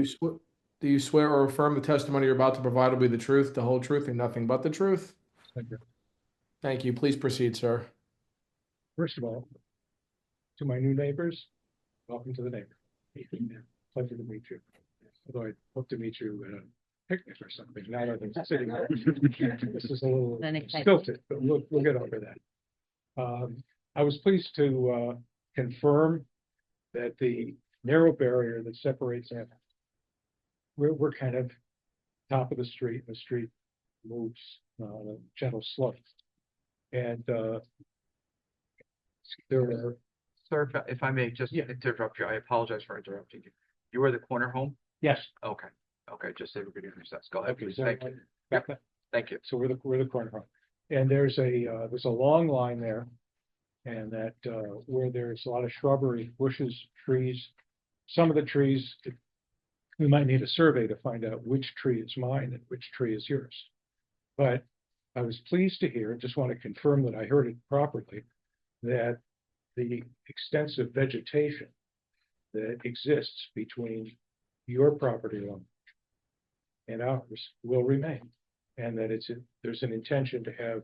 you swear or affirm the testimony you're about to provide will be the truth, the whole truth, and nothing but the truth? Thank you. Thank you. Please proceed, sir. First of all, to my new neighbors, welcome to the neighborhood. Pleasure to meet you. Although I hope to meet you at a picnic or something, not at a sitting. This is a little Then exciting. stilted, but we'll get over that. I was pleased to confirm that the narrow barrier that separates us, we're kind of top of the street. The street moves on a gentle slope. And there are, Sir, if I may just interrupt you, I apologize for interrupting you. You are the corner home? yes. Okay, okay, just so everybody understands. Go ahead, Okay, please. so Thank you. back then. Thank you. So we're the corner home. And there's a long line there. And that, where there's a lot of shrubbery, bushes, trees. Some of the trees, we might need a survey to find out which tree is mine and which tree is yours. But I was pleased to hear, just want to confirm that I heard it properly, that the extensive vegetation that exists between your property line and ours will remain. And that there's an intention to have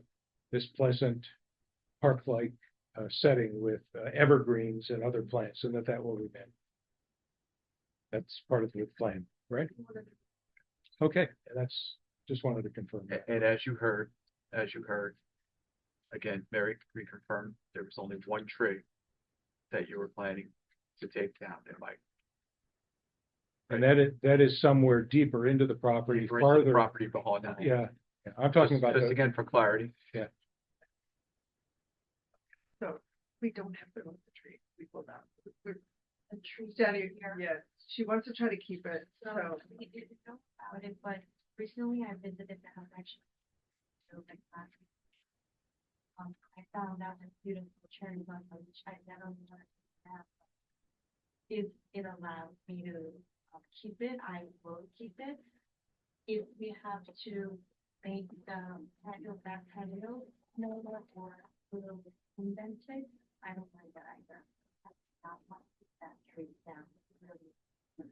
this pleasant park-like setting with evergreens and other plants, and that will remain. That's part of the plan, right? Okay, that's, just wanted to confirm that. And as you heard, again, Mary reconfirmed, there was only one tree that you were planning to take down, and Mike. And that is somewhere deeper into the property, Deeper into the farther. property behind the home. Yeah, I'm talking about. Just again, for clarity. Yeah. So we don't have to move the tree. We pull down. The tree Jenny, here. yeah, she wants to try to keep it, so. We didn't know about it, but recently I visited the house actually. So like last week. I found out this beautiful cherry blossom, which I never wanted to have. If it allows me to keep it, I will keep it. If we have to make the patio back patio smaller or a little bit indented, I don't mind that either. I do not want to keep that tree down. Really,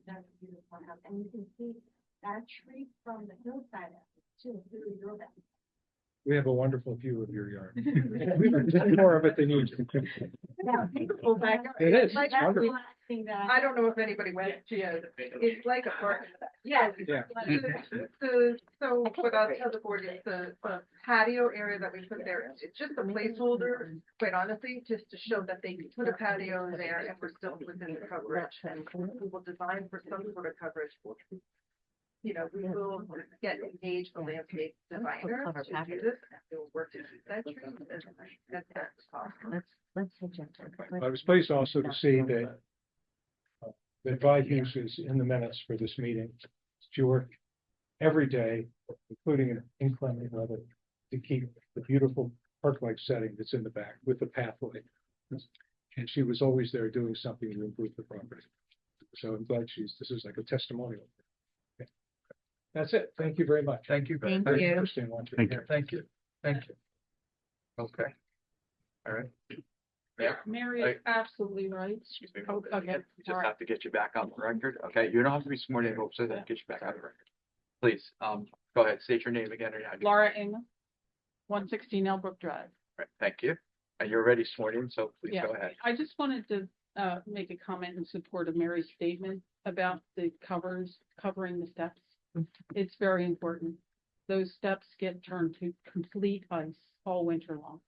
that's a beautiful house, and you can see that tree from the hillside too. Really know that. We have a wonderful view of your yard. More of it than you do. It is, it's wonderful. I don't know if anybody went to it. It's like a park. Yeah. Yeah. So what I'll tell the board is the patio area that we put there, it's just a placeholder, quite honestly, just to show that they can put a patio in there and we're still within the coverage. And we will design for some sort of coverage. You know, we will get engaged a landscape designer to do this, and we'll work to keep that tree as possible. Let's suggest. I was pleased also to see that that Hughes is in the minutes for this meeting. She worked every day, including in inclement weather, to keep the beautiful park-like setting that's in the back with the pathway. And she was always there doing something to improve the property. So I'm glad this is like a testimonial. Okay. That's it. Thank you very much. Thank you. Thank Very you. Interesting one. Thank you. Thank you. Thank you. Okay. All right. Yeah. Mary is absolutely right. Excuse me. Oh, okay. We just All right. have to get you back on the record. Okay, you don't have to be sworn in, but so that get you back on the record. Please, go ahead, state your name again or not. Laura Ingham, 116 Elbrook Drive. Right, thank you. And you're already sworn in, so please Yeah. go ahead. I just wanted to make a comment in support of Mary's statement about the covering the steps. It's very important. Those steps get turned to complete ice all winter long.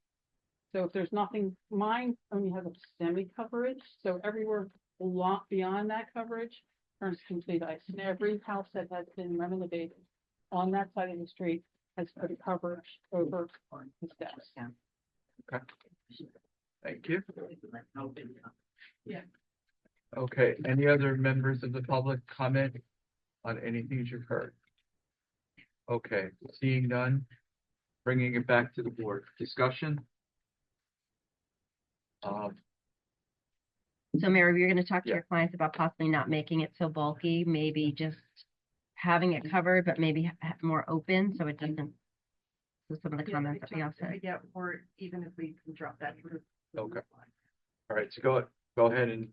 So if there's nothing, mine only has a semi-coverage, so everywhere a lot beyond that coverage turns complete ice. And every house that has been renovated on that side of the street has put a coverage over the steps. Okay. Thank you. Yeah. Okay, any other members of the public comment on anything you've heard? Okay, seeing none, bringing it back to the board. Discussion? So Mary, you're gonna talk to Yeah. your clients about possibly not making it so bulky, maybe just having it covered, but maybe more open, so it doesn't. So some of the comments that we all said. Yeah, or even if we can drop that roof. Okay. All right, so go ahead and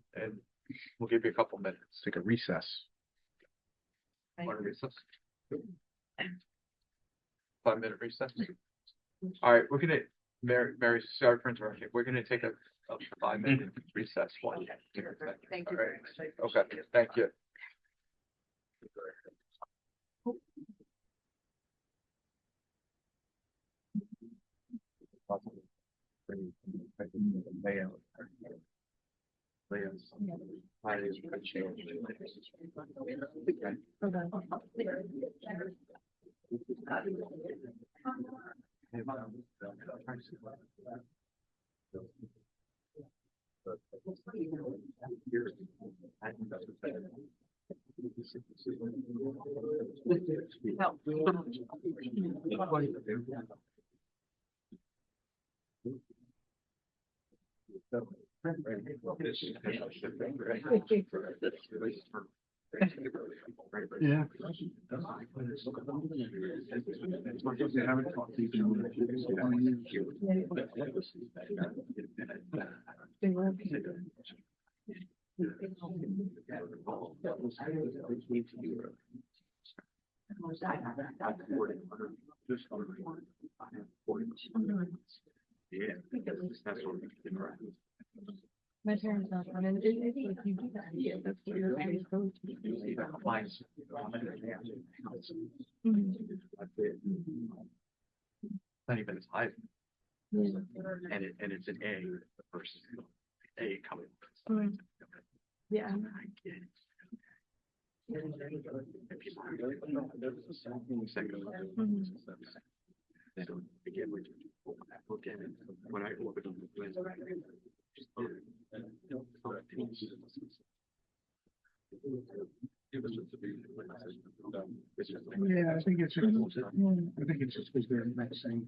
we'll give you a couple minutes. Take a recess. Want to recess? 5-minute recess? All right, we're gonna, Mary, sorry for interrupting. We're gonna take a 5-minute recess. Thank All you. right. Okay, thank you. Yeah. My parents not on it. If you do that, yeah, that's what your area's going to be. Not even as high. Yeah. And it's an A versus A coming. Yeah. So again, we look at it when I open up the list. Yeah, I think it's just because they're mixing.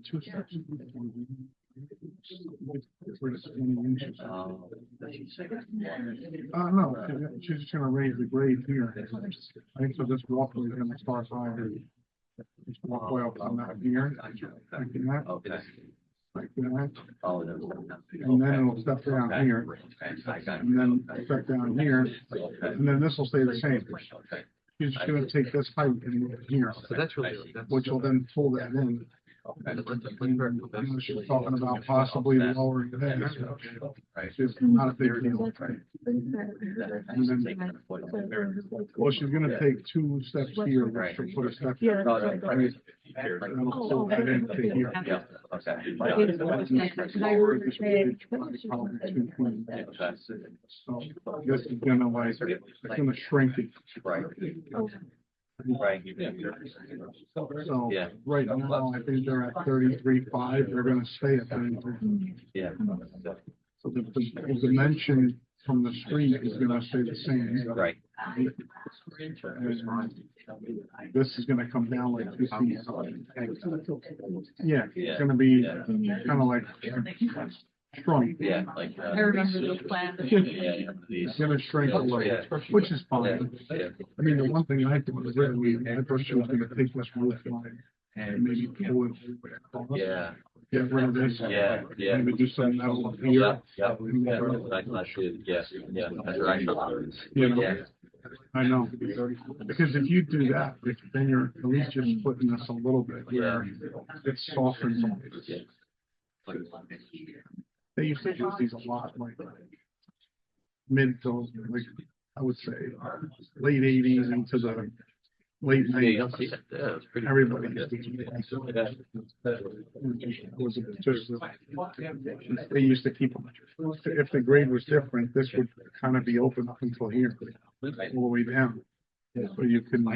Two steps. No, she's just gonna raise the grade here. I think so this walkway is gonna start higher. This walkway up on that here. Thinking that. Okay. like that, Oh, no. and then it'll step down here, and then step down here, and then this will stay the same. You're just gonna take this height and move it here, So that's really, which will then pull that in. And, she's talking about possibly lowering that. It's not a big deal. And then, well, she's gonna take 2 steps here, which she'll put a step. Yeah. And it'll pull that into here. Yeah, okay. So this is gonna like, it's gonna shrink it. Right. Right. So, Yeah. right now, I think they're at 33.5, they're gonna stay at 33. Yeah. So the dimension from the street is gonna stay the same. Right. And this is gonna come down like 2 feet. Yeah, it's gonna be kind of like shrunk. Yeah, like. I remember those plans. It's gonna shrink a little, which is fine. I mean, the one thing I thought was really, I thought she was gonna take this roof line and maybe pull it across. Yeah. Get rid of this. Yeah, yeah. Maybe do some metal up here. Yeah. Yes, yeah, that's right. You know, Yeah. I know, because if you do that, then you're at least just putting this a little bit where it softens. They used to use these a lot, like mid to, like, I would say, late 80s into the late Yeah, you don't 90s. see that. Yeah, it's pretty. Everybody used to do that. It was just, they used to keep them. If the grade was different, this would kind of be open up until here, all the way down. So you can,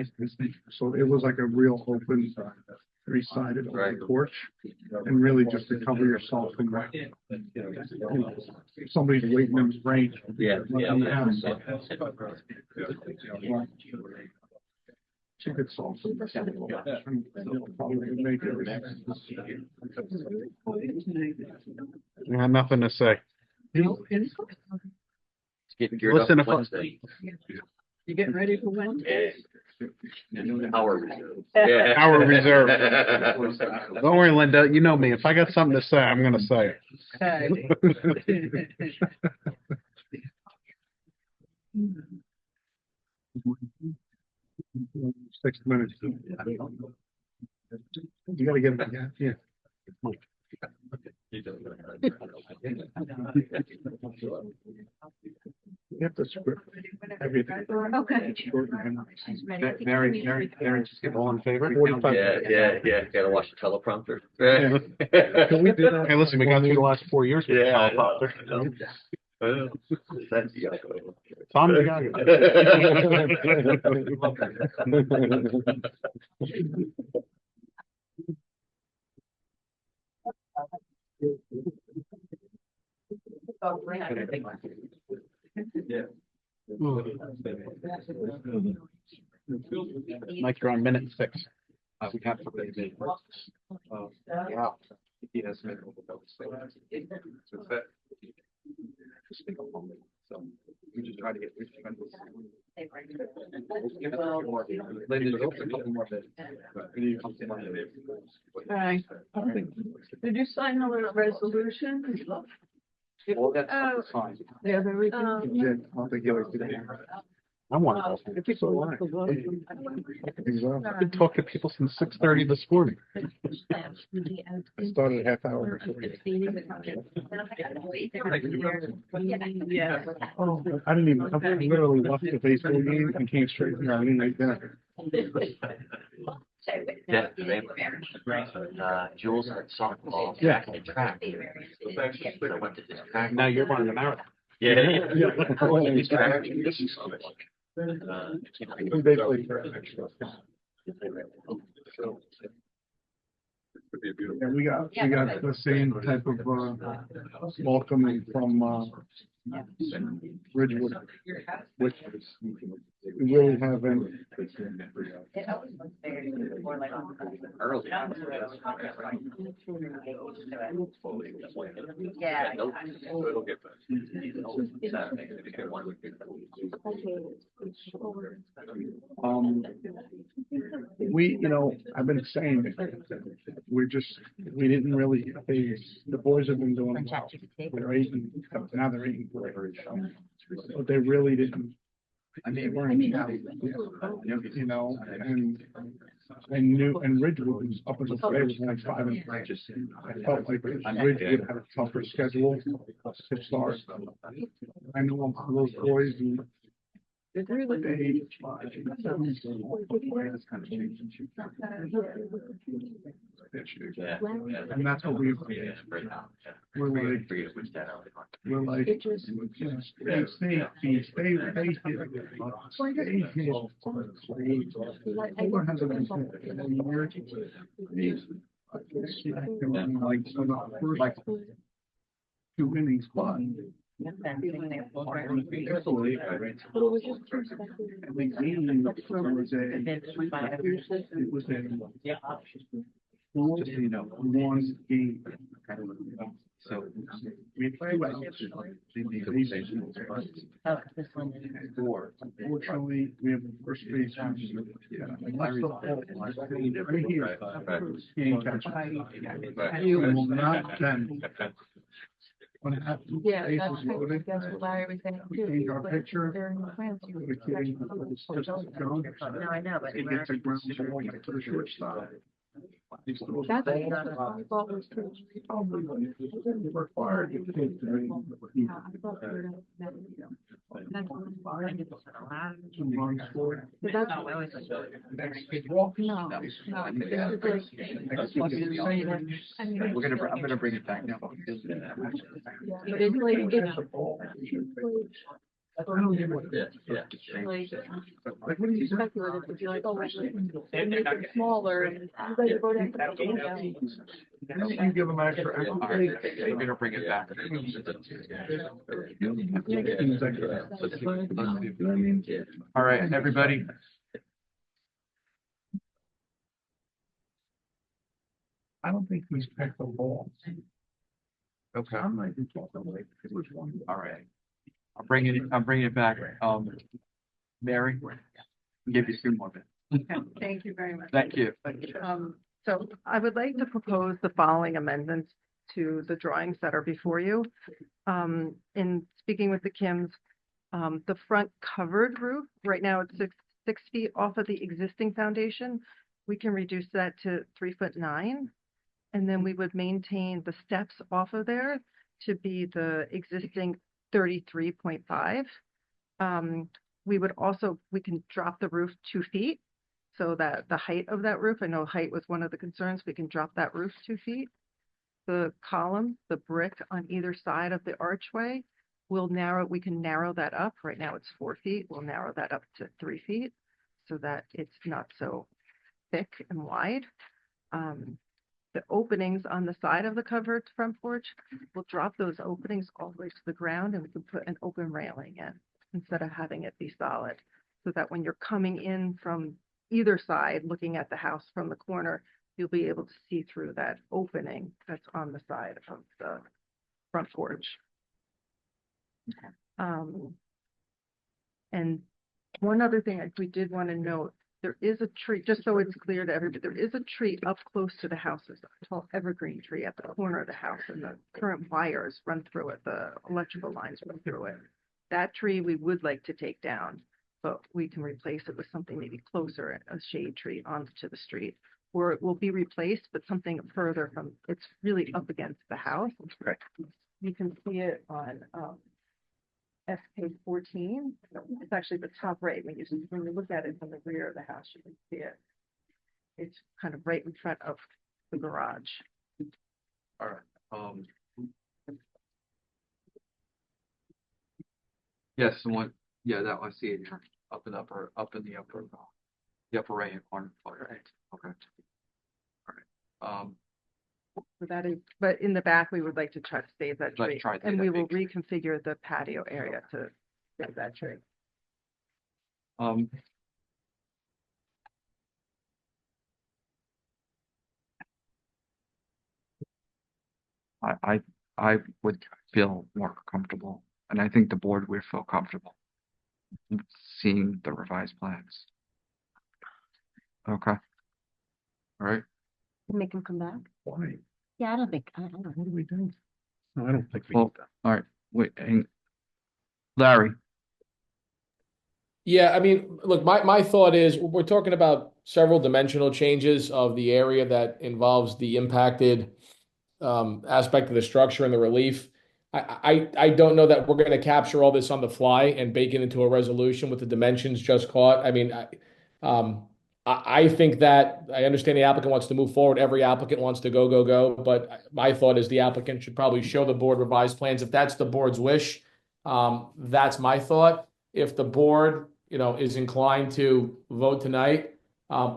so it was like a real open, 3-sided open porch, and really just to cover yourself and like, if somebody's waiting in the rain. Yeah, let them yeah. down. You could solve some. Probably make it. I have nothing to say. It's getting geared Listen, up if I- Wednesday. You getting ready for Wednesday? Hour reserve. Hour reserve. Don't worry, Linda, you know me. If I got something to say, I'm gonna say it. Okay. 6 minutes. You gotta get it, yeah. You have to script everything. Okay. Mary, just all in favor? 45. Yeah, gotta watch the teleprompter. Can we do that? Hey, listen, we got through the last 4 years with the Yeah. teleprompter. That's Yago. Tom DeGaga. Mike, you're on minute 6. We have to pay the. Yeah. He has made all the bills. So it's that. So we just try to get. All right. Did you sign the resolution? All that's fine. Yeah, everything. Yeah, I don't think you'll do that. I want to. If people want to vote. I've been talking to people since 6:30 this morning. I started a half hour before. Yeah. I didn't even, I literally left the baseball game and came straight here. I didn't make dinner. Yeah, Jules had softball. Yeah. And track. So I went to this track. Now you're running the marathon. Yeah. Yeah. Track. We basically. And we got the same type of, welcoming from, Ridgewood, which we really haven't. Early. Yeah. We, I've been saying, we didn't really, the boys have been doing well. They're eating, now they're eating great. But they really didn't. They weren't, you know, and Ridgewood was up until today was like 5 and 3. I felt like Ridgewood had a tougher schedule to start. I know those boys and and that's what we're like, like 2 innings, but just so you know, one game. So we have 2 outs. Oh, this one. Unfortunately, we have the first base. Right here. Can't catch it. You will not then. What happened? Yeah, Bases that's loaded. what Larry was saying We too. change our picture. They're in the plans. The kid was just going. No, I know, but He gets a ground ball to the shortstop. He throws That's the not a ball. volleyball was too. We're fired. You can't do anything. I thought they were that- that's what I did. Some runs scored. But that's- Next kid walks. No, no, this is like- I'm gonna bring it back now. But it's like, I don't get what it is. like, when you speculative, if you're like, oh, we should make it smaller and you guys vote in. You give them extra. All right, I'm gonna bring it back. All right, everybody. I don't think he's picked the ball. Okay, I'm not even talking about it. It was one. all right. I'm bringing it back. Mary, give you 2 more minutes. Thank you very much. Thank you. So I would like to propose the following amendments to the drawings that are before you. In speaking with the Kims, the front covered roof, right now it's 6 feet off of the existing foundation. We can reduce that to 3'9". And then we would maintain the steps off of there to be the existing 33.5. We can drop the roof 2 feet. So that the height of that roof, I know height was one of the concerns, we can drop that roof 2 feet. The column, the brick on either side of the archway we can narrow that up. Right now it's 4 feet. We'll narrow that up to 3 feet so that it's not so thick and wide. The openings on the side of the covered front porch, we'll drop those openings all the way to the ground and we can put an open railing in instead of having it be solid. So that when you're coming in from either side, looking at the house from the corner, you'll be able to see through that opening that's on the side of the front porch. And one other thing we did want to note, there is a tree, just so it's clear to everybody, there is a tree up close to the house. There's a tall evergreen tree at the corner of the house and the current wires run through it, the electrical lines run through it. That tree we would like to take down, but we can replace it with something maybe closer, a shade tree onto the street. Or it will be replaced, but something further from, it's really up against the house. Right. You can see it on SK 14. It's actually the top right. When you look at it from the rear of the house, you can see it. It's kind of right in front of the garage. All right. Yes, the one. Yeah, that one. I see it here. Up in the upper right hand corner. All right. Okay. All right. So that is, but in the back, we would like to try to save that Like tree, try to and save we that will big reconfigure the patio area to save that tree. I would feel more comfortable, and I think the board would feel comfortable seeing the revised plans. Okay. All right. Make him come back? Why? Yeah, I don't think, I don't know. What do we do? No, I don't think we. Well, all right, wait, Larry, Yeah, I mean, look, my thought is we're talking about several dimensional changes of the area that involves the impacted aspect of the structure and the relief. I don't know that we're going to capture all this on the fly and bake it into a resolution with the dimensions just caught. I mean, I think that I understand the applicant wants to move forward. Every applicant wants to go. But my thought is the applicant should probably show the board revised plans. If that's the board's wish, that's my thought. If the board, is inclined to vote tonight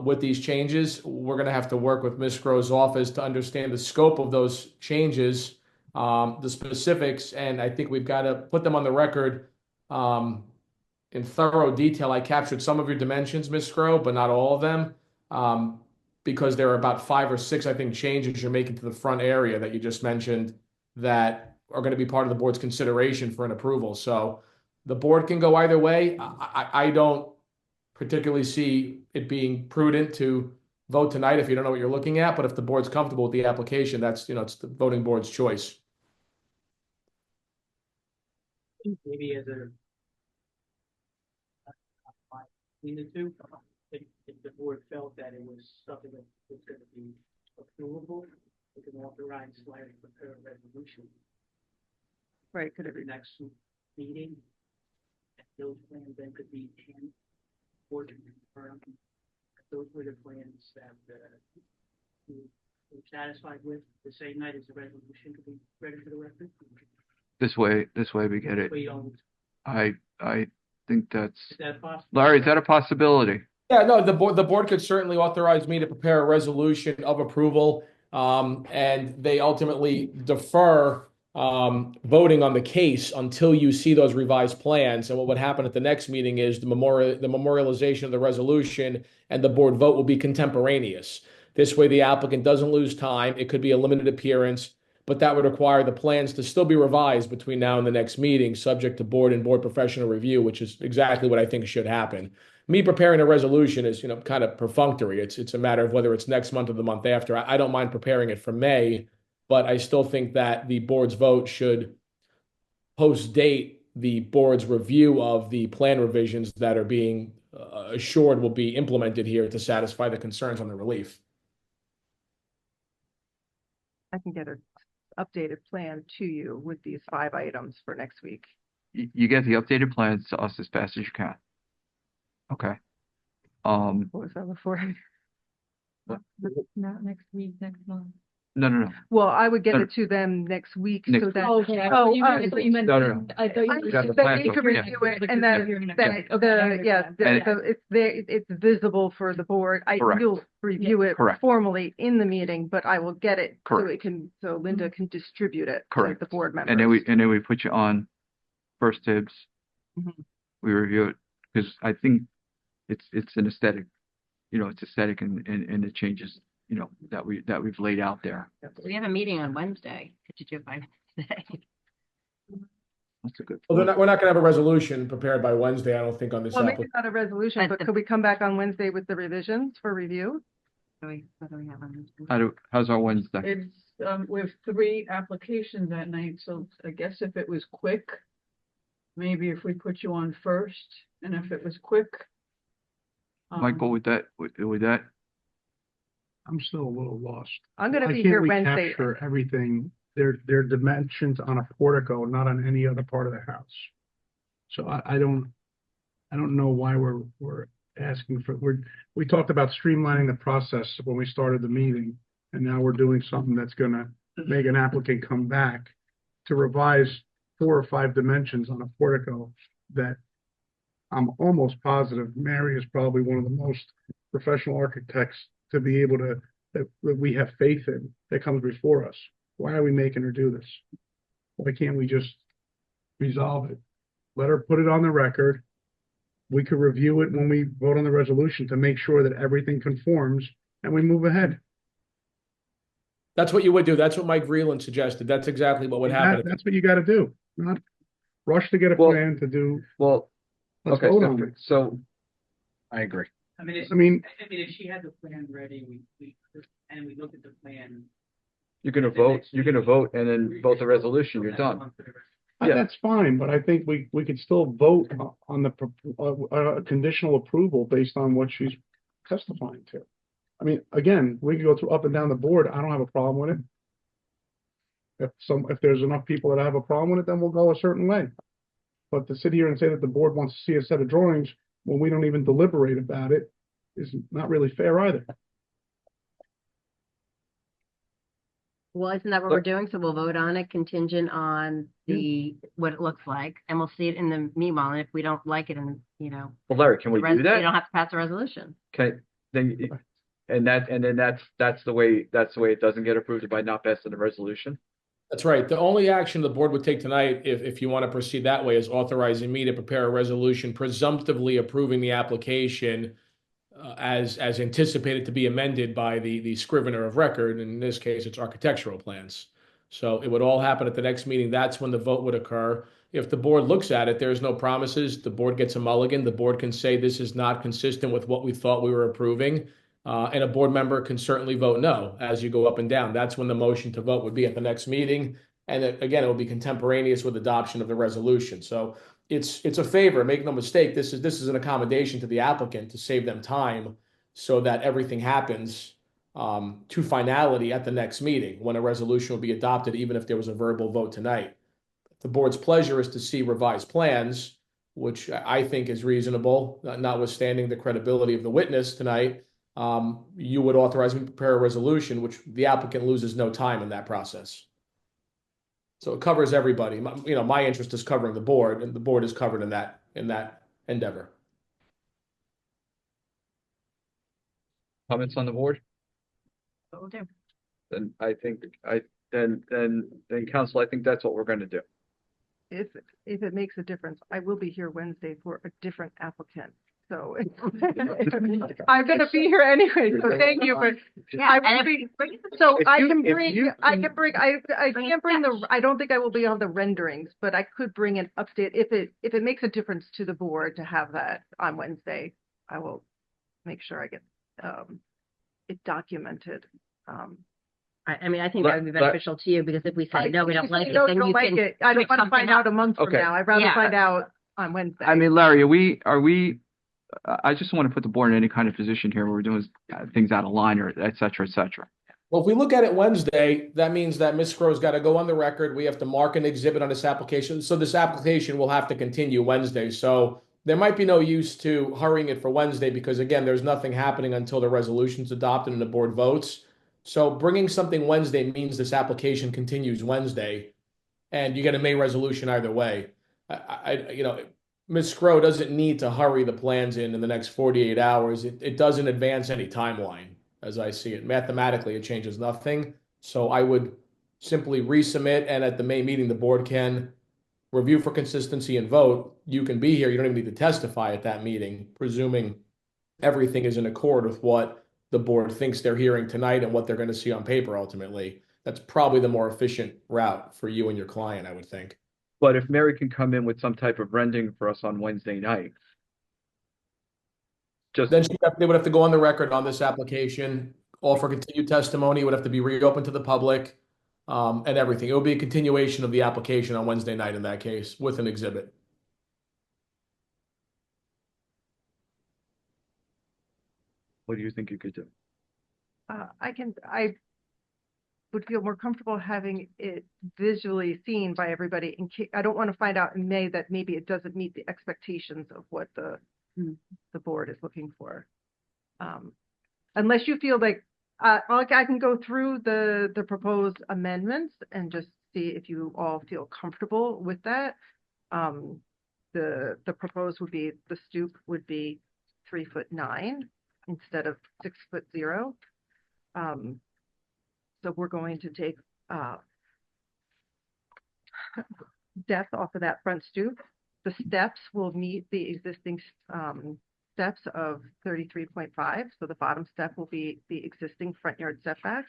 with these changes, we're going to have to work with Ms. Grove's office to understand the scope of those changes, the specifics, and I think we've got to put them on the record in thorough detail. I captured some of your dimensions, Ms. Grove, but not all of them, because there are about 5 or 6, I think, changes you're making to the front area that you just mentioned that are going to be part of the board's consideration for an approval. So the board can go either way. I don't particularly see it being prudent to vote tonight if you don't know what you're looking at, but if the board's comfortable with the application, that's, it's the voting board's choice. Maybe as a between the two, if the board felt that it was something that was going to be approvable, we can authorize Larry to prepare a resolution. Right, could it Every next meeting, those plans then could be in board to confirm. Those were the plans that we were satisfied with the same night as the resolution could be ready for the record. this way we get it. We don't, I think that's, is that possible? Larry, is that a possibility? Yeah, no, the board could certainly authorize me to prepare a resolution of approval, and they ultimately defer voting on the case until you see those revised plans. And what would happen at the next meeting is the memorialization of the resolution and the board vote will be contemporaneous. This way, the applicant doesn't lose time. It could be a limited appearance, but that would require the plans to still be revised between now and the next meeting, subject to board and board professional review, which is exactly what I think should happen. Me preparing a resolution is, kind of perfunctory. It's a matter of whether it's next month or the month after. I don't mind preparing it for May, but I still think that the board's vote should post-date the board's review of the plan revisions that are being assured will be implemented here to satisfy the concerns on the relief. I can get an updated plan to you with these 5 items for next week. You get the updated plans to us as fast as you can. Okay. What was that before? Not next week, next month. No. Well, I would get No, it to them next week so Next that. Okay, I Oh, thought you meant, No. I thought You got the That plans, you can yeah. review it and then And- it's visible for the board. Correct. You'll review it Correct. formally in the meeting, but I will get it so Correct. so Linda can distribute it to Correct. the board members. And then we put you on first dibs. Mhm. We review it because I think it's an aesthetic, it's aesthetic and the changes, that we've laid out there. We have a meeting on Wednesday. Could you do it by Wednesday? That's a good. Well, we're not going to have a resolution prepared by Wednesday, I don't think, on this Well, maybe application. not a resolution, but could we come back on Wednesday with the revisions for review? What do we have on Wednesday? How's our Wednesday? It's, we have 3 applications that night, so I guess if it was quick, maybe if we put you on first, and if it was quick. Michael, with that, I'm still a little lost. I'm gonna Why be can't here we Wednesday. capture everything, their dimensions on a portico, not on any other part of the house. So I don't know why we're asking for, we talked about streamlining the process when we started the meeting. And now we're doing something that's gonna make an applicant come back to revise 4 or 5 dimensions on a portico that I'm almost positive Mary is probably one of the most professional architects to be able to, that we have faith in, that comes before us. Why are we making her do this? Why can't we just resolve it? Let her put it on the record. We could review it when we vote on the resolution to make sure that everything conforms and we move ahead. That's what you would do. That's what Mike Vreeland suggested. That's exactly what would happen. That's what you gotta do, not rush to get a Well- plan to do. Well, Let's okay, vote on it. so I agree. I mean, I mean, if she had the plan ready, we and we look at the plan. You're gonna The vote, next you're gonna meeting, vote and then vote the resolution, you're that's done. one for the rest. Yeah. That's fine, but I think we could still vote on the conditional approval based on what she's testifying to. I mean, again, we can go through up and down the board. I don't have a problem with it. If there's enough people that have a problem with it, then we'll go a certain way. But to sit here and say that the board wants to see a set of drawings when we don't even deliberate about it is not really fair either. Well, isn't that what we're doing? So we'll vote on it contingent on what it looks like, and we'll see it in the meanwhile. And if we don't like it, and Well, Larry, can we do you that? don't have to pass a resolution. Okay, then, and then that's the way it doesn't get approved by not passing the resolution? That's right. The only action the board would take tonight, if you want to proceed that way, is authorizing me to prepare a resolution presumptively approving the application as anticipated to be amended by the scrivener of record. In this case, it's architectural plans. So it would all happen at the next meeting. That's when the vote would occur. If the board looks at it, there's no promises. The board gets a mulligan. The board can say this is not consistent with what we thought we were approving. And a board member can certainly vote no as you go up and down. That's when the motion to vote would be at the next meeting. And again, it will be contemporaneous with adoption of the resolution. So it's a favor, make no mistake. This is an accommodation to the applicant to save them time so that everything happens to finality at the next meeting when a resolution will be adopted, even if there was a verbal vote tonight. The board's pleasure is to see revised plans, which I think is reasonable, notwithstanding the credibility of the witness tonight. You would authorize me to prepare a resolution, which the applicant loses no time in that process. So it covers everybody. My interest is covering the board, and the board is covered in that endeavor. Comments on the board? What we'll do. Then I think then council, I think that's what we're gonna do. If it makes a difference, I will be here Wednesday for a different applicant. So I'm gonna be here anyway, so thank you for. I will be, so I can bring, I can't bring I don't think I will be able the renderings, but I could bring an update if it makes a difference to the board to have that on Wednesday. I will make sure I get it documented. I mean, I think that would be beneficial to you, because if we say, no, we don't like it, then you like can. it. I don't want to find out a month from Okay. now. I'd rather find out on Wednesday. I mean, Larry, are we, I just want to put the board in any kind of position here where we're doing things out of line or et cetera, et cetera. Well, if we look at it Wednesday, that means that Ms. Sgro's got to go on the record. We have to mark an exhibit on this application. So this application will have to continue Wednesday. So there might be no use to hurrying it for Wednesday because, again, there's nothing happening until the resolution's adopted and the board votes. So bringing something Wednesday means this application continues Wednesday, and you get a May resolution either way. Ms. Sgro doesn't need to hurry the plans in the next 48 hours. It doesn't advance any timeline, as I see it. Mathematically, it changes nothing. So I would simply resubmit, and at the May meeting, the board can review for consistency and vote. You can be here. You don't even need to testify at that meeting, presuming everything is in accord with what the board thinks they're hearing tonight and what they're going to see on paper ultimately. That's probably the more efficient route for you and your client, I would think. But if Mary can come in with some type of rendering for us on Wednesday night. Then they would have to go on the record on this application, offer continued testimony, would have to be reopened to the public, and everything. It would be a continuation of the application on Wednesday night in that case with an exhibit. What do you think you could do? I would feel more comfortable having it visually seen by everybody in case, I don't want to find out in May that maybe it doesn't meet the expectations of what the board is looking for. Unless you feel like, I can go through the proposed amendments and just see if you all feel comfortable with that. The proposed would be, the stoop would be 3'9" instead of 6'0". So we're going to take depth off of that front stoop. The steps will meet the existing steps of 33.5. So the bottom step will be the existing front yard setback.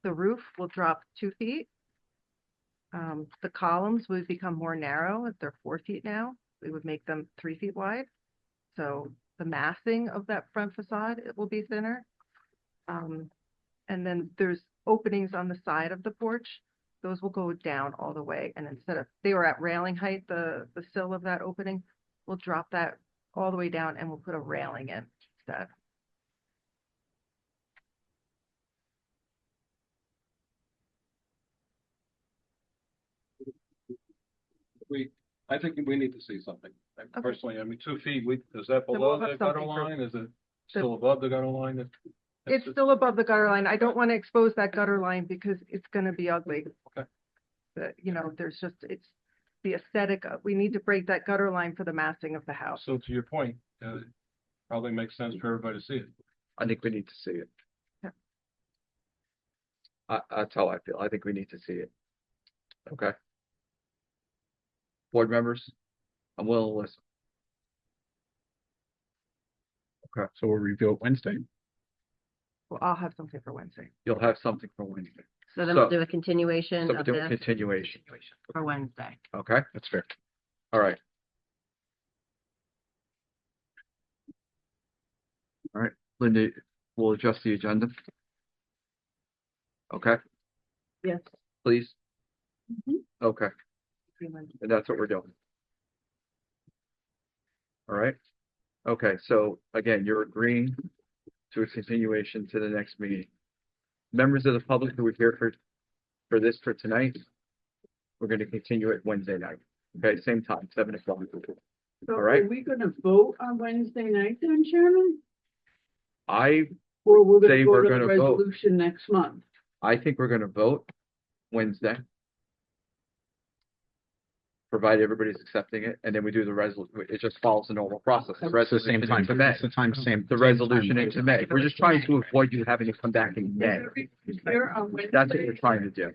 The roof will drop 2 feet. The columns would become more narrow. They're 4 feet now. We would make them 3 feet wide. So the massing of that front facade, it will be thinner. And then there's openings on the side of the porch. Those will go down all the way. And instead of, they were at railing height, the sill of that opening, we'll drop that all the way down and we'll put a railing in instead. I think we need to see something. Okay. Personally, I mean, 2 feet, is that So below we'll have the gutter something for- line? Is it still above the gutter line? It's still above the gutter line. I don't want to expose that gutter line because it's gonna be ugly. Okay. But, you know, there's just, it's the aesthetic of, we need to break that gutter line for the massing of the house. So to your point, probably makes sense for everybody to see it. I think we need to see it. Yeah. That's how I feel. I think we need to see it. Okay. Board members, I'm willing to listen. Okay, So we'll review it Wednesday. Well, I'll have something for Wednesday. you'll have something for Wednesday. So then we'll So- do a continuation So we're of doing this continuation. for Wednesday. Okay, That's fair. all right. All right, Linda, we'll adjust the agenda. Okay, Yes. please. Mhm. Okay, and that's what we're doing. All right. Okay, so again, you're agreeing to a continuation to the next meeting. Members of the public who are here for this for tonight, we're going to continue it Wednesday night. Okay, same time, 7 o'clock. So All right. are we gonna vote on Wednesday night then, Chairman? I Or we're Say gonna go we're to the gonna vote. resolution next month? think we're going to vote Wednesday. Provided everybody's accepting it, and then we do the it just follows the normal process. The resolution into May. It's the time, same. The resolution into May. We're just trying to avoid you having to come back in May. Here on Wednesday? That's what we're trying to do.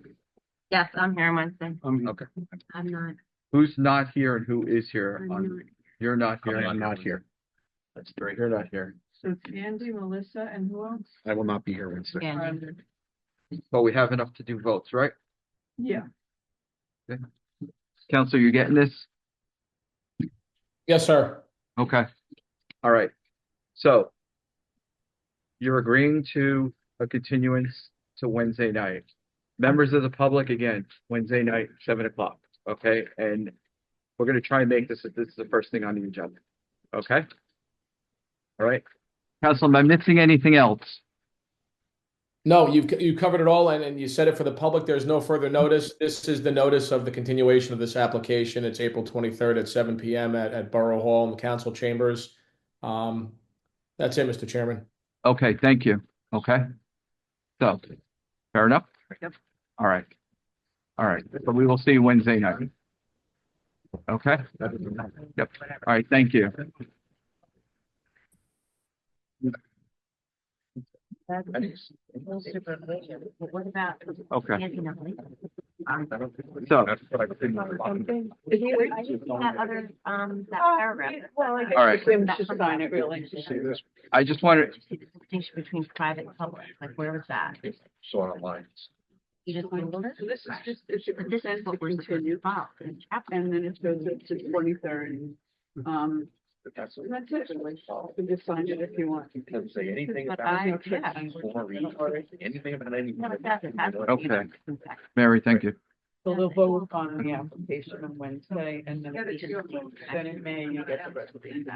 Yes, I'm here on Wednesday. Okay. I'm not. Who's not here and who is here? I'm You're not here. I'm not here. That's great. You're not here. So it's Andy, Melissa, and who else? I will not be here Wednesday. And But we have enough to do votes, right? Yeah. Council, you getting this? Yes, sir. Okay. All right. So you're agreeing to a continuance to Wednesday night. Members of the public, again, Wednesday night, 7 o'clock. Okay, and we're going to try and make this is the first thing on the agenda. Okay. All right. Council, am I missing anything else? No, you covered it all and you said it for the public. There's no further notice. This is the notice of the continuation of this application. It's April 23rd at 7 p.m. at Borough Hall in the council chambers. That's it, Mr. Chairman. Okay, thank you. Okay. So, fair enough? Yep. All right. All right, but we will see you Wednesday night. Okay? Yep. All right, thank you. what about? Okay. Anthony? So, Is he, I just that other, that paragraph. Well, I guess All right. Jim should sign it, really. I just wanted, See the distinction between private and public, like where was that? So online. You just Googled it? So this is just, it's a But this is consent what to we're supposed to continue, follow. in chapter. and then it goes up to 23rd. That's it. You can just sign it if you want. Doesn't say anything But about I, it. yeah. Anything about anything. No, it doesn't. That's what Okay. you know. Mary, thank you. So they'll vote on the application on Wednesday, and then then in May, you get the resolution.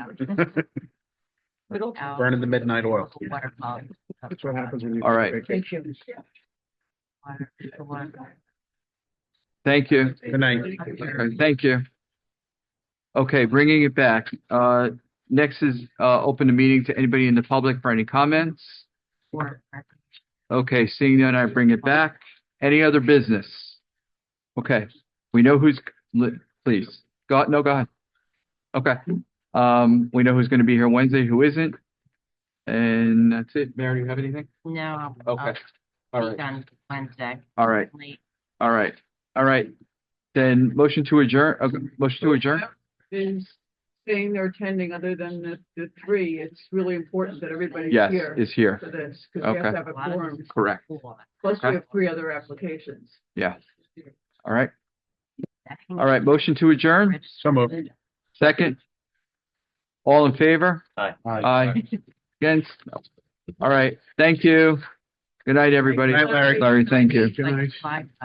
It'll. Burning the midnight oil. Water quality. That's what happens when you. All right. Thank you. Water, the water. Thank you. Good night. Okay, thank you. Okay, bringing it back. Next is open the meeting to anybody in the public for any comments. Okay, seeing none, I bring it back. Any other business? Okay, we know who's, please, go ahead. Okay, we know who's going to be here Wednesday, who isn't. And that's it. Mary, you have anything? No. Okay, all Be right, done Wednesday. all right, Late. all right, all right. Then motion to adjourn, motion to adjourn? Is saying they're attending other than the three, it's really important that everybody's Yes, here is here. for this, because we have to have a Okay. quorum. Correct. Plus, we Okay. have 3 other applications. Yeah. All right. All right, motion to adjourn? So moved. Second? All in favor? Aye. Aye. Against? No. All right, thank you. Good night, everybody. Good night, Larry. Larry, thank you. Good night. Like,